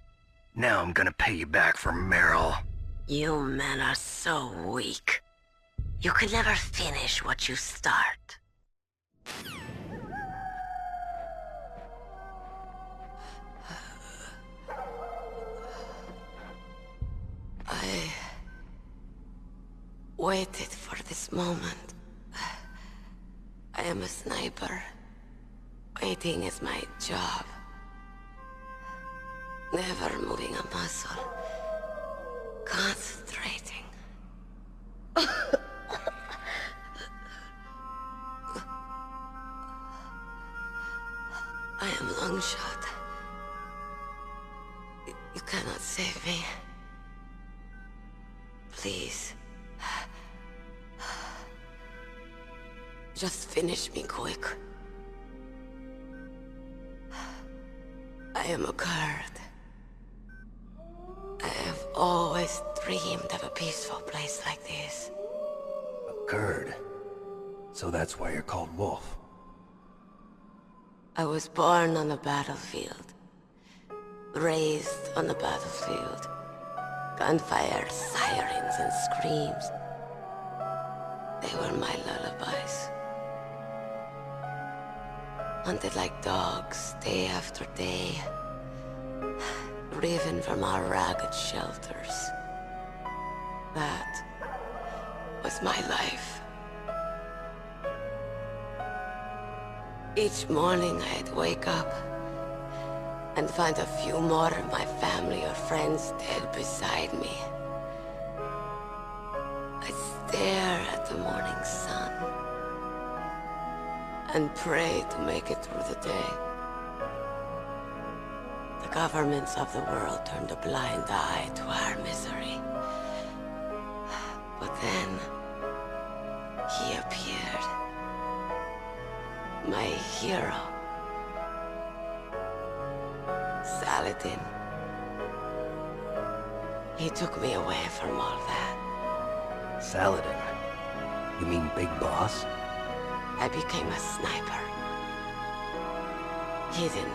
Now I'm gonna pay you back for Meryl. You men are so weak. You can never finish what you start. I waited for this moment. I am a sniper. Waiting is my job. Never moving a muscle. Concentrating. I am Longshot. You cannot save me. Please. Just finish me quick. I am a Kurd. I have always dreamed of a peaceful place like this. A Kurd? So that's why you're called Wolf. I was born on the battlefield. Raised on the battlefield. Gunfire, sirens, and screams. They were my lullabies. Hunted like dogs, day after day. Driven from our ragged shelters. That was my life. Each morning I'd wake up and find a few more of my family or friends dead beside me. I'd stare at the morning sun and pray to make it through the day. The governments of the world turned a blind eye to our misery. But then, he appeared. My hero. Saladin. He took me away from all that. Saladin? You mean Big Boss? I became a sniper. Hidden.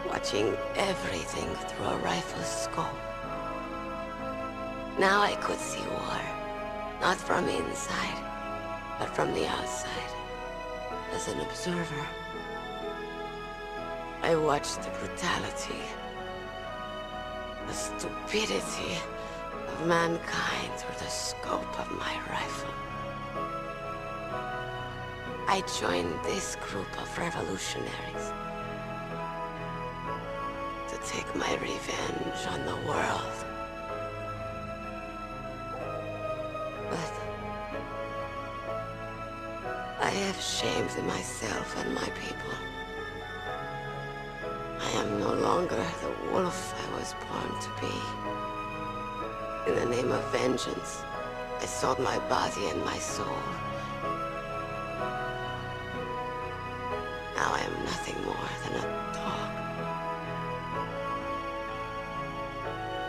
Watching everything through a rifle's scope. Now I could see war. Not from inside, but from the outside. As an observer. I watched the brutality, the stupidity of mankind through the scope of my rifle. I joined this group of revolutionaries to take my revenge on the world. But I have shamed myself and my people. I am no longer the wolf I was born to be. In the name of vengeance, I sold my body and my soul. Now I am nothing more than a dog.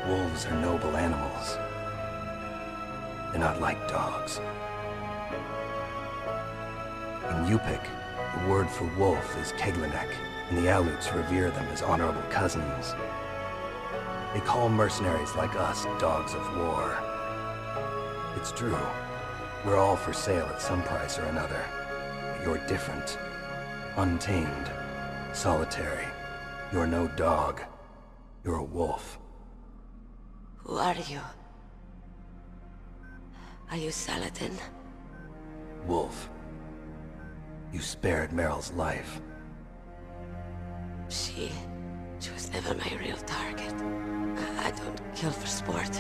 Wolves are noble animals. They're not like dogs. In Yupik, the word for wolf is Keglenek, and the Aleuts revere them as honorable cousins. They call mercenaries like us dogs of war. It's true. We're all for sale at some price or another. But you're different. Untamed. Solitary. You're no dog. You're a wolf. Who are you? Are you Saladin? Wolf. You spared Meryl's life. She was never my real target. I don't kill for sport.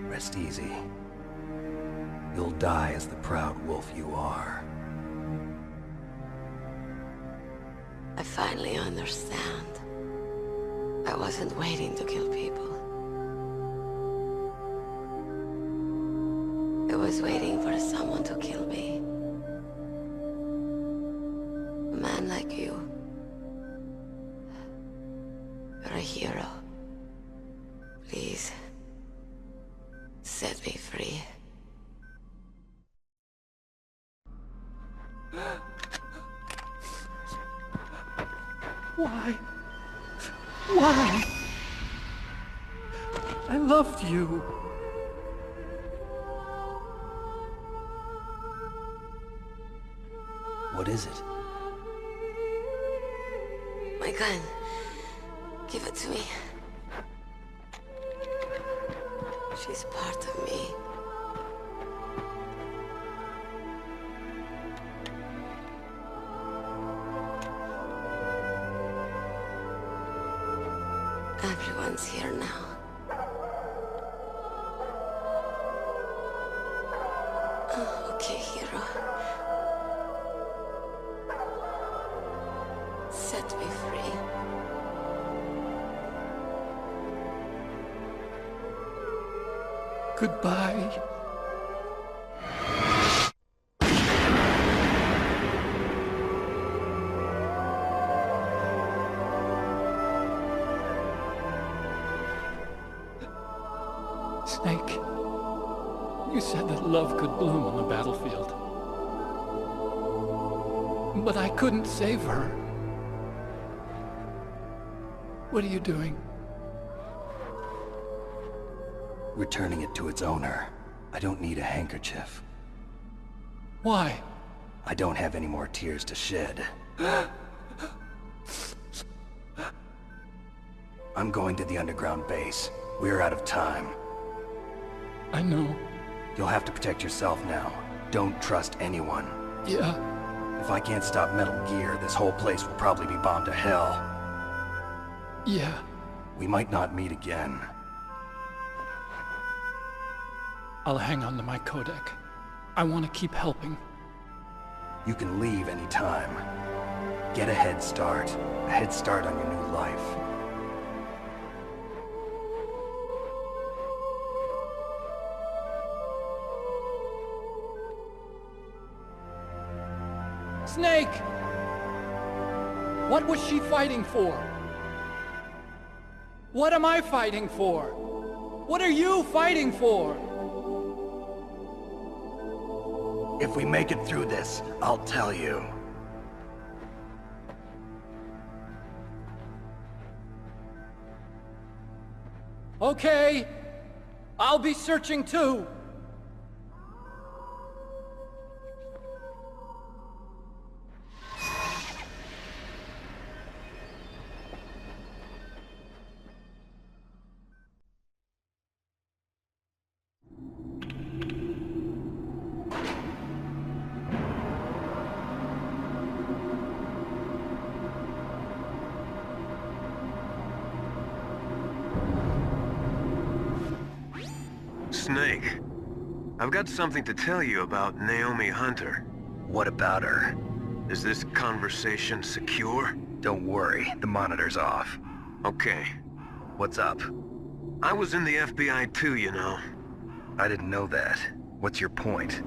Rest easy. You'll die as the proud wolf you are. I finally understand. I wasn't waiting to kill people. I was waiting for someone to kill me. A man like you. You're a hero. Please, set me free. Why? Why? I loved you. What is it? My gun. Give it to me. She's part of me. Everyone's here now. Oh, okay, hero. Set me free. Goodbye. Snake, you said that love could bloom on the battlefield. But I couldn't save her. What are you doing? Returning it to its owner. I don't need a handkerchief. Why? I don't have any more tears to shed. I'm going to the underground base. We're out of time. I know. You'll have to protect yourself now. Don't trust anyone. Yeah. If I can't stop Metal Gear, this whole place will probably be bombed to hell. Yeah. We might not meet again. I'll hang on to my codec. I want to keep helping. You can leave any time. Get a head start. A head start on your new life. Snake! What was she fighting for? What am I fighting for? What are you fighting for? If we make it through this, I'll tell you. Okay. I'll be searching too. Snake, I've got something to tell you about Naomi Hunter. What about her? Is this conversation secure? Don't worry, the monitor's off. Okay. What's up? I was in the FBI too, you know. I didn't know that. What's your point?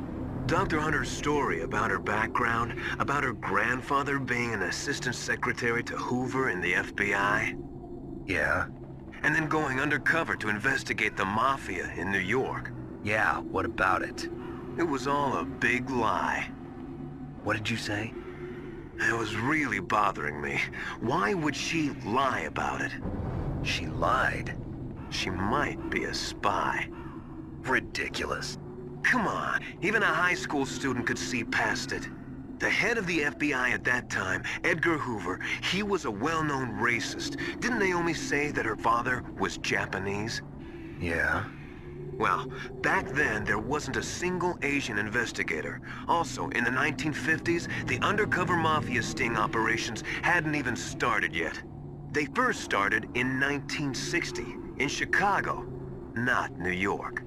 Dr. Hunter's story about her background, about her grandfather being an assistant secretary to Hoover in the FBI? Yeah? And then going undercover to investigate the Mafia in New York? Yeah, what about it? It was all a big lie. What did you say? It was really bothering me. Why would she lie about it? She lied? She might be a spy. Ridiculous. Come on, even a high school student could see past it. The head of the FBI at that time, Edgar Hoover, he was a well-known racist. Didn't Naomi say that her father was Japanese? Yeah. Well, back then, there wasn't a single Asian investigator. Also, in the 1950s, the undercover mafia sting operations hadn't even started yet. They first started in 1960, in Chicago, not New York.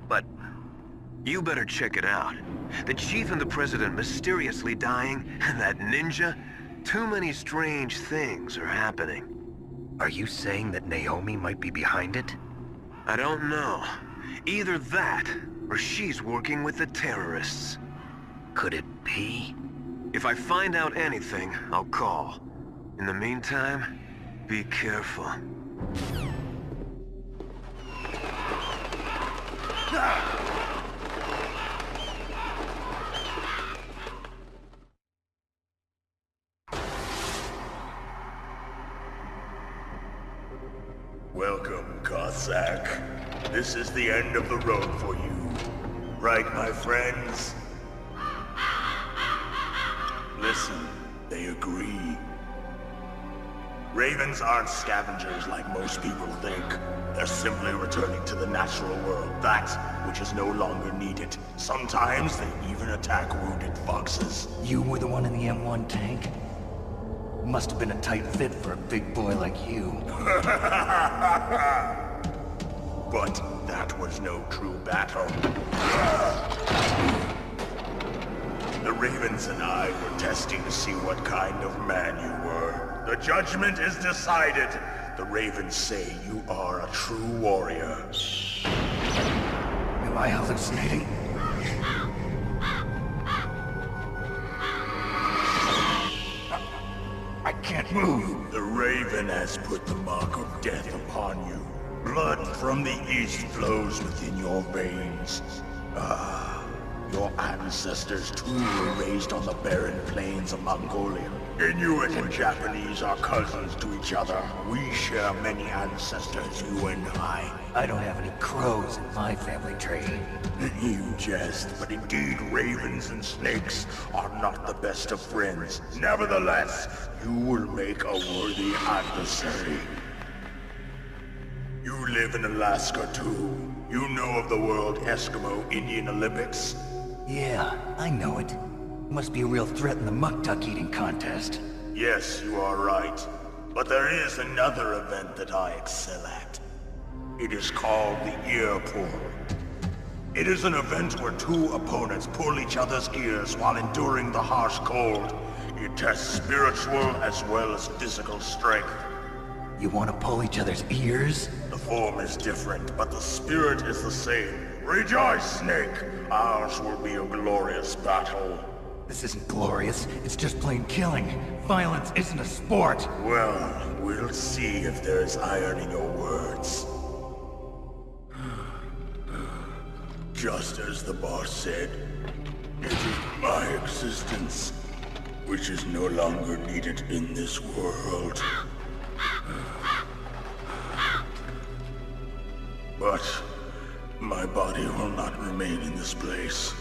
But you better check it out. The chief and the president mysteriously dying, and that ninja? Too many strange things are happening. Are you saying that Naomi might be behind it? I don't know. Either that, or she's working with the terrorists. Could it be? If I find out anything, I'll call. In the meantime, be careful. Welcome, Cossack. This is the end of the road for you. Right, my friends? Listen, they agree. Ravens aren't scavengers like most people think. They're simply returning to the natural world, that which is no longer needed. Sometimes they even attack wounded foxes. You were the one in the M1 tank? Must have been a tight fit for a big boy like you. But that was no true battle. The Ravens and I were testing to see what kind of man you were. The judgment is decided. The Ravens say you are a true warrior. Am I hallucinating? I can't move. The Raven has put the mark of death upon you. Blood from the east flows within your veins. Your ancestors too were raised on the barren plains of Mongolia. Inuit and Japanese are cousins to each other. We share many ancestors, you and I. I don't have any crows in my family tree. You jest, but indeed ravens and snakes are not the best of friends. Nevertheless, you will make a worthy adversary. You live in Alaska too. You know of the World Eskimo Indian Olympics? Yeah, I know it. Must be a real threat in the muck-duck eating contest. Yes, you are right. But there is another event that I excel at. It is called the ear pull. It is an event where two opponents pull each other's ears while enduring the harsh cold. It tests spiritual as well as physical strength. You want to pull each other's ears? The form is different, but the spirit is the same. Rejoice, Snake! Ours will be a glorious battle. This isn't glorious. It's just plain killing. Violence isn't a sport. Well, we'll see if there's iron in your words. Just as the boss said, it is my existence, which is no longer needed in this world. But my body will not remain in this place.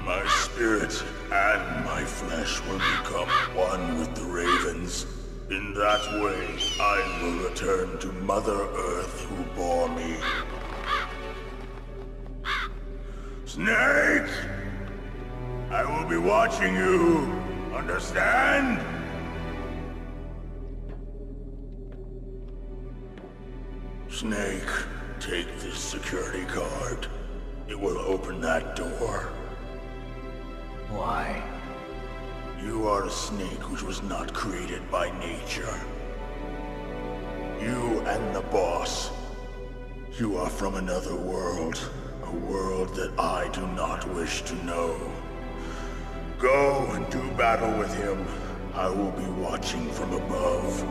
My spirit and my flesh will become one with the ravens. In that way, I will return to Mother Earth who bore me. Snake! I will be watching you. Understand? Snake, take this security card. It will open that door. Why? You are a snake which was not created by nature. You and the boss. You are from another world. A world that I do not wish to know. Go and do battle with him. I will be watching from above.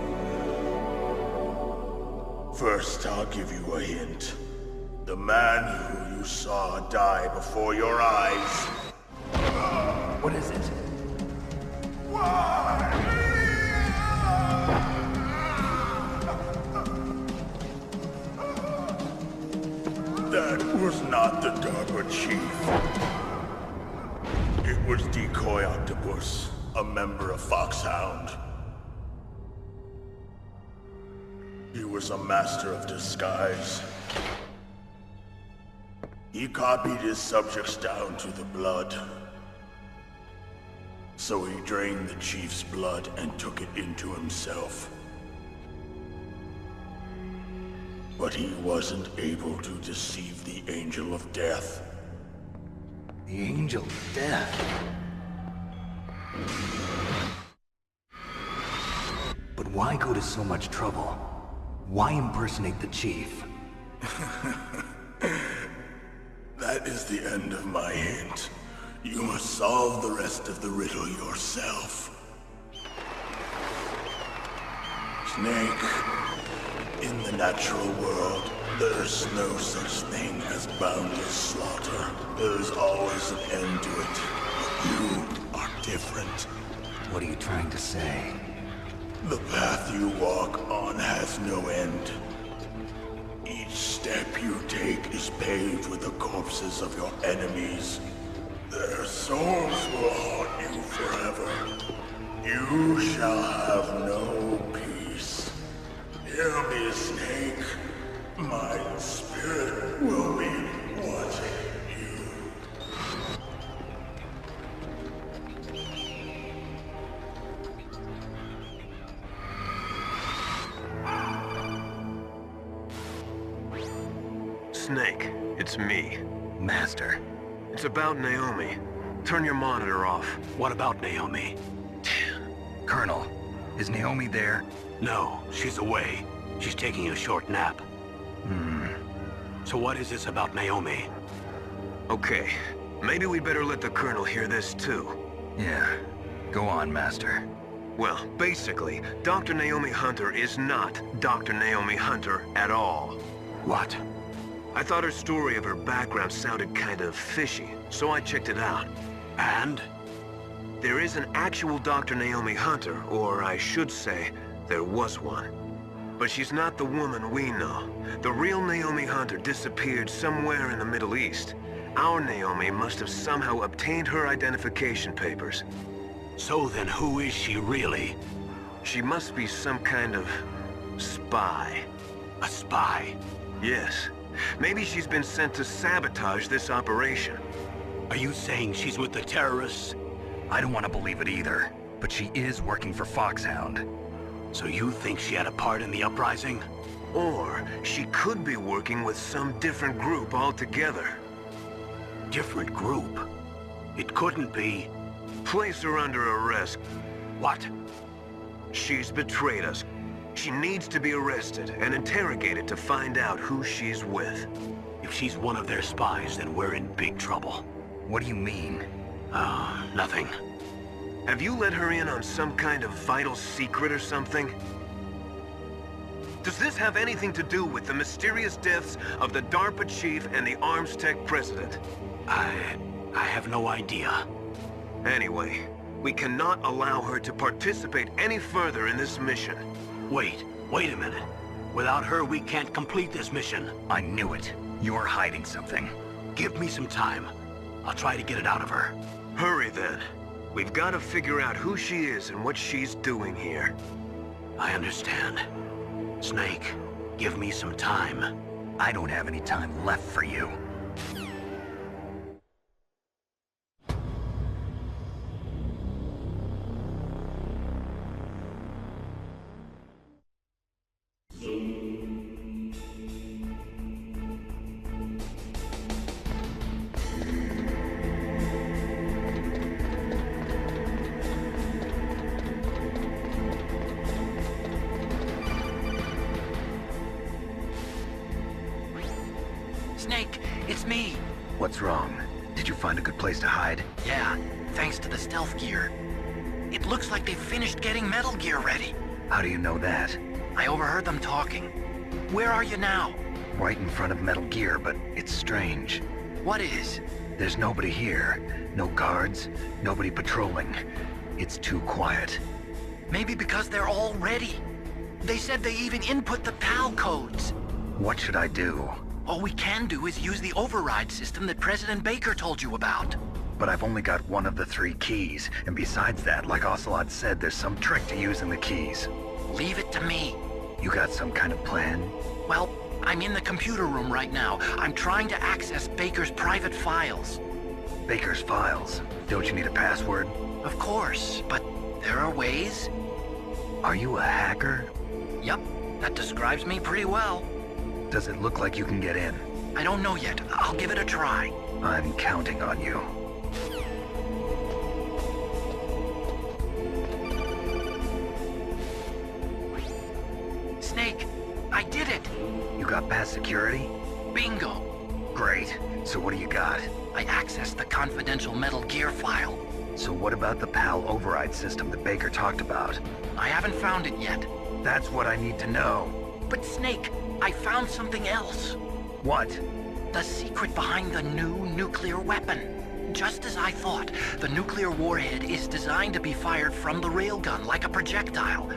First, I'll give you a hint. The man who you saw die before your eyes. What is it? That was not the DARPA chief. It was Decoy Octopus, a member of Foxhound. He was a master of disguise. He copied his subjects down to the blood. So he drained the chief's blood and took it into himself. But he wasn't able to deceive the Angel of Death. The Angel of Death? But why go to so much trouble? Why impersonate the chief? That is the end of my hint. You must solve the rest of the riddle yourself. Snake, in the natural world, there's no such thing as boundless slaughter. There's always an end to it. But you are different. What are you trying to say? The path you walk on has no end. Each step you take is paved with the corpses of your enemies. Their souls will haunt you forever. You shall have no peace. Hear me, Snake. My spirit will be watching you. Snake, it's me. Master. It's about Naomi. Turn your monitor off. What about Naomi? Colonel, is Naomi there? No, she's away. She's taking a short nap. So what is this about Naomi? Okay, maybe we'd better let the Colonel hear this too. Yeah, go on, Master. Well, basically, Dr. Naomi Hunter is not Dr. Naomi Hunter at all. What? I thought her story of her background sounded kind of fishy, so I checked it out. And? There is an actual Dr. Naomi Hunter, or I should say, there was one. But she's not the woman we know. The real Naomi Hunter disappeared somewhere in the Middle East. Our Naomi must have somehow obtained her identification papers. So then who is she really? She must be some kind of spy. A spy? Yes. Maybe she's been sent to sabotage this operation. Are you saying she's with the terrorists? I don't want to believe it either, but she is working for Foxhound. So you think she had a part in the uprising? Or she could be working with some different group altogether. Different group? It couldn't be. Place her under arrest. What? She's betrayed us. She needs to be arrested and interrogated to find out who she's with. If she's one of their spies, then we're in big trouble. What do you mean? Nothing. Have you let her in on some kind of vital secret or something? Does this have anything to do with the mysterious deaths of the DARPA chief and the Arms Tech president? I have no idea. Anyway, we cannot allow her to participate any further in this mission. Wait a minute. Without her, we can't complete this mission. I knew it. You're hiding something. Give me some time. I'll try to get it out of her. Hurry then. We've got to figure out who she is and what she's doing here. I understand. Snake, give me some time. I don't have any time left for you. Snake, What's wrong? Did you find a good place to hide? Yeah, thanks to the stealth gear. It looks like they've finished getting Metal Gear ready. How do you know that? I overheard them talking. Where are you now? Right in front of Metal Gear, but it's strange. What is? There's nobody here. No guards, nobody patrolling. It's too quiet. Maybe because they're all ready. They said they even input the PAL codes. What should I do? All we can do is use the override system that President Baker told you about. But I've only got one of the 3 keys, and besides that, like Ocelot said, there's some trick to using the keys. Leave it to me. You got some kind of plan? Well, I'm in the computer room right now. I'm trying to access Baker's private files. Baker's files? Don't you need a password? Of course, but there are ways. Are you a hacker? Yep, that describes me pretty well. Does it look like you can get in? I don't know yet. I'll give it a try. I'm counting on you. Snake, I did it! You got past security? Bingo! Great. So what do you got? I accessed the confidential Metal Gear file. So what about the PAL override system that Baker talked about? I haven't found it yet. That's what I need to know. But Snake, I found something else. What? The secret behind the new nuclear weapon. Just as I thought, the nuclear warhead is designed to be fired from the railgun like a projectile.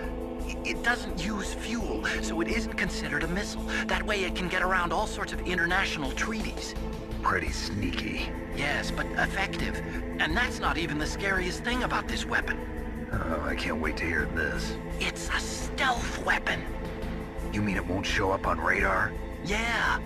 It doesn't use fuel, so it isn't considered a missile. That way it can get around all sorts of international treaties. Pretty sneaky. Yes, but effective. And that's not even the scariest thing about this weapon. Oh, I can't wait to hear this. It's a stealth weapon. You mean it won't show up on radar? Yeah.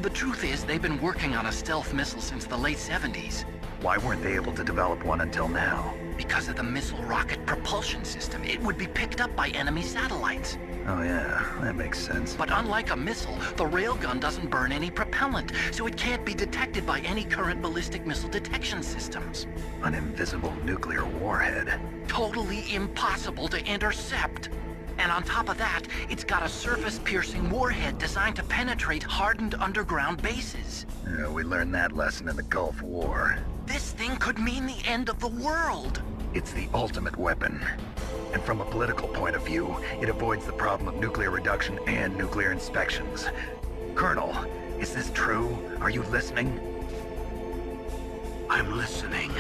The truth is, they've been working on a stealth missile since the late 70s. Why weren't they able to develop one until now? Because of the missile rocket propulsion system. It would be picked up by enemy satellites. Oh yeah, that makes sense. But unlike a missile, the railgun doesn't burn any propellant, so it can't be detected by any current ballistic missile detection systems. An invisible nuclear warhead. Totally impossible to intercept. And on top of that, it's got a surface-piercing warhead designed to penetrate hardened underground bases. Yeah, we learned that lesson in the Gulf War. This thing could mean the end of the world. It's the ultimate weapon. And from a political point of view, it avoids the problem of nuclear reduction and nuclear inspections. Colonel, is this true? Are you listening? I'm listening.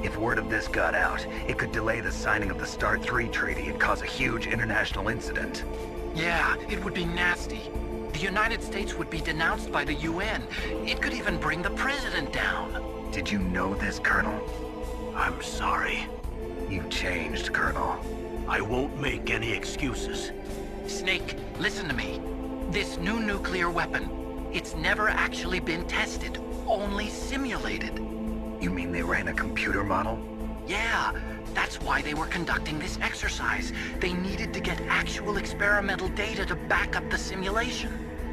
If word of this got out, it could delay the signing of the START III treaty and cause a huge international incident. Yeah, it would be nasty. The United States would be denounced by the UN. It could even bring the president down. Did you know this, Colonel? I'm sorry. You changed, Colonel. I won't make any excuses. Snake, listen to me. This new nuclear weapon, it's never actually been tested, only simulated. You mean they ran a computer model? Yeah, that's why they were conducting this exercise. They needed to get actual experimental data to back up the simulation.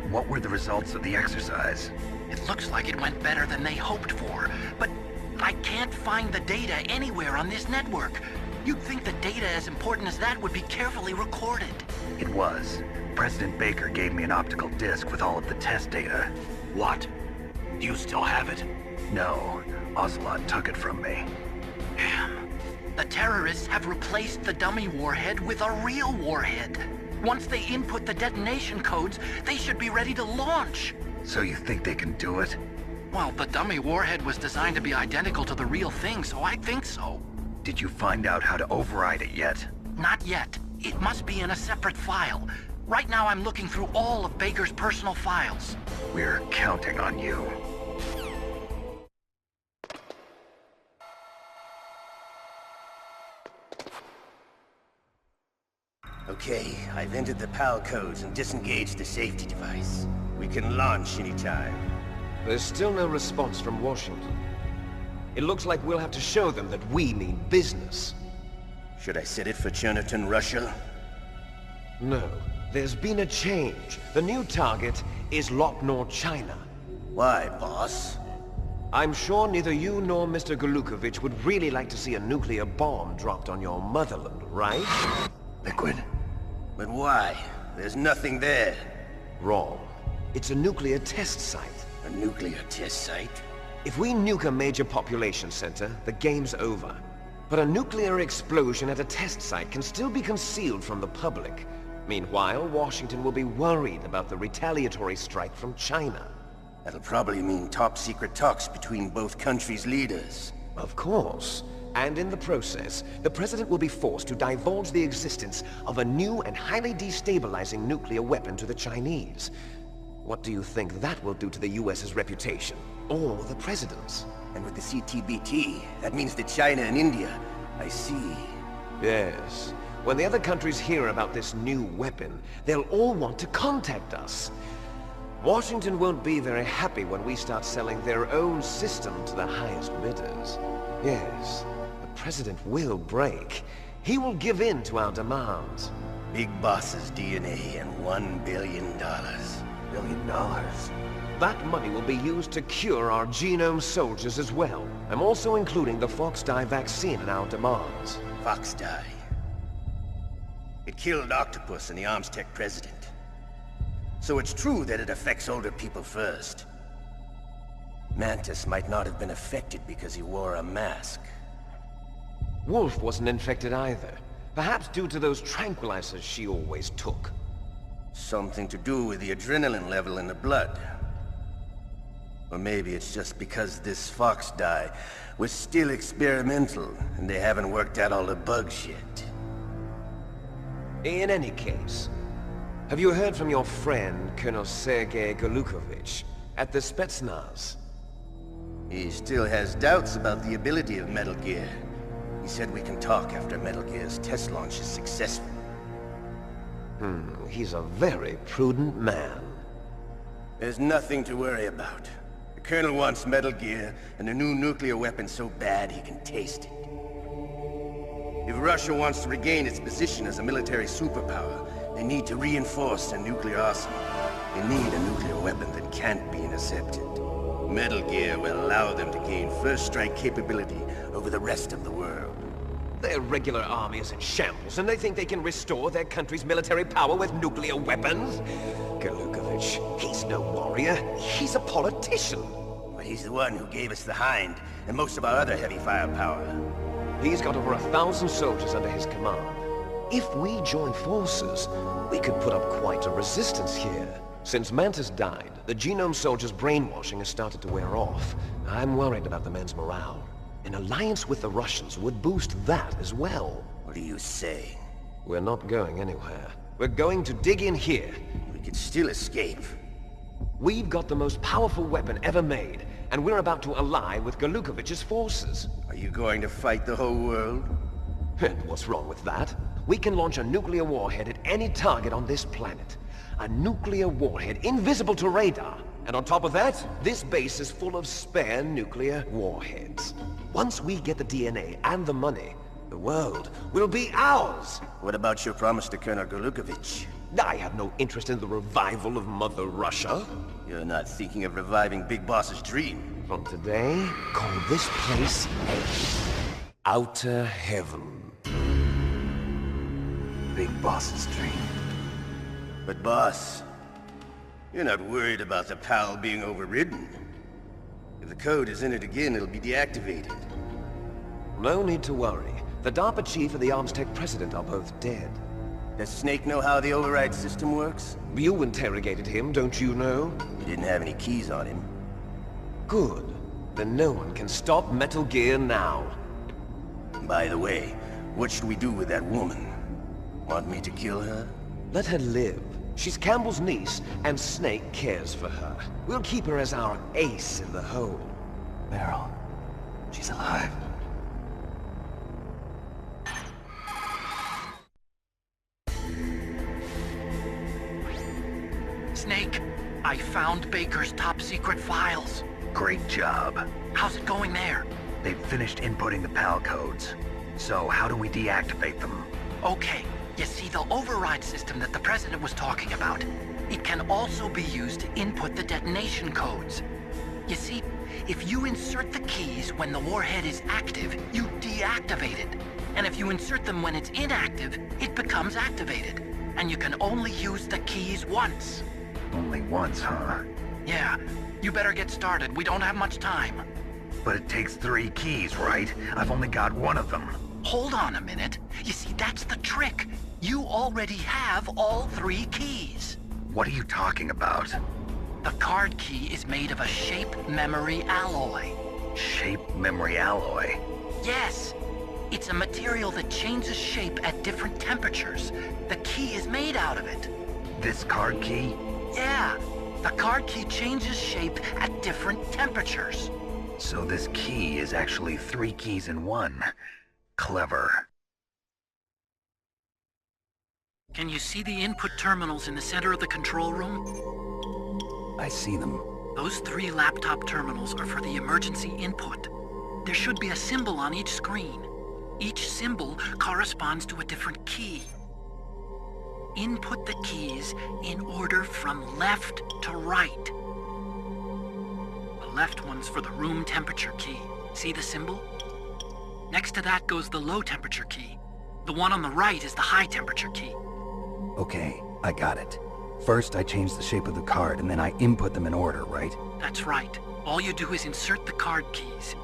What were the results of the exercise? It looks like it went better than they hoped for, but I can't find the data anywhere on this network. You'd think the data as important as that would be carefully recorded. It was. President Baker gave me an optical disc with all of the test data. What? Do you still have it? No. Ocelot took it from me. Damn. The terrorists have replaced the dummy warhead with a real warhead. Once they input the detonation codes, they should be ready to launch. So you think they can do it? Well, the dummy warhead was designed to be identical to the real thing, so I think so. Did you find out how to override it yet? Not yet. It must be in a separate file. Right now I'm looking through all of Baker's personal files. We're counting on you. Okay, I've entered the PAL codes and disengaged the safety device. We can launch anytime. There's still no response from Washington. It looks like we'll have to show them that we mean business. Should I set it for Cherniton, Russia? No. There's been a change. The new target is Lopnor, China. Why, boss? I'm sure neither you nor Mr. Golukovich would really like to see a nuclear bomb dropped on your motherland, right? Liquid. But why? There's nothing there. Wrong. It's a nuclear test site. A nuclear test site? If we nuke a major population center, the game's over. But a nuclear explosion at a test site can still be concealed from the public. Meanwhile, Washington will be worried about the retaliatory strike from China. That'll probably mean top-secret talks between both countries' leaders. Of course. And in the process, the President will be forced to divulge the existence of a new and highly destabilizing nuclear weapon to the Chinese. What do you think that will do to the US's reputation? Or the President's? And with the CTBT, that means that China and India... I see. Yes. When the other countries hear about this new weapon, they'll all want to contact us. Washington won't be very happy when we start selling their own system to the highest bidders. Yes, the President will break. He will give in to our demands. Big Boss's DNA and $1 billion. $1 billion? That money will be used to cure our genome soldiers as well. I'm also including the Fox-Die vaccine in our demands. Fox-Die? It killed Octopus and the Armstech president. So it's true that it affects older people first. Mantis might not have been affected because he wore a mask. Wolf wasn't infected either. Perhaps due to those tranquilizers she always took. Something to do with the adrenaline level in the blood. Or maybe it's just because this Fox-Die was still experimental and they haven't worked out all the bugs yet. In any case, have you heard from your friend, Colonel Sergei Golukovich, at the Spetsnaz? He still has doubts about the ability of Metal Gear. He said we can talk after Metal Gear's test launch is successful. He's a very prudent man. There's nothing to worry about. The Colonel wants Metal Gear and a new nuclear weapon so bad he can taste it. If Russia wants to regain its position as a military superpower, they need to reinforce their nuclear arsenal. They need a nuclear weapon that can't be intercepted. Metal Gear will allow them to gain first strike capability over the rest of the world. Their regular army is in shambles, and they think they can restore their country's military power with nuclear weapons? Golukovich, he's no warrior. He's a politician. But he's the one who gave us the Hind and most of our other heavy firepower. He's got over 1,000 soldiers under his command. If we join forces, we could put up quite a resistance here. Since Mantis died, the genome soldiers' brainwashing has started to wear off. I'm worried about the men's morale. An alliance with the Russians would boost that as well. What are you saying? We're not going anywhere. We're going to dig in here. We could still escape. We've got the most powerful weapon ever made, and we're about to ally with Golukovich's forces. Are you going to fight the whole world? And what's wrong with that? We can launch a nuclear warhead at any target on this planet. A nuclear warhead invisible to radar. And on top of that, this base is full of spare nuclear warheads. Once we get the DNA and the money, the world will be ours! What about your promise to Colonel Golukovich? I have no interest in the revival of Mother Russia. You're not thinking of reviving Big Boss's dream. From today, call this place Outer Heaven. Big Boss's dream. But boss, you're not worried about the PAL being overridden. If the code is entered again, it'll be deactivated. No need to worry. The DARPA chief and the Armstech president are both dead. Does Snake know how the override system works? You interrogated him, don't you know? He didn't have any keys on him. Good. Then no one can stop Metal Gear now. By the way, what should we do with that woman? Want me to kill her? Let her live. She's Campbell's niece, and Snake cares for her. We'll keep her as our ace in the hole. Meryl, she's alive. Snake, I found Baker's top-secret files. Great job. How's it going there? They've finished inputting the PAL codes. So how do we deactivate them? Okay, you see the override system that the President was talking about. It can also be used to input the detonation codes. You see, if you insert the keys when the warhead is active, you deactivate it. And if you insert them when it's inactive, it becomes activated. And you can only use the keys once. Only once, huh? Yeah. You better get started. We don't have much time. But it takes 3 keys, right? I've only got 1 of them. Hold on a minute. You see, that's the trick. You already have all 3 keys. What are you talking about? The card key is made of a shape memory alloy. Shape memory alloy? Yes. It's a material that changes shape at different temperatures. The key is made out of it. This card key? Yeah. The card key changes shape at different temperatures. So this key is actually 3 keys in 1. Clever. Can you see the input terminals in the center of the control room? I see them. Those 3 laptop terminals are for the emergency input. There should be a symbol on each screen. Each symbol corresponds to a different key. Input the keys in order from left to right. The left one's for the room temperature key. See the symbol? Next to that goes the low temperature key. The one on the right is the high temperature key. Okay, I got it. First, I change the shape of the card, and then I input them in order, right? That's right. All you do is insert the card keys.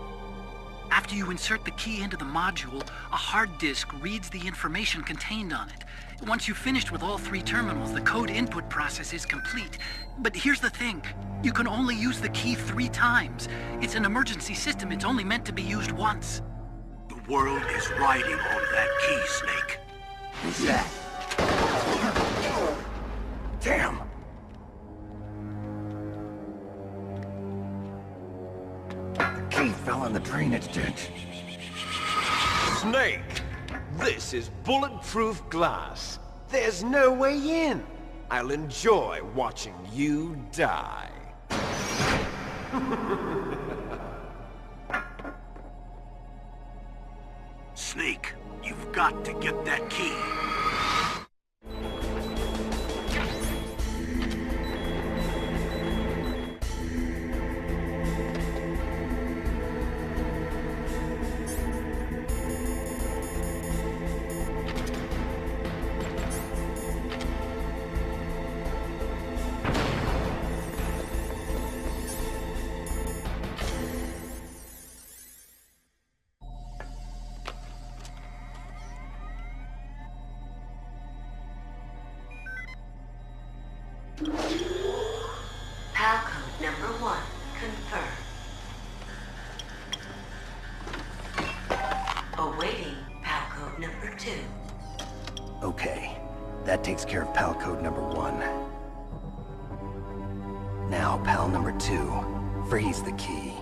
After you insert the key into the module, a hard disk reads the information contained on it. Once you've finished with all 3 terminals, the code input process is complete. But here's the thing. You can only use the key 3 times. It's an emergency system. It's only meant to be used once. The world is riding on that key, Snake. Who's that? Damn! The key fell in the drainage ditch. Snake! This is bulletproof glass. There's no way in. I'll enjoy watching you die. Snake, you've got to get that key. PAL code number 1, confirmed. Awaiting PAL code number 2. Okay, that takes care of PAL code number 1. Now, PAL number 2, freeze the key.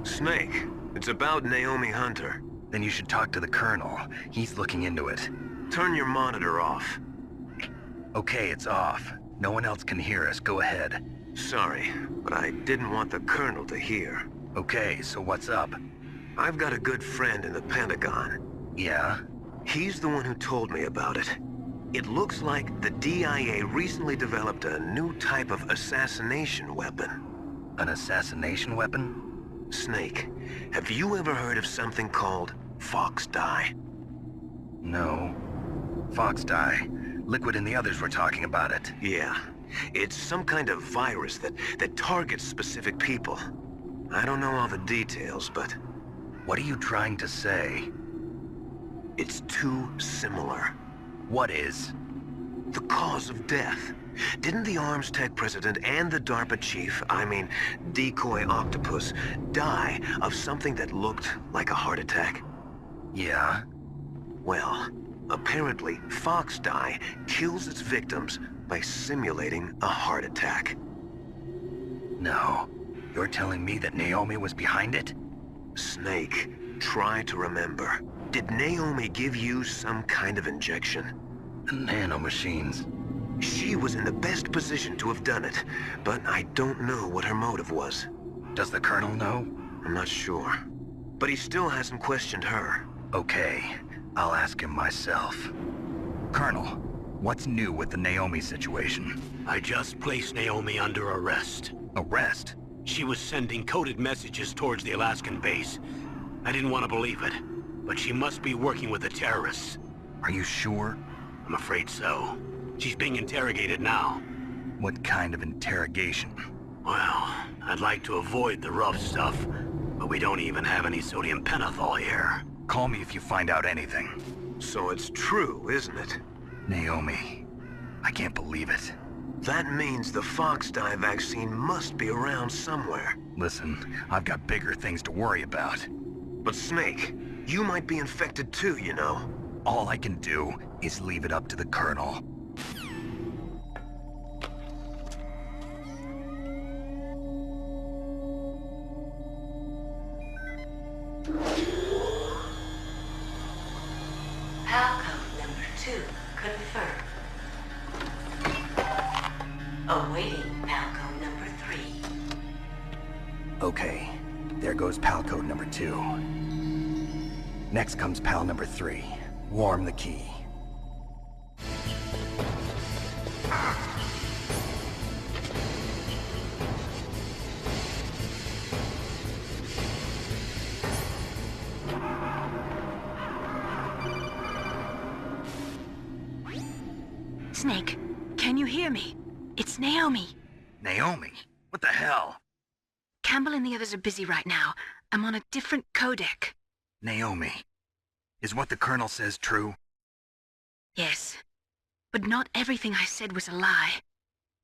Snake, it's about Naomi Hunter. Then you should talk to the Colonel. He's looking into it. Turn your monitor off. Okay, it's off. No one else can hear us. Go ahead. Sorry, but I didn't want the Colonel to hear. Okay, so what's up? I've got a good friend in the Pentagon. Yeah? He's the one who told me about it. It looks like the DIA recently developed a new type of assassination weapon. An assassination weapon? Snake, have you ever heard of something called fox dye? No. Fox dye. Liquid and the others were talking about it. Yeah. It's some kind of virus that targets specific people. I don't know all the details, but... What are you trying to say? It's too similar. What is? The cause of death. Didn't the Arms Tech president and the DARPA chief, decoy octopus, die of something that looked like a heart attack? Yeah? Well, apparently fox dye kills its victims by simulating a heart attack. No. You're telling me that Naomi was behind it? Snake, try to remember. Did Naomi give you some kind of injection? The nanomachines. She was in the best position to have done it, but I don't know what her motive was. Does the Colonel know? I'm not sure. But he still hasn't questioned her. Okay, I'll ask him myself. Colonel, what's new with the Naomi situation? I just placed Naomi under arrest. Arrest? She was sending coded messages towards the Alaskan base. I didn't want to believe it, but she must be working with the terrorists. Are you sure? I'm afraid so. She's being interrogated now. What kind of interrogation? Well, I'd like to avoid the rough stuff, but we don't even have any sodium pentothal here. Call me if you find out anything. So it's true, isn't it? Naomi, I can't believe it. That means the fox dye vaccine must be around somewhere. Listen, I've got bigger things to worry about. But Snake, you might be infected too, you know. All I can do is leave it up to the Colonel. Palcode number 2 confirmed. Awaiting Palcode number 3. Okay, there goes pal code number 2. Next comes pal number 3. Warm the key. Snake, can you hear me? It's Naomi. Naomi? What the hell? Campbell and the others are busy right now. I'm on a different codec. Naomi, is what the Colonel says true? Yes, but not everything I said was a lie.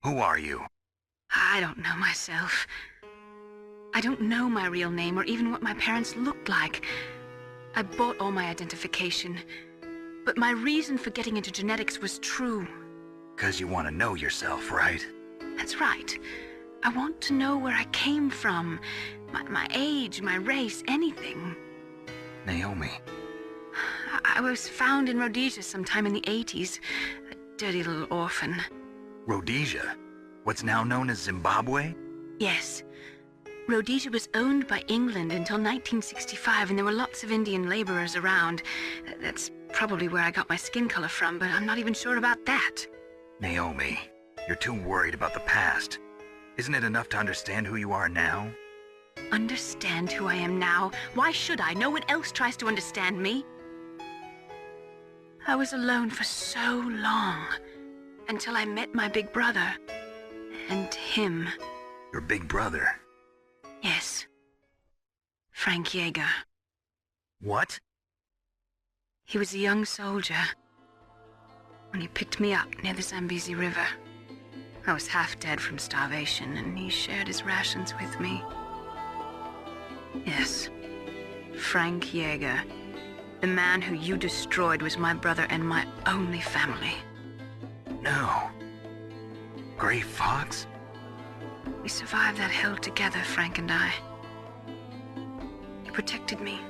Who are you? I don't know myself. I don't know my real name or even what my parents looked like. I bought all my identification, but my reason for getting into genetics was true. 'Cause you want to know yourself, right? That's right. I want to know where I came from, my age, my race, anything. Naomi. I was found in Rhodesia sometime in the 80s, a dirty little orphan. Rhodesia? What's now known as Zimbabwe? Yes. Rhodesia was owned by England until 1965, and there were lots of Indian laborers around. That's probably where I got my skin color from, but I'm not even sure about that. Naomi, you're too worried about the past. Isn't it enough to understand who you are now? Understand who I am now? Why should I? No one else tries to understand me. I was alone for so long, until I met my big brother. And him. Your big brother? Yes. Frank Yeager. What? He was a young soldier when he picked me up near the Zambezi River. I was half dead from starvation, and he shared his rations with me. Yes, Frank Yeager. The man who you destroyed was my brother and my only family. No. Gray Fox? We survived that hell together, Frank and I. He protected me.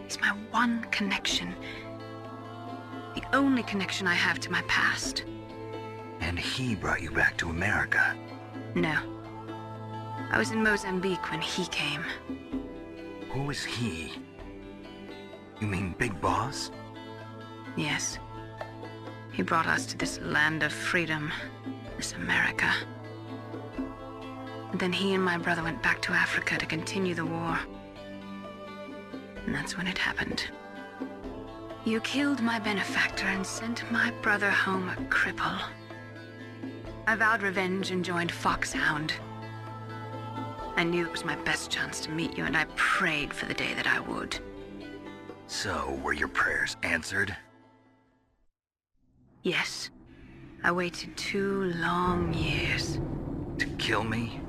He's my one connection. The only connection I have to my past. And he brought you back to America? No. I was in Mozambique when he came. Who is he? You mean Big Boss? Yes. He brought us to this land of freedom, this America. And then he and my brother went back to Africa to continue the war. And that's when it happened. You killed my benefactor and sent my brother home a cripple. I vowed revenge and joined Foxhound. I knew it was my best chance to meet you, and I prayed for the day that I would. So, were your prayers answered? Yes. I waited 2 long years. To kill me?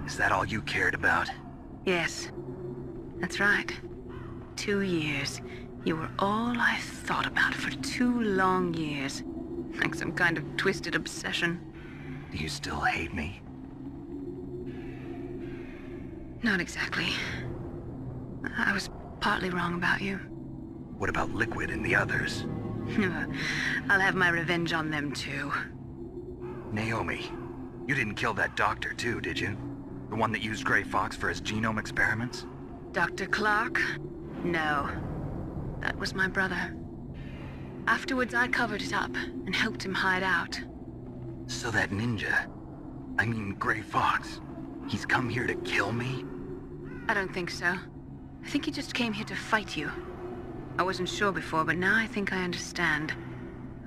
Is that all you cared about? Yes. That's right. 2 years. You were all I thought about for 2 long years. Like some kind of twisted obsession. Do you still hate me? Not exactly. I was partly wrong about you. What about Liquid and the others? I'll have my revenge on them too. Naomi, you didn't kill that doctor too, did you? The one that used Gray Fox for his genome experiments? Dr. Clark? No. That was my brother. Afterwards, I covered it up and helped him hide out. So that ninja, I mean Gray Fox, He's come here to kill me? I don't think so. I think he just came here to fight you. I wasn't sure before, but now I think I understand.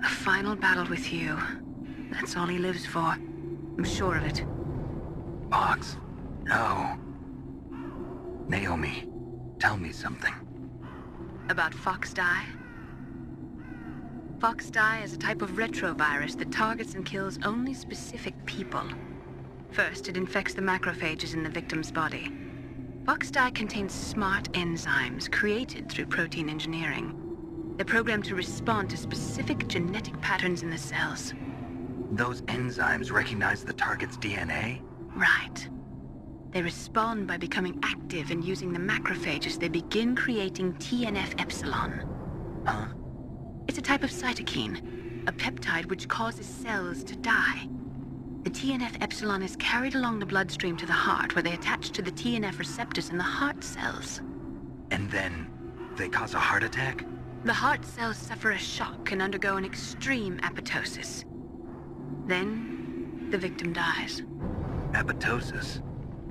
A final battle with you. That's all he lives for. I'm sure of it. Fox, no. Naomi, tell me something. About Fox Die? Fox Die is a type of retrovirus that targets and kills only specific people. First, it infects the macrophages in the victim's body. Fox Die contains smart enzymes created through protein engineering. They're programmed to respond to specific genetic patterns in the cells. Those enzymes recognize the target's DNA? Right. They respond by becoming active and using the macrophages. They begin creating TNF-epsilon. Huh? It's a type of cytokine, a peptide which causes cells to die. The TNF-epsilon is carried along the bloodstream to the heart, where they attach to the TNF receptors in the heart cells. And then they cause a heart attack? The heart cells suffer a shock and undergo an extreme apoptosis. Then, the victim dies. Apoptosis?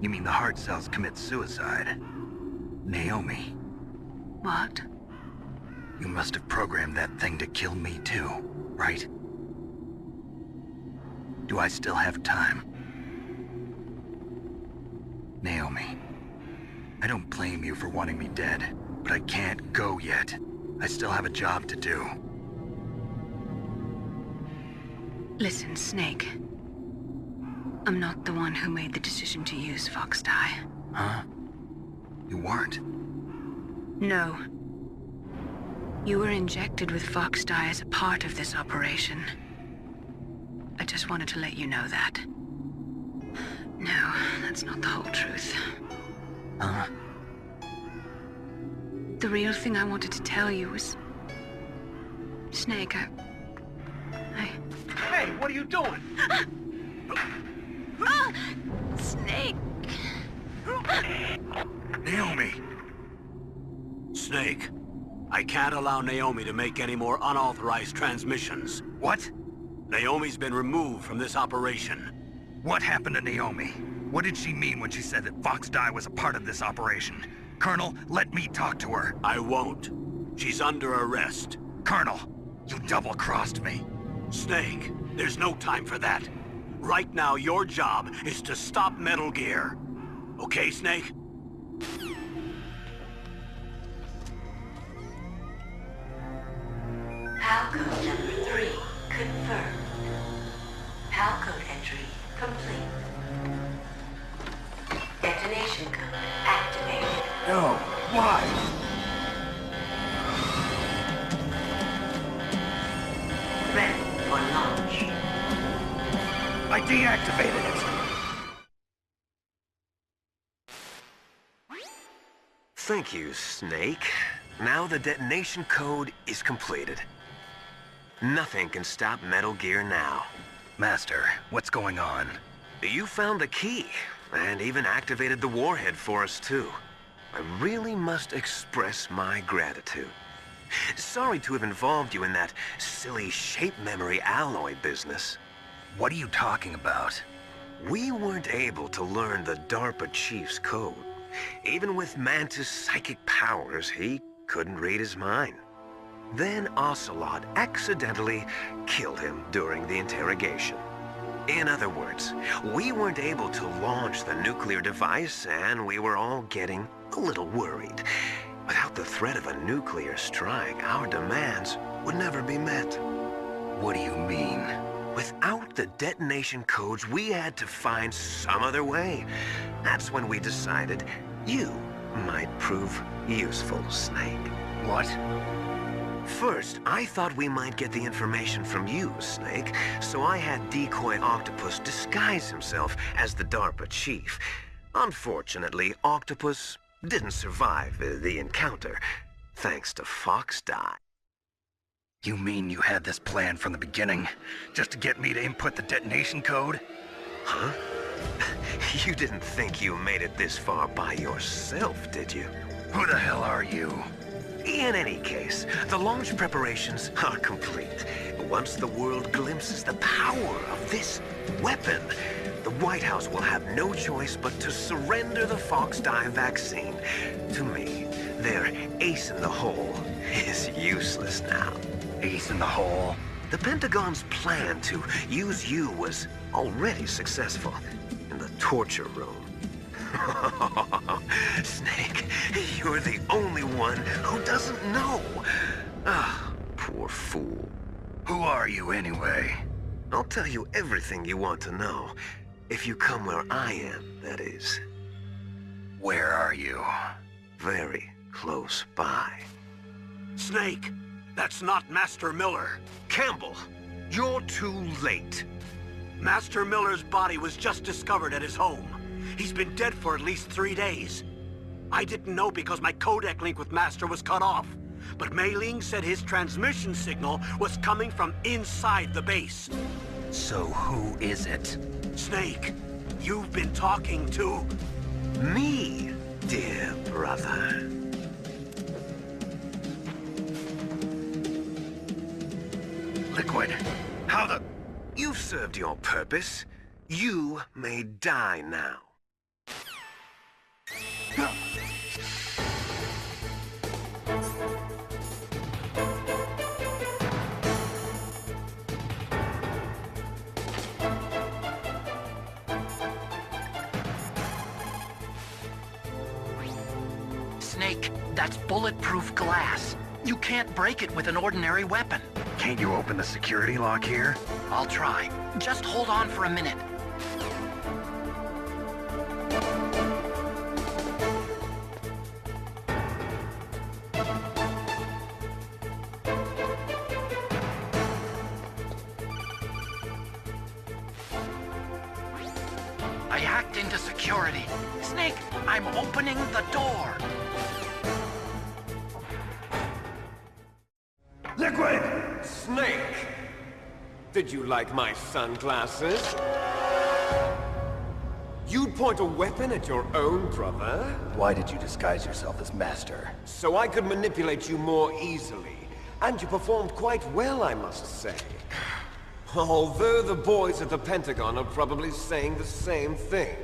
You mean the heart cells commit suicide? Naomi. What? You must have programmed that thing to kill me too, right? Do I still have time? Naomi, I don't blame you for wanting me dead, but I can't go yet. I still have a job to do. Listen, Snake. I'm not the one who made the decision to use Fox Die. Huh? You weren't? No. You were injected with Fox Die as a part of this operation. I just wanted to let you know that. No, that's not the whole truth. Huh? The real thing I wanted to tell you was... Snake, I... Hey, what are you doing? Snake! Naomi! Snake, I can't allow Naomi to make any more unauthorized transmissions. What? Naomi's been removed from this operation. What happened to Naomi? What did she mean when she said that Fox Die was a part of this operation? Colonel, let me talk to her. I won't. She's under arrest. Colonel, you double-crossed me. Snake, there's no time for that. Right now, your job is to stop Metal Gear. Okay, Snake? PAL code number 3 confirmed. PAL code entry complete. Detonation code activated. No, why? Ready for launch. I deactivated it. Thank you, Snake. Now the detonation code is completed. Nothing can stop Metal Gear now. Master, what's going on? You found the key, and even activated the warhead for us, too. I really must express my gratitude. Sorry to have involved you in that silly shape memory alloy business. What are you talking about? We weren't able to learn the DARPA chief's code. Even with Mantis' psychic powers, he couldn't read his mind. Then Ocelot accidentally killed him during the interrogation. In other words, we weren't able to launch the nuclear device, and we were all getting a little worried. Without the threat of a nuclear strike, our demands would never be met. What do you mean? Without the detonation codes, we had to find some other way. That's when we decided you might prove useful, Snake. What? First, I thought we might get the information from you, Snake, so I had Decoy Octopus disguise himself as the DARPA chief. Unfortunately, Octopus didn't survive the encounter, thanks to Fox Die. You mean you had this plan from the beginning, just to get me to input the detonation code? Huh? You didn't think you made it this far by yourself, did you? Who the hell are you? In any case, the launch preparations are complete. Once the world glimpses the power of this weapon, the White House will have no choice but to surrender the Fox dye vaccine to me. Their ace in the hole is useless now. Ace in the hole? The Pentagon's plan to use you was already successful in the torture room. Snake, you're the only one who doesn't know. Ah, poor fool. Who are you anyway? I'll tell you everything you want to know. If you come where I am, that is. Where are you? Very close by. Snake, that's not Master Miller. Campbell, you're too late. Master Miller's body was just discovered at his home. He's been dead for at least 3 days. I didn't know because my codec link with Master was cut off. But Mei Ling said his transmission signal was coming from inside the base. So who is it? Snake, you've been talking to... me, dear brother. Liquid, how the... You've served your purpose. You may die now. Snake, that's bulletproof glass. You can't break it with an ordinary weapon. Can't you open the security lock here? I'll try. Just hold on for a minute. I hacked into security. Snake, I'm opening the door. Liquid! Snake! Did you like my sunglasses? You'd point a weapon at your own brother? Why did you disguise yourself as Master? So I could manipulate you more easily. And you performed quite well, I must say. Although the boys at the Pentagon are probably saying the same thing.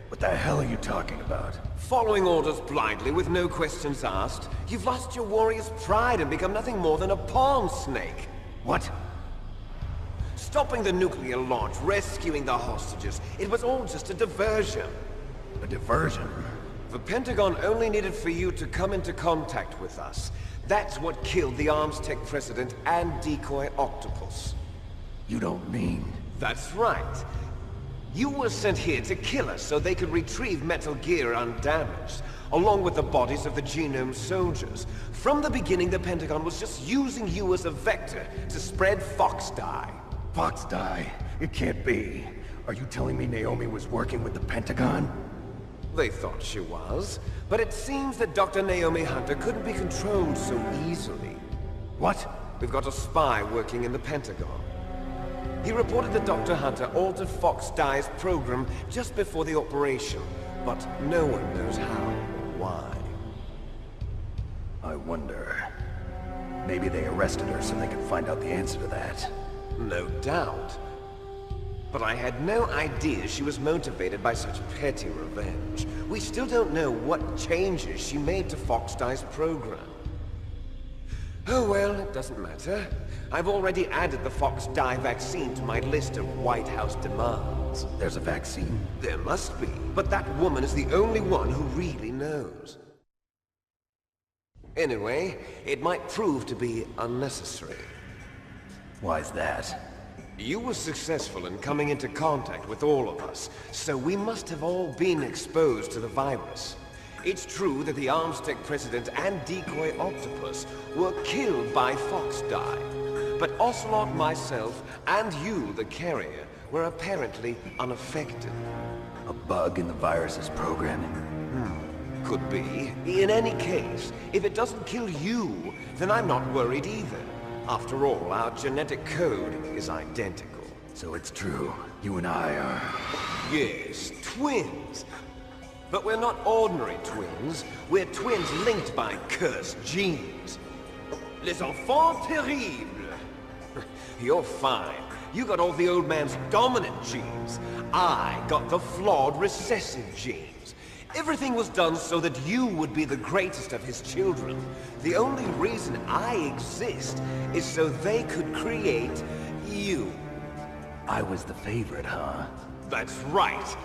What the hell are you talking about? Following orders blindly with no questions asked, you've lost your warrior's pride and become nothing more than a pawn, Snake. What? Stopping the nuclear launch, rescuing the hostages, it was all just a diversion. A diversion? The Pentagon only needed for you to come into contact with us. That's what killed the Arms Tech president and decoy octopus. You don't mean... That's right. You were sent here to kill us so they could retrieve Metal Gear undamaged, along with the bodies of the Genome soldiers. From the beginning, the Pentagon was just using you as a vector to spread Fox dye. Fox dye? It can't be. Are you telling me Naomi was working with the Pentagon? They thought she was, but it seems that Dr. Naomi Hunter couldn't be controlled so easily. What? We've got a spy working in the Pentagon. He reported that Dr. Hunter altered Fox Dye's program just before the operation, but no one knows how or why. I wonder... Maybe they arrested her so they could find out the answer to that. No doubt. But I had no idea she was motivated by such petty revenge. We still don't know what changes she made to Fox Dye's program. Oh well, it doesn't matter. I've already added the Fox Dye vaccine to my list of White House demands. There's a vaccine? There must be, but that woman is the only one who really knows. Anyway, it might prove to be unnecessary. Why's that? You were successful in coming into contact with all of us, so we must have all been exposed to the virus. It's true that the Arms Tech president and decoy octopus were killed by Fox Dye, but Ocelot, myself, and you, the carrier, were apparently unaffected. A bug in the virus's programming? Could be. In any case, if it doesn't kill you, then I'm not worried either. After all, our genetic code is identical. So it's true. You and I are... Yes, twins. But we're not ordinary twins. We're twins linked by cursed genes. Les enfants terribles. You're fine. You got all the old man's dominant genes. I got the flawed recessive genes. Everything was done so that you would be the greatest of his children. The only reason I exist is so they could create you. I was the favorite, huh? That's right.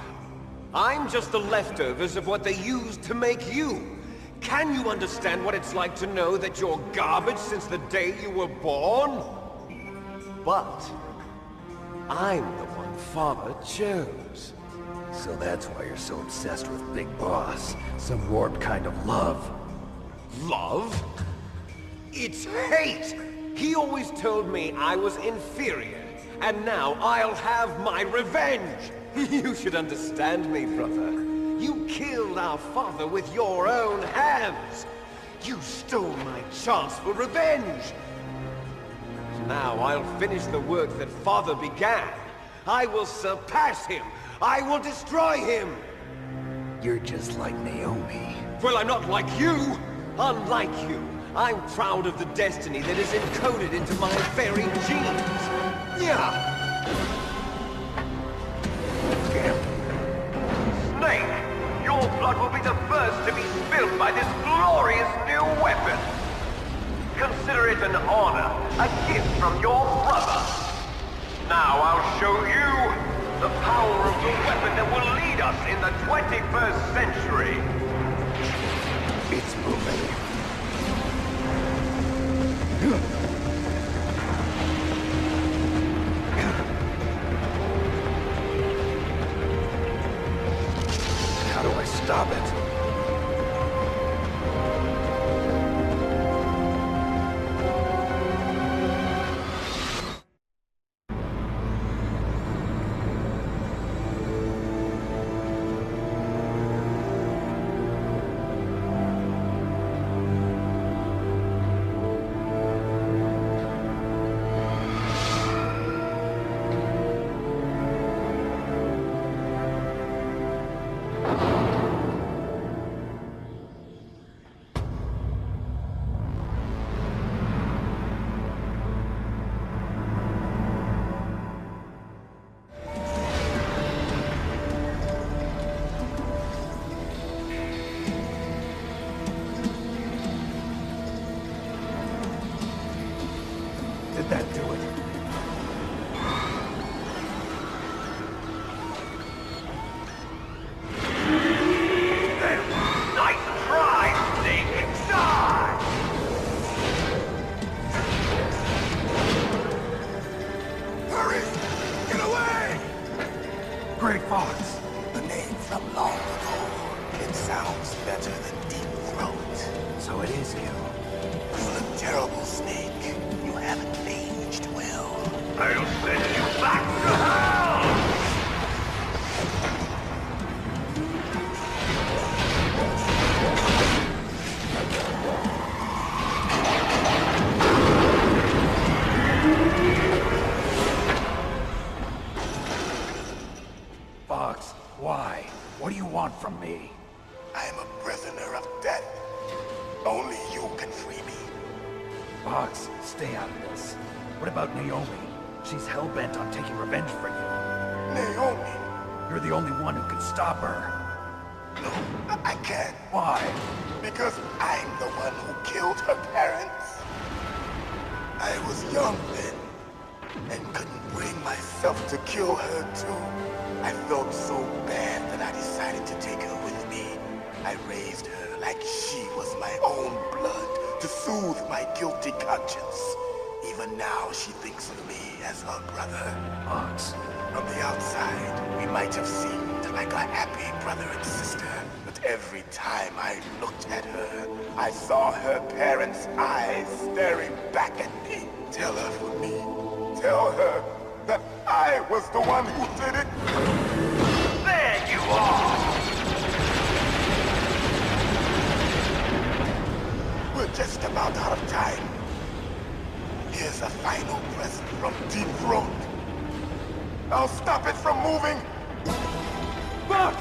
I'm just the leftovers of what they used to make you. Can you understand what it's like to know that you're garbage since the day you were born? But I'm the one Father chose. So that's why you're so obsessed with Big Boss. Some warped kind of love. Love? It's hate! He always told me I was inferior, and now I'll have my revenge! You should understand me, brother. You killed our father with your own hands! You stole my chance for revenge! Now I'll finish the work that Father began. I will surpass him! I will destroy him! You're just like Naomi. Well, I'm not like you! Unlike you, I'm proud of the destiny that is encoded into my very genes! Yeah! Snake! Your blood will be the first to be spilled by this glorious new weapon! Consider it an honor, a gift from your brother! Now I'll show you the power of the weapon that will lead us in the 21st century! It's moving. How do I stop it? Did that do it? Nice try, Snake! Die! Hurry! Get away! Great Fox! A name from long ago. It sounds better than Deep Throat. So it is you. You look terrible, Snake. You haven't aged well. I'll send you back to hell! Fox, why? What do you want from me? I am a prisoner of death. Only you can free me. Fox, stay out of this. What about Naomi? She's hell-bent on taking revenge for you. Naomi? You're the only one who can stop her. No, I can't. Why? Because I'm the one who killed her parents. I was young then, and couldn't bring myself to kill her too. I felt so bad that I decided to take her with me. I raised her like she was my own blood to soothe my guilty conscience. Even now, she thinks of me as her brother. Fox. From the outside, we might have seemed like a happy brother and sister, but every time I looked at her, I saw her parents' eyes staring back at me. Tell her for me. Tell her that I was the one who did it. There you are! We're just about out of time. Here's a final present from Deep Throat. I'll stop it from moving. Fox!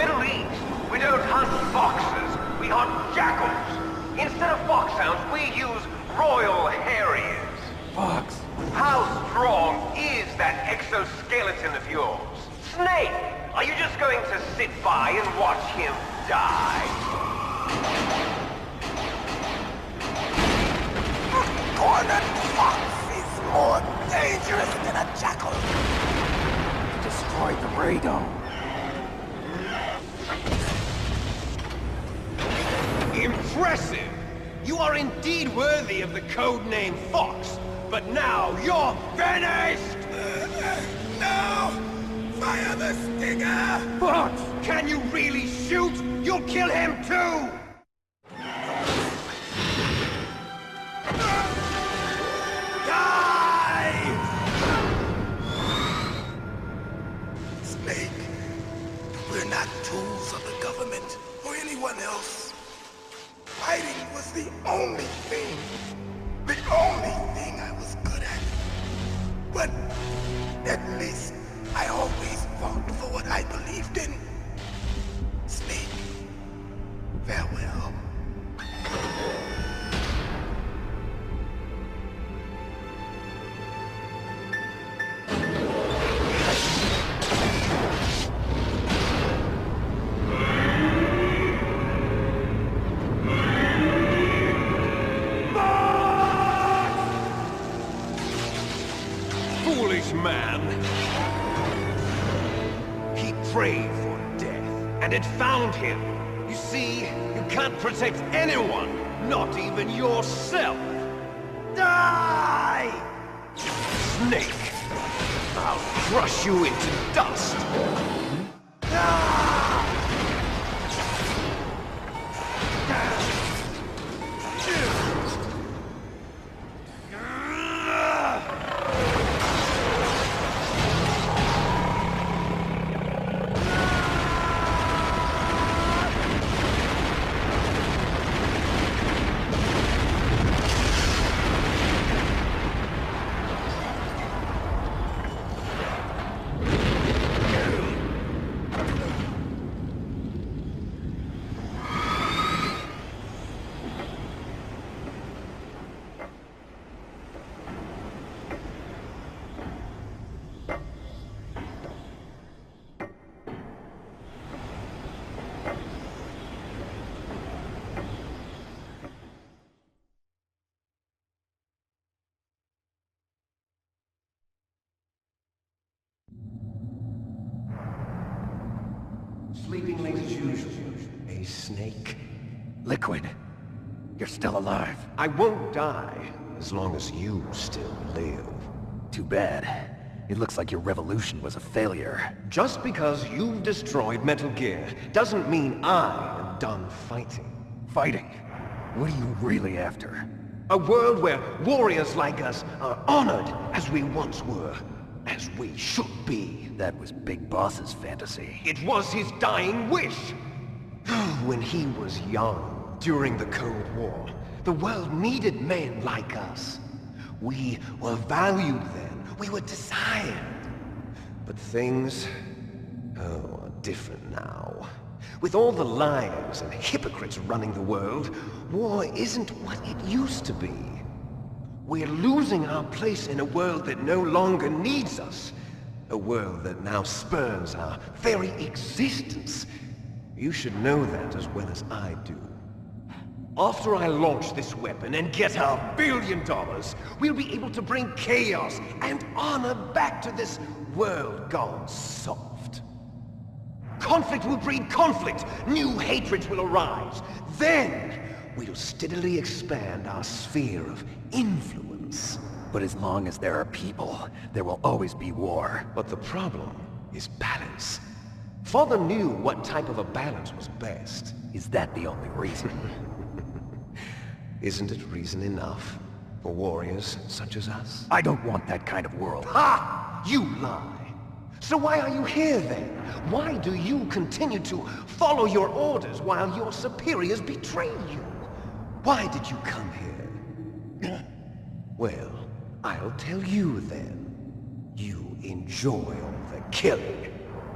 Middle East, we don't hunt foxes, we hunt jackals. Instead of foxhounds, we use royal harriers. Fox. How strong is that exoskeleton of yours? Snake, are you just going to sit by and watch him die? A cornered fox is more dangerous than a jackal. Destroyed the radome. Impressive! You are indeed worthy of the codename Fox, but now you're finished! No! Fire the stinger! Fox! Can you really shoot? You'll kill him too! Die! Snake, we're not tools of the government or anyone else. Fighting was the only thing I was good at. But at least I always fought for what I believed in. Snake, farewell. Foolish man. He prayed for death, and it found him. You see, you can't protect anyone, not even yourself. Die! Snake, I'll crush you into dust. Sleeping late as usual. A snake. Liquid. You're still alive. I won't die as long as you still live. Too bad. It looks like your revolution was a failure. Just because you've destroyed Metal Gear doesn't mean I am done fighting. Fighting? What are you really after? A world where warriors like us are honored as we once were. As we should be. That was Big Boss's fantasy. It was his dying wish. When he was young, during the Cold War, the world needed men like us. We were valued then. We were desired. But things, are different now. With all the liars and hypocrites running the world, war isn't what it used to be. We're losing our place in a world that no longer needs us. A world that now spurns our very existence. You should know that as well as I do. After I launch this weapon and get our $1 billion, we'll be able to bring chaos and honor back to this world gone soft. Conflict will breed conflict. New hatreds will arise. Then, we'll steadily expand our sphere of influence. But as long as there are people, there will always be war. But the problem is balance. Father knew what type of a balance was best. Is that the only reason? Isn't it reason enough for warriors such as us? I don't want that kind of world. Ha! You lie! So why are you here then? Why do you continue to follow your orders while your superiors betray you? Why did you come here? Well, I'll tell you then. You enjoy all the killing.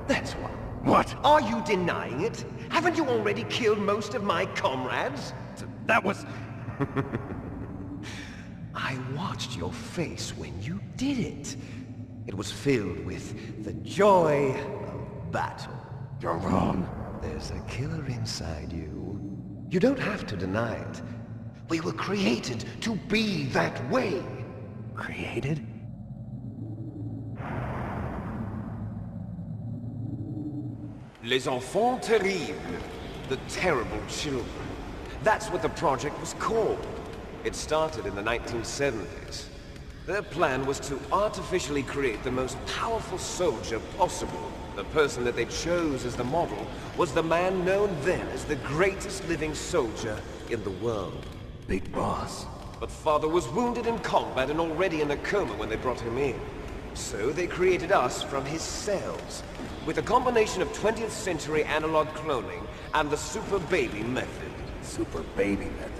That's why. What? Are you denying it? Haven't you already killed most of my comrades? That was... I watched your face when you did it. It was filled with the joy of battle. You're wrong. There's a killer inside you. You don't have to deny it. We were created to be that way. Created? Les enfants terribles. The terrible children. That's what the project was called. It started in the 1970s. Their plan was to artificially create the most powerful soldier possible. The person that they chose as the model was the man known then as the greatest living soldier in the world. Big Boss. But Father was wounded in combat and already in a coma when they brought him in. So they created us from his cells, with a combination of 20th century analog cloning and the super baby method. Super baby method?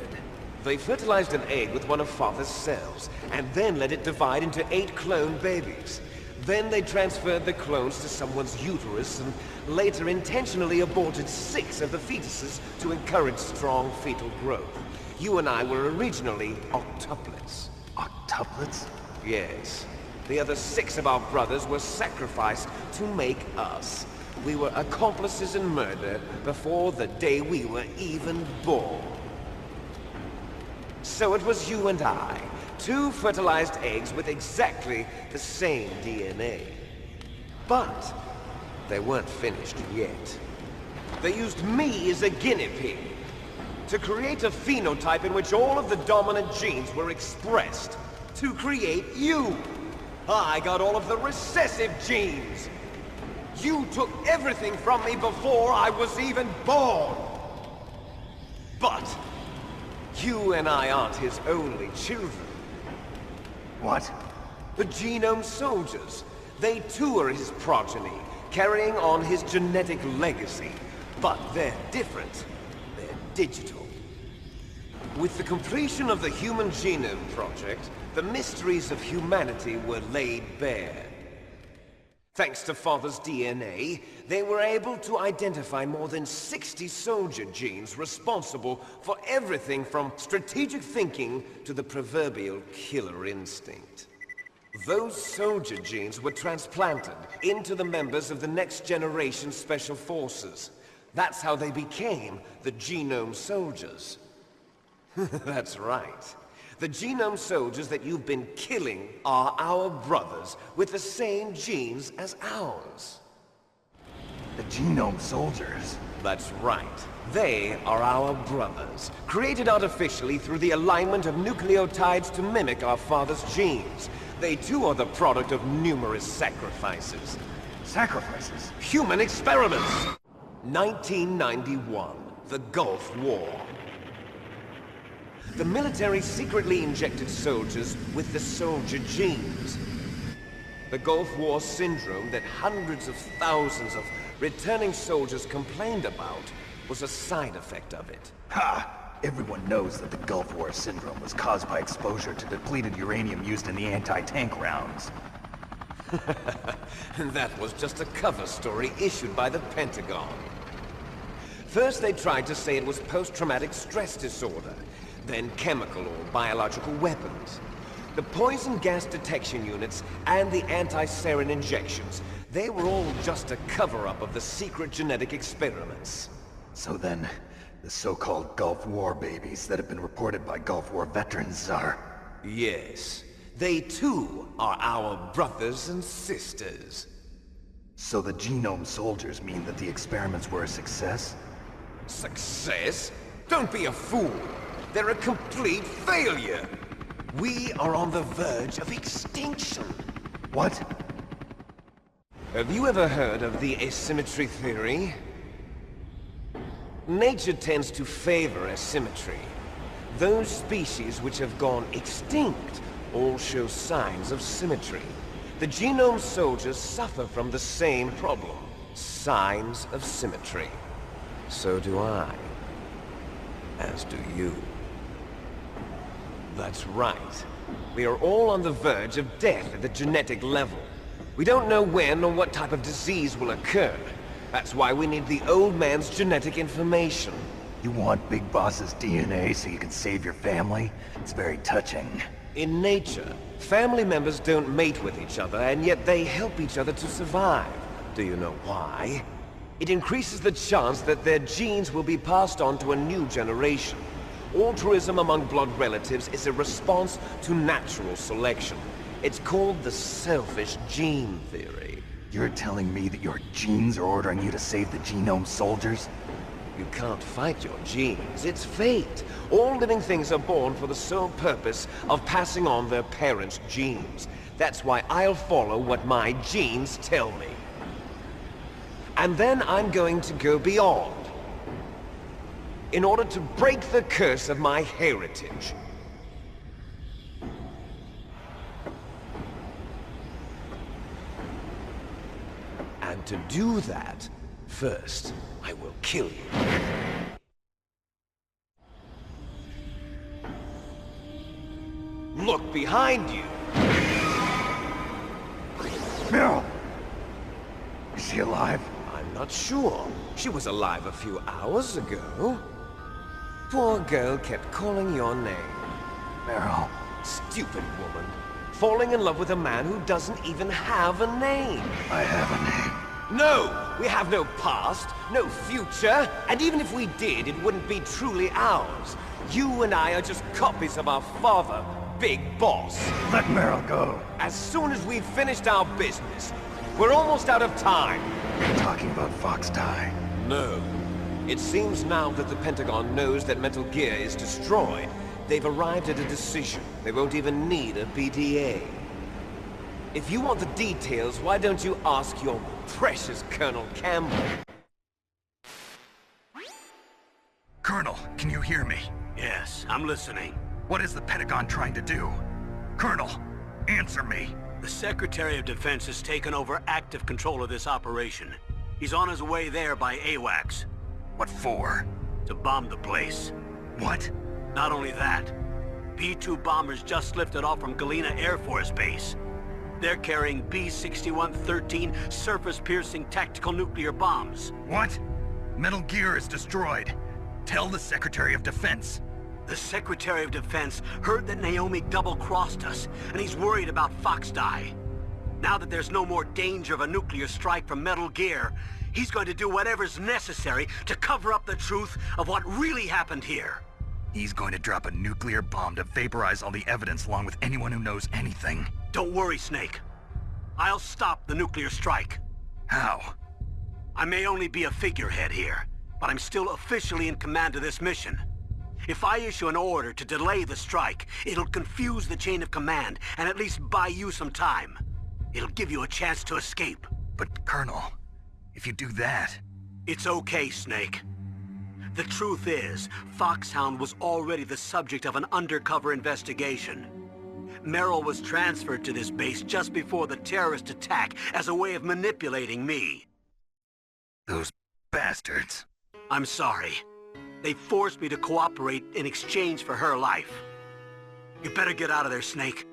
They fertilized an egg with one of Father's cells, and then let it divide into 8 clone babies. Then they transferred the clones to someone's uterus and later intentionally aborted 6 of the fetuses to encourage strong fetal growth. You and I were originally octuplets. Octuplets? Yes. The other 6 of our brothers were sacrificed to make us. We were accomplices in murder before the day we were even born. So it was you and I, 2 fertilized eggs with exactly the same DNA. But they weren't finished yet. They used me as a guinea pig to create a phenotype in which all of the dominant genes were expressed to create you. I got all of the recessive genes. You took everything from me before I was even born. But you and I aren't his only children. What? The Genome Soldiers. They too are his progeny, carrying on his genetic legacy. But they're different. They're digital. With the completion of the Human Genome Project, the mysteries of humanity were laid bare. Thanks to Father's DNA, they were able to identify more than 60 soldier genes responsible for everything from strategic thinking to the proverbial killer instinct. Those soldier genes were transplanted into the members of the next generation special forces. That's how they became the Genome Soldiers. That's right. The Genome Soldiers that you've been killing are our brothers with the same genes as ours. The Genome Soldiers? That's right. They are our brothers, created artificially through the alignment of nucleotides to mimic our father's genes. They too are the product of numerous sacrifices. Sacrifices? Human experiments! 1991, the Gulf War. The military secretly injected soldiers with the soldier genes. The Gulf War syndrome that hundreds of thousands of returning soldiers complained about was a side effect of it. Ha! Everyone knows that the Gulf War syndrome was caused by exposure to depleted uranium used in the anti-tank rounds. That was just a cover story issued by the Pentagon. First they tried to say it was post-traumatic stress disorder, then chemical or biological weapons. The poison gas detection units and the anti-sarin injections, they were all just a cover-up of the secret genetic experiments. So then, the so-called Gulf War babies that have been reported by Gulf War veterans are... Yes. They too are our brothers and sisters. So the Genome Soldiers mean that the experiments were a success? Success? Don't be a fool! They're a complete failure! We are on the verge of extinction! What? Have you ever heard of the asymmetry theory? Nature tends to favor asymmetry. Those species which have gone extinct all show signs of symmetry. The Genome Soldiers suffer from the same problem. Signs of symmetry. So do I. As do you. That's right. We are all on the verge of death at the genetic level. We don't know when or what type of disease will occur. That's why we need the old man's genetic information. You want Big Boss's DNA so you can save your family? It's very touching. In nature, family members don't mate with each other, and yet they help each other to survive. Do you know why? It increases the chance that their genes will be passed on to a new generation. Altruism among blood relatives is a response to natural selection. It's called the selfish gene theory. You're telling me that your genes are ordering you to save the genome soldiers? You can't fight your genes. It's fate. All living things are born for the sole purpose of passing on their parents' genes. That's why I'll follow what my genes tell me. And then I'm going to go beyond, in order to break the curse of my heritage. And to do that, first, I will kill you. Look behind you! Meryl! Is she alive? I'm not sure. She was alive a few hours ago. Poor girl kept calling your name. Meryl. Stupid woman. Falling in love with a man who doesn't even have a name. I have a name. No! We have no past, no future, and even if we did, it wouldn't be truly ours. You and I are just copies of our father, Big Boss. Let Meryl go. As soon as we've finished our business, we're almost out of time. You're talking about Fox Die. No. It seems now that the Pentagon knows that Metal Gear is destroyed, they've arrived at a decision. They won't even need a PDA. If you want the details, why don't you ask your precious Colonel Campbell? Colonel, can you hear me? Yes, I'm listening. What is the Pentagon trying to do? Colonel, answer me. The Secretary of Defense has taken over active control of this operation. He's on his way there by AWACS. What for? To bomb the place. What? Not only that, P-2 bombers just lifted off from Galena Air Force Base. They're carrying B-6113 surface-piercing tactical nuclear bombs. What? Metal Gear is destroyed. Tell the Secretary of Defense. The Secretary of Defense heard that Naomi double-crossed us, and he's worried about Fox Die. Now that there's no more danger of a nuclear strike from Metal Gear, he's going to do whatever's necessary to cover up the truth of what really happened here. He's going to drop a nuclear bomb to vaporize all the evidence along with anyone who knows anything. Don't worry, Snake. I'll stop the nuclear strike. How? I may only be a figurehead here, but I'm still officially in command of this mission. If I issue an order to delay the strike, it'll confuse the chain of command and at least buy you some time. It'll give you a chance to escape. But, Colonel, if you do that... It's okay, Snake. The truth is, Foxhound was already the subject of an undercover investigation. Meryl was transferred to this base just before the terrorist attack as a way of manipulating me. Those bastards. I'm sorry. They forced me to cooperate in exchange for her life. You better get out of there, Snake.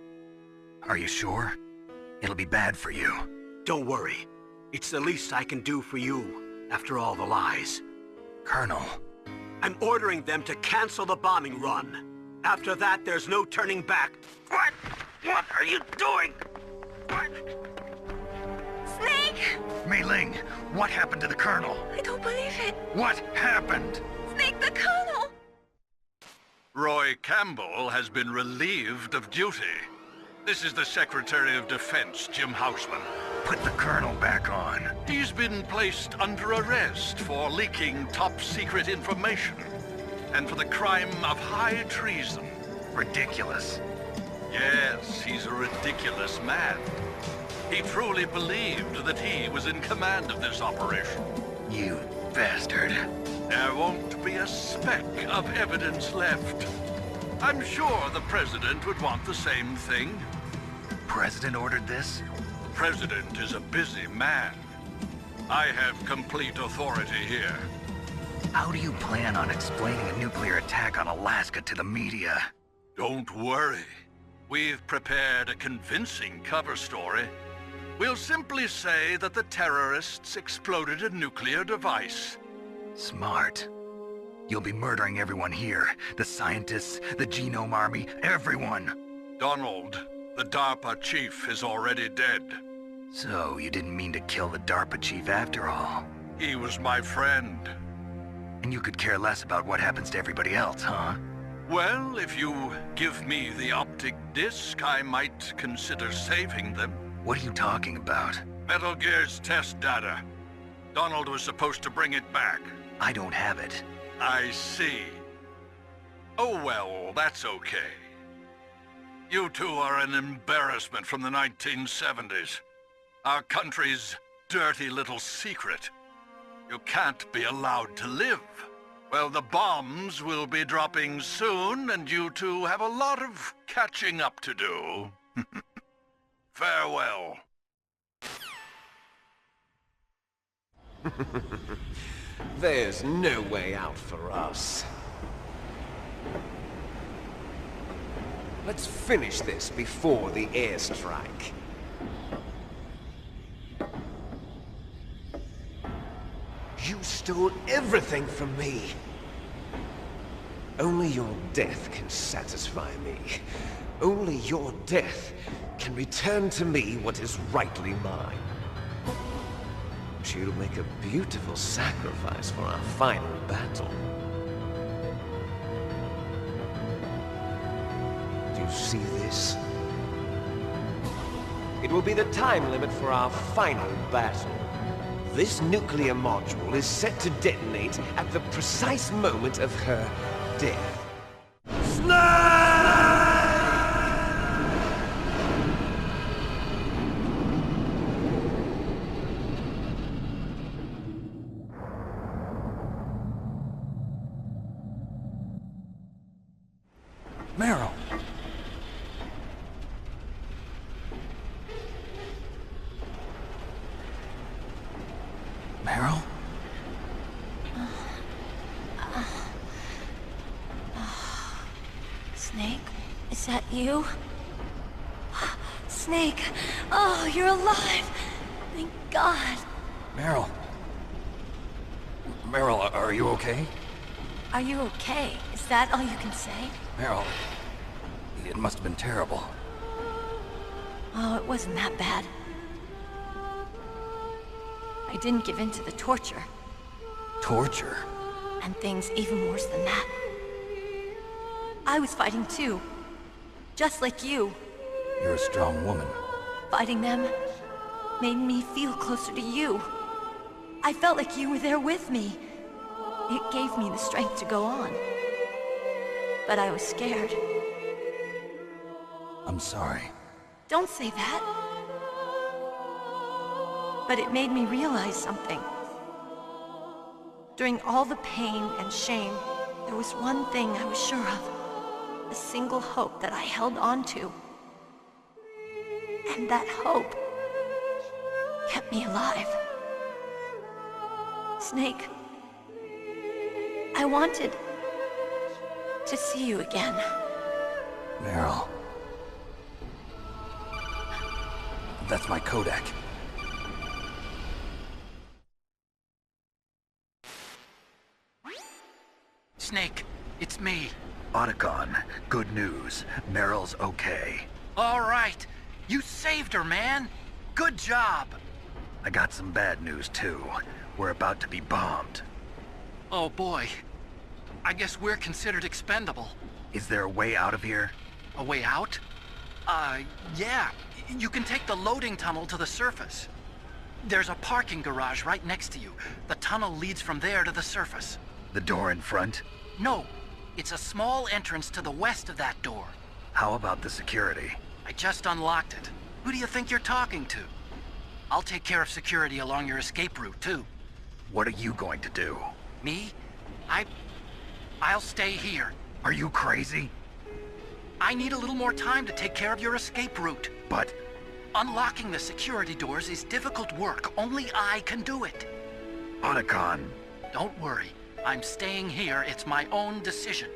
Are you sure? It'll be bad for you. Don't worry. It's the least I can do for you, after all the lies. Colonel. I'm ordering them to cancel the bombing run. After that, there's no turning back. What? What are you doing? What? Snake! Mei Ling, what happened to the Colonel? I don't believe it. What happened? Snake, the Colonel! Roy Campbell has been relieved of duty. This is the Secretary of Defense, Jim Houseman. Put the Colonel back on. He's been placed under arrest for leaking top-secret information and for the crime of high treason. Ridiculous. Yes, he's a ridiculous man. He truly believed that he was in command of this operation. You bastard. There won't be a speck of evidence left. I'm sure the President would want the same thing. President ordered this? President is a busy man. I have complete authority here. How do you plan on explaining a nuclear attack on Alaska to the media? Don't worry. We've prepared a convincing cover story. We'll simply say that the terrorists exploded a nuclear device. Smart. You'll be murdering everyone here. The scientists, the genome army, everyone. Donald, the DARPA chief, is already dead. So, you didn't mean to kill the DARPA chief after all? He was my friend. And you could care less about what happens to everybody else, huh? Well, if you give me the optic disc, I might consider saving them. What are you talking about? Metal Gear's test data. Donald was supposed to bring it back. I don't have it. I see. Oh well, that's okay. You two are an embarrassment from the 1970s. Our country's dirty little secret. You can't be allowed to live. Well, the bombs will be dropping soon, and you two have a lot of catching up to do. Farewell. There's no way out for us. Let's finish this before the airstrike. You stole everything from me. Only your death can satisfy me. Only your death can return to me what is rightly mine. She'll make a beautiful sacrifice for our final battle. Do you see this? It will be the time limit for our final battle. This nuclear module is set to detonate at the precise moment of her death. Meryl! Meryl? Snake? Is that you? Snake! Oh, you're alive! Thank God! Meryl? Meryl, are you okay? Are you okay? Is that all you can say? Meryl, it must have been terrible. Oh, it wasn't that bad. I didn't give in to the torture. Torture? And things even worse than that. I was fighting too. Just like you. You're a strong woman. Fighting them made me feel closer to you. I felt like you were there with me. It gave me the strength to go on. But I was scared. I'm sorry. Don't say that. But it made me realize something. During all the pain and shame, there was one thing I was sure of. A single hope that I held on to. And that hope kept me alive. Snake, I wanted to see you again. Meryl. That's my Kodak. Snake, it's me. Otacon, good news. Meryl's okay. All right. You saved her, man. Good job. I got some bad news, too. We're about to be bombed. Oh, boy. I guess we're considered expendable. Is there a way out of here? A way out? Yeah. You can take the loading tunnel to the surface. There's a parking garage right next to you. The tunnel leads from there to the surface. The door in front? No. It's a small entrance to the west of that door. How about the security? I just unlocked it. Who do you think you're talking to? I'll take care of security along your escape route, too. What are you going to do? Me? I'll stay here. Are you crazy? I need a little more time to take care of your escape route. But... unlocking the security doors is difficult work. Only I can do it. Otacon. Don't worry. I'm staying here. It's my own decision.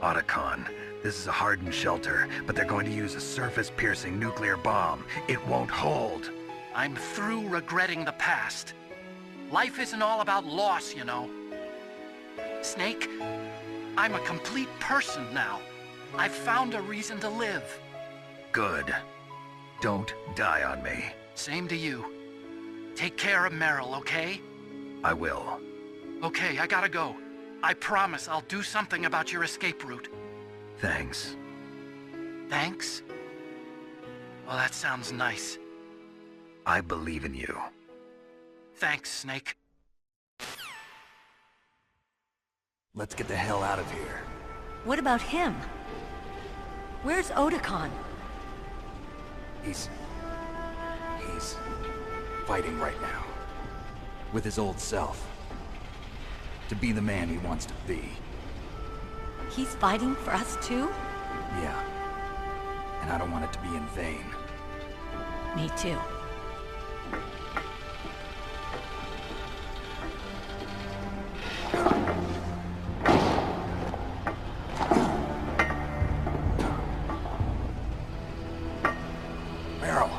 Otacon, this is a hardened shelter, but they're going to use a surface-piercing nuclear bomb. It won't hold. I'm through regretting the past. Life isn't all about loss, you know. Snake, I'm a complete person now. I've found a reason to live. Good. Don't die on me. Same to you. Take care of Meryl, okay? I will. Okay, I gotta go. I promise I'll do something about your escape route. Thanks. Thanks? Well, that sounds nice. I believe in you. Thanks, Snake. Let's get the hell out of here. What about him? Where's Otakon? He's fighting right now. With his old self. To be the man he wants to be. He's fighting for us too? Yeah. And I don't want it to be in vain. Me too. Meryl.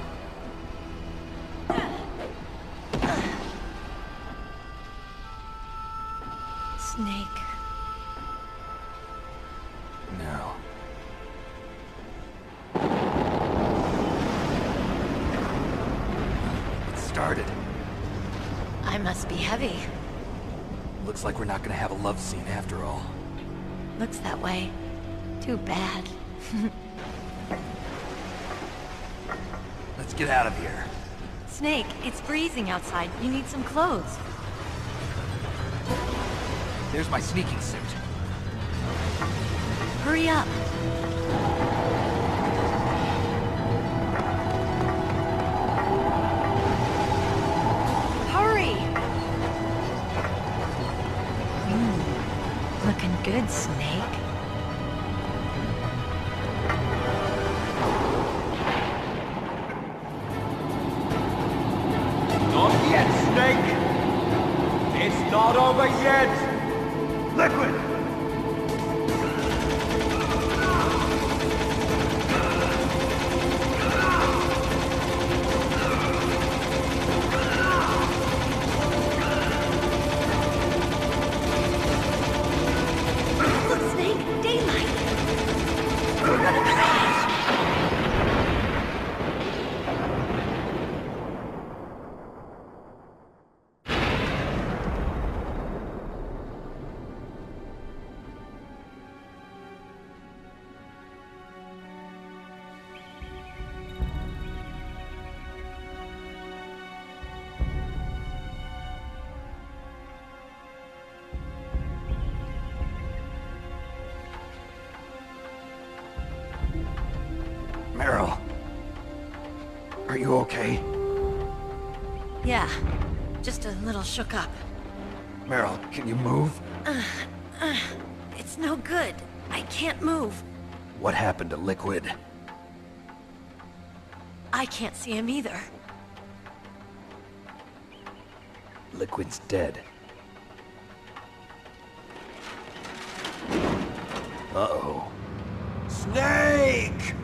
Snake. No. It started. I must be heavy. Looks like we're not gonna have a love scene after all. Looks that way. Too bad. Let's get out of here. Snake, it's freezing outside. You need some clothes. There's my sneaking suit. Hurry up. Hurry! Looking good, Snake. Not yet, Snake! It's not over yet! Liquid! Look, Snake! Daylight! We're gonna crash! Meryl. Are you okay? Yeah, just a little shook up. Meryl, can you move? It's no good. I can't move. What happened to Liquid? I can't see him either. Liquid's dead. Uh-oh. Snake!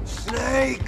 Snake!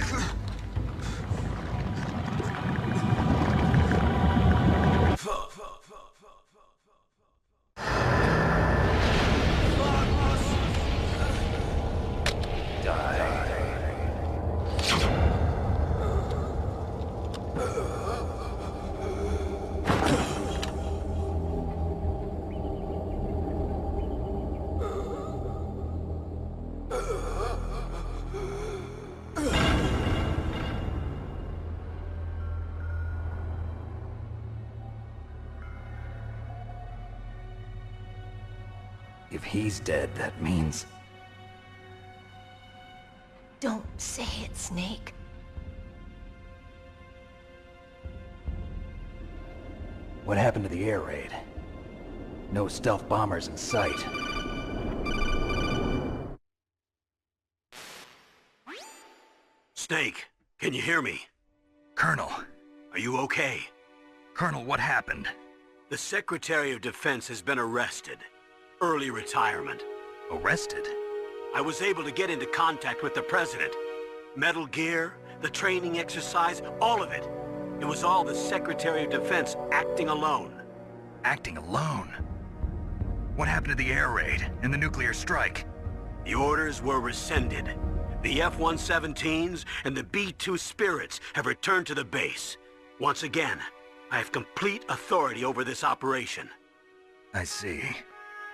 If he's dead, that means... Don't say it, Snake. What happened to the air raid? No stealth bombers in sight. Snake, can you hear me? Colonel. Are you okay? Colonel, what happened? The Secretary of Defense has been arrested. Early retirement. Arrested? I was able to get into contact with the President. Metal Gear, the training exercise, all of it. It was all the Secretary of Defense acting alone. Acting alone? What happened to the air raid and the nuclear strike? The orders were rescinded. The F-117s and the B-2 Spirits have returned to the base. Once again, I have complete authority over this operation. I see.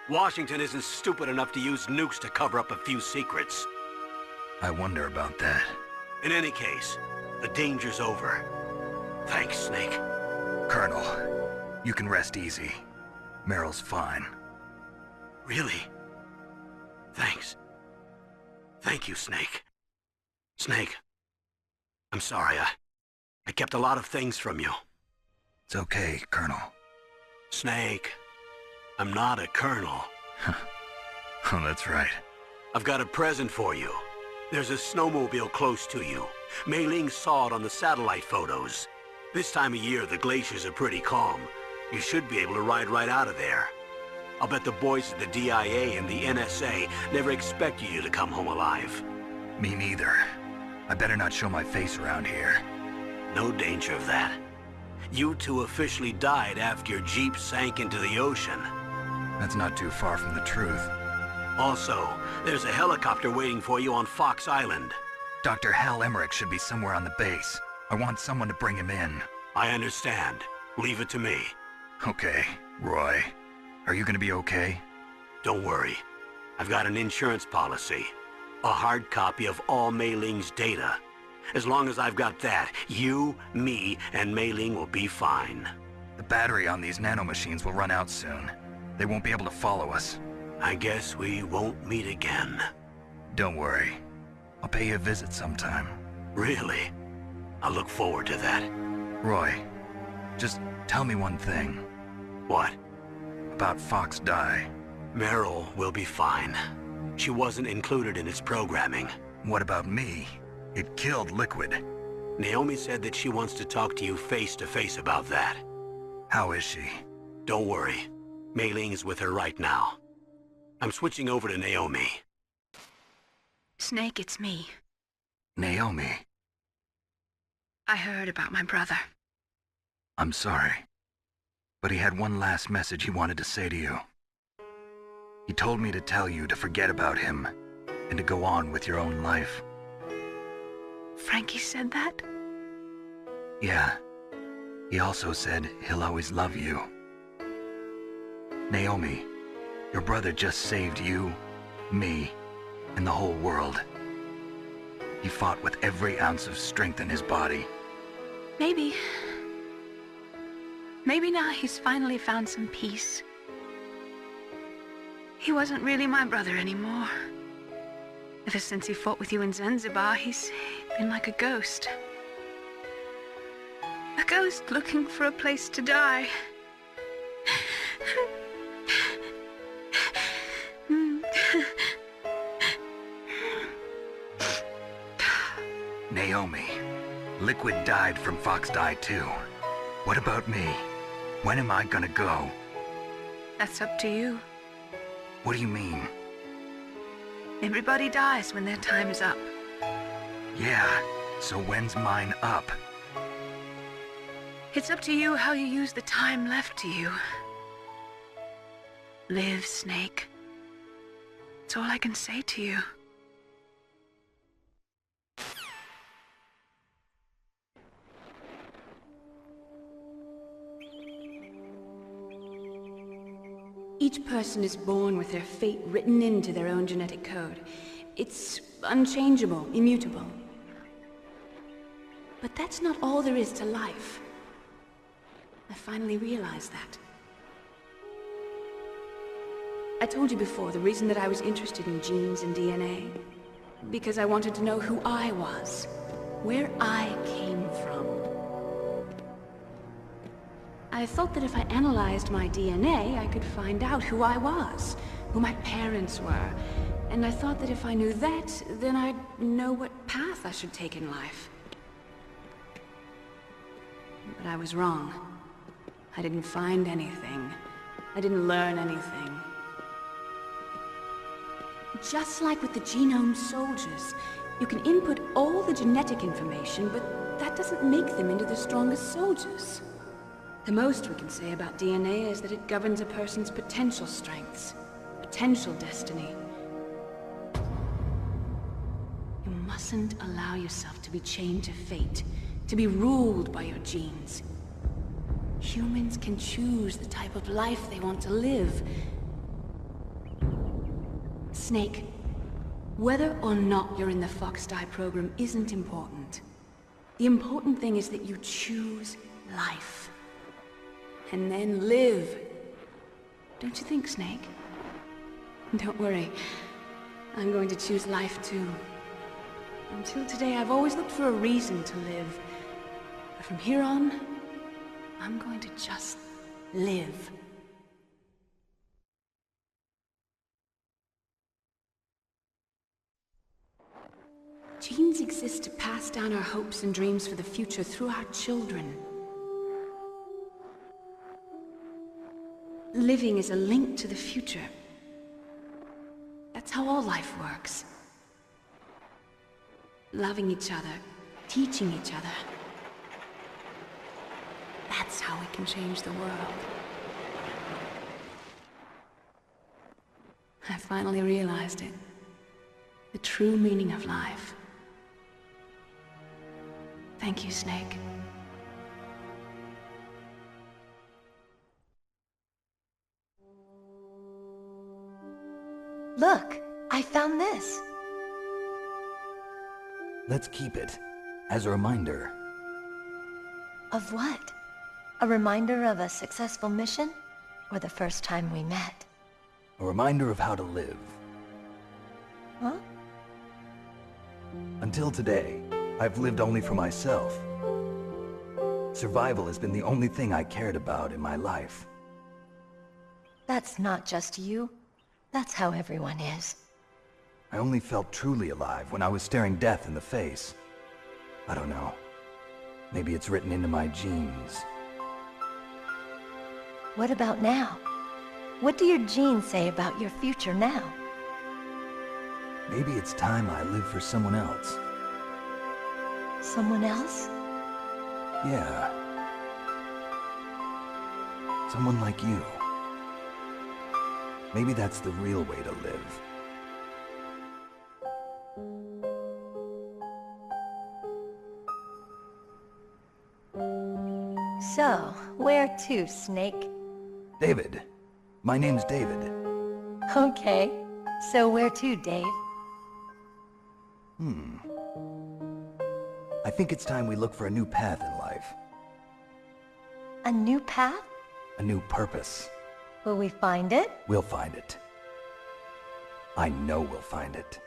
Washington isn't stupid enough to use nukes to cover up a few secrets. I wonder about that. In any case, the danger's over. Thanks, Snake. Colonel, you can rest easy. Meryl's fine. Really? Thanks. Thank you, Snake. Snake, I'm sorry, I kept a lot of things from you. It's okay, Colonel. Snake, I'm not a colonel. Oh, that's right. I've got a present for you. There's a snowmobile close to you. Mei Ling saw it on the satellite photos. This time of year, the glaciers are pretty calm. You should be able to ride right out of there. I'll bet the boys at the DIA and the NSA never expected you to come home alive. Me neither. I better not show my face around here. No danger of that. You two officially died after your Jeep sank into the ocean. That's not too far from the truth. Also, there's a helicopter waiting for you on Fox Island. Dr. Hal Emmerich should be somewhere on the base. I want someone to bring him in. I understand. Leave it to me. Okay, Roy. Are you gonna be okay? Don't worry. I've got an insurance policy. A hard copy of all Mei Ling's data. As long as I've got that, you, me, and Mei Ling will be fine. The battery on these nanomachines will run out soon. They won't be able to follow us. I guess we won't meet again. Don't worry. I'll pay you a visit sometime. Really? I look forward to that. Roy, just tell me one thing. What? About Fox Die. Meryl will be fine. She wasn't included in its programming. What about me? It killed Liquid. Naomi said that she wants to talk to you face to face about that. How is she? Don't worry. Mei Ling is with her right now. I'm switching over to Naomi. Snake, it's me. Naomi. I heard about my brother. I'm sorry. But he had one last message he wanted to say to you. He told me to tell you to forget about him and to go on with your own life. Frankie said that? Yeah. He also said he'll always love you. Naomi, your brother just saved you, me, and the whole world. He fought with every ounce of strength in his body. Maybe. Maybe now he's finally found some peace. He wasn't really my brother anymore. Ever since he fought with you in Zanzibar, he's been like a ghost. A ghost looking for a place to die. Naomi, Liquid died from Fox Die too. What about me? When am I gonna go? That's up to you. What do you mean? Everybody dies when their time is up. Yeah, so when's mine up? It's up to you how you use the time left to you. Live, Snake. That's all I can say to you. Each person is born with their fate written into their own genetic code. It's unchangeable, immutable. But that's not all there is to life. I finally realized that. I told you before the reason that I was interested in genes and DNA. Because I wanted to know who I was, where I came from. I thought that if I analyzed my DNA, I could find out who I was, who my parents were. And I thought that if I knew that, then I'd know what path I should take in life. But I was wrong. I didn't find anything. I didn't learn anything. Just like with the genome soldiers, you can input all the genetic information, but that doesn't make them into the strongest soldiers. The most we can say about DNA is that it governs a person's potential strengths, potential destiny. You mustn't allow yourself to be chained to fate, to be ruled by your genes. Humans can choose the type of life they want to live. Snake, whether or not you're in the Fox-Die program isn't important. The important thing is that you choose life. And then live. Don't you think, Snake? Don't worry. I'm going to choose life too. Until today, I've always looked for a reason to live. But from here on, I'm going to just live. Genes exist to pass down our hopes and dreams for the future through our children. Living is a link to the future. That's how all life works. Loving each other, teaching each other. That's how we can change the world. I finally realized it. The true meaning of life. Thank you, Snake. Look, I found this. Let's keep it as a reminder. Of what? A reminder of a successful mission? Or the first time we met? A reminder of how to live. Huh? Until today, I've lived only for myself. Survival has been the only thing I cared about in my life. That's not just you. That's how everyone is. I only felt truly alive when I was staring death in the face. I don't know. Maybe it's written into my genes. What about now? What do your genes say about your future now? Maybe it's time I live for someone else. Someone else? Yeah. Someone like you. Maybe that's the real way to live. So, where to, Snake? David. My name's David. Okay. So where to, Dave? I think it's time we look for a new path in life. A new path? A new purpose. Will we find it? We'll find it. I know we'll find it.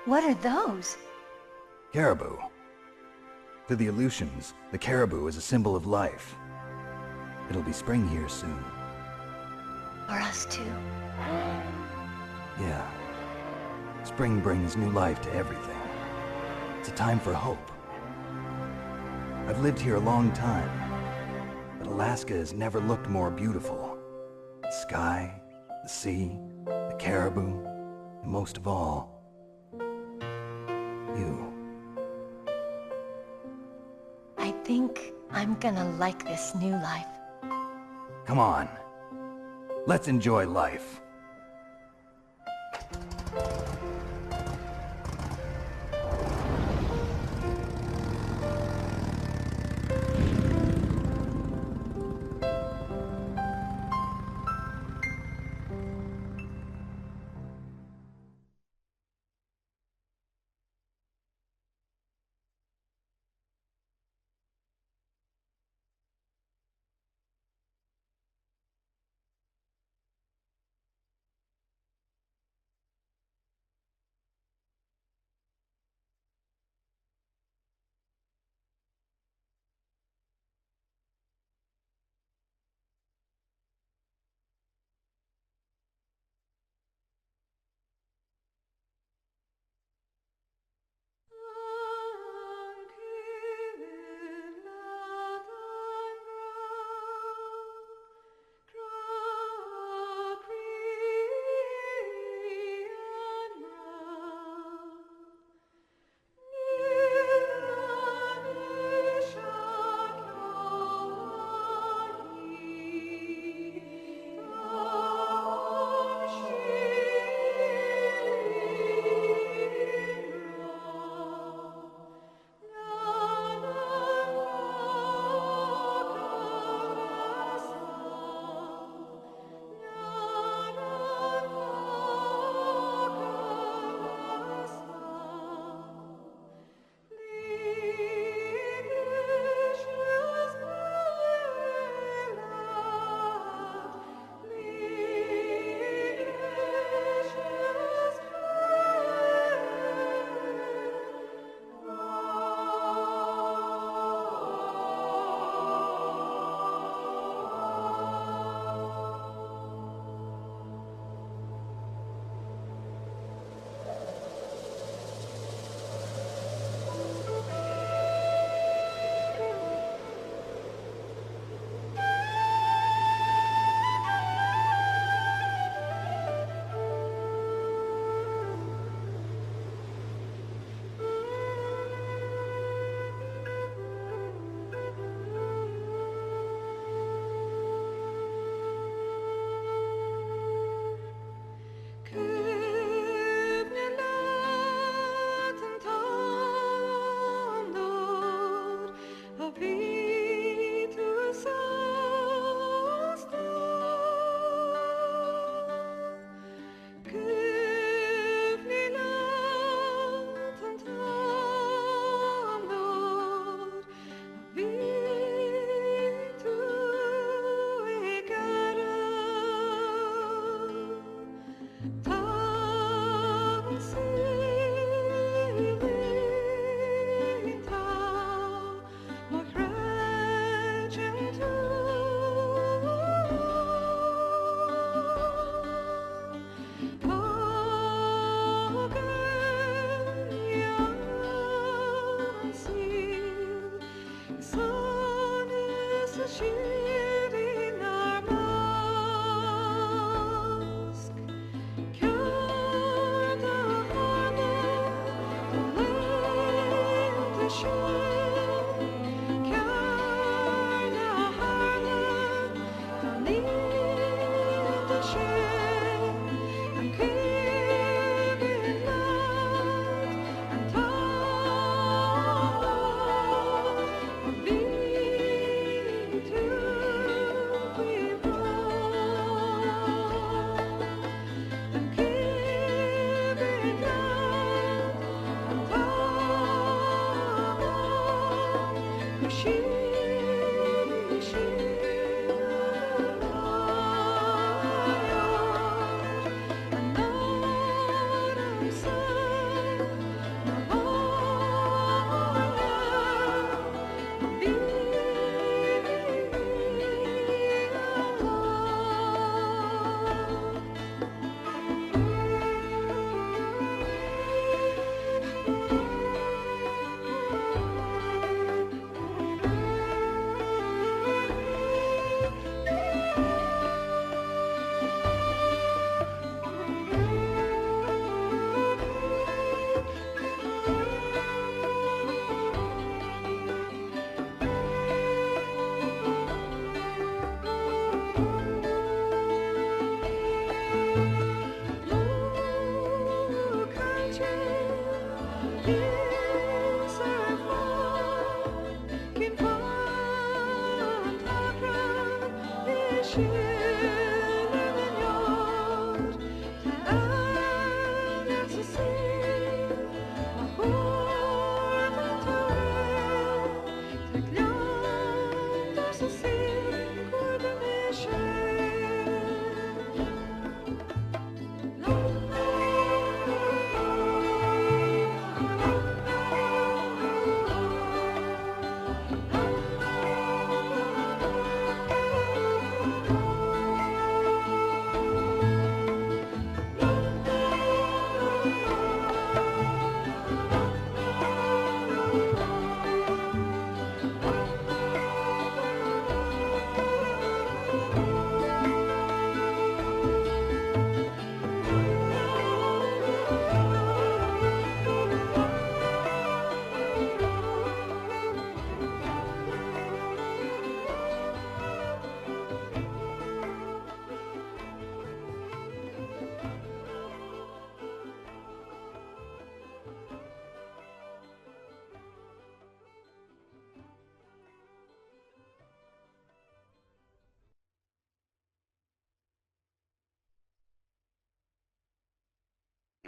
What are those? Caribou. To the Aleutians, the caribou is a symbol of life. It'll be spring here soon. For us too. Yeah. Spring brings new life to everything. It's a time for hope. I've lived here a long time, but Alaska has never looked more beautiful. The sky, the sea, the caribou, and most of all, you. I think I'm gonna like this new life. Come on. Let's enjoy life.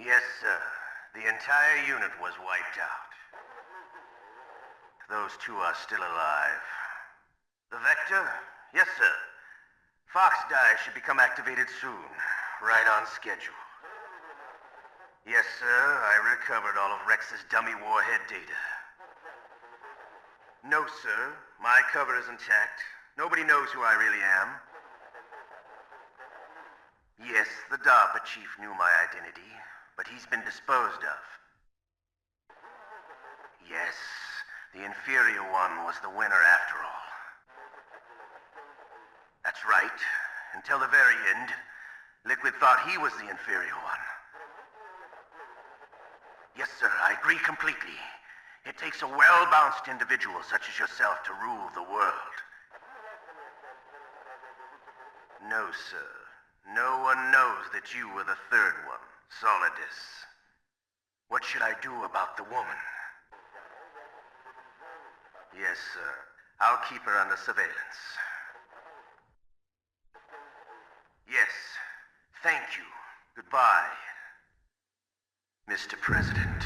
Yes, sir. The entire unit was wiped out. Those two are still alive. The Vector? Yes, sir. Fox Die should become activated soon. Right on schedule. Yes, sir. I recovered all of Rex's dummy warhead data. No, sir. My cover is intact. Nobody knows who I really am. Yes, the DARPA chief knew my identity, but he's been disposed of. Yes, the inferior one was the winner after all. That's right. Until the very end, Liquid thought he was the inferior one. Yes, sir, I agree completely. It takes a well-balanced individual such as yourself to rule the world. No, sir. No one knows that you were the third one, Solidus. What should I do about the woman? Yes, sir. I'll keep her under surveillance. Yes. Thank you. Goodbye, Mr. President.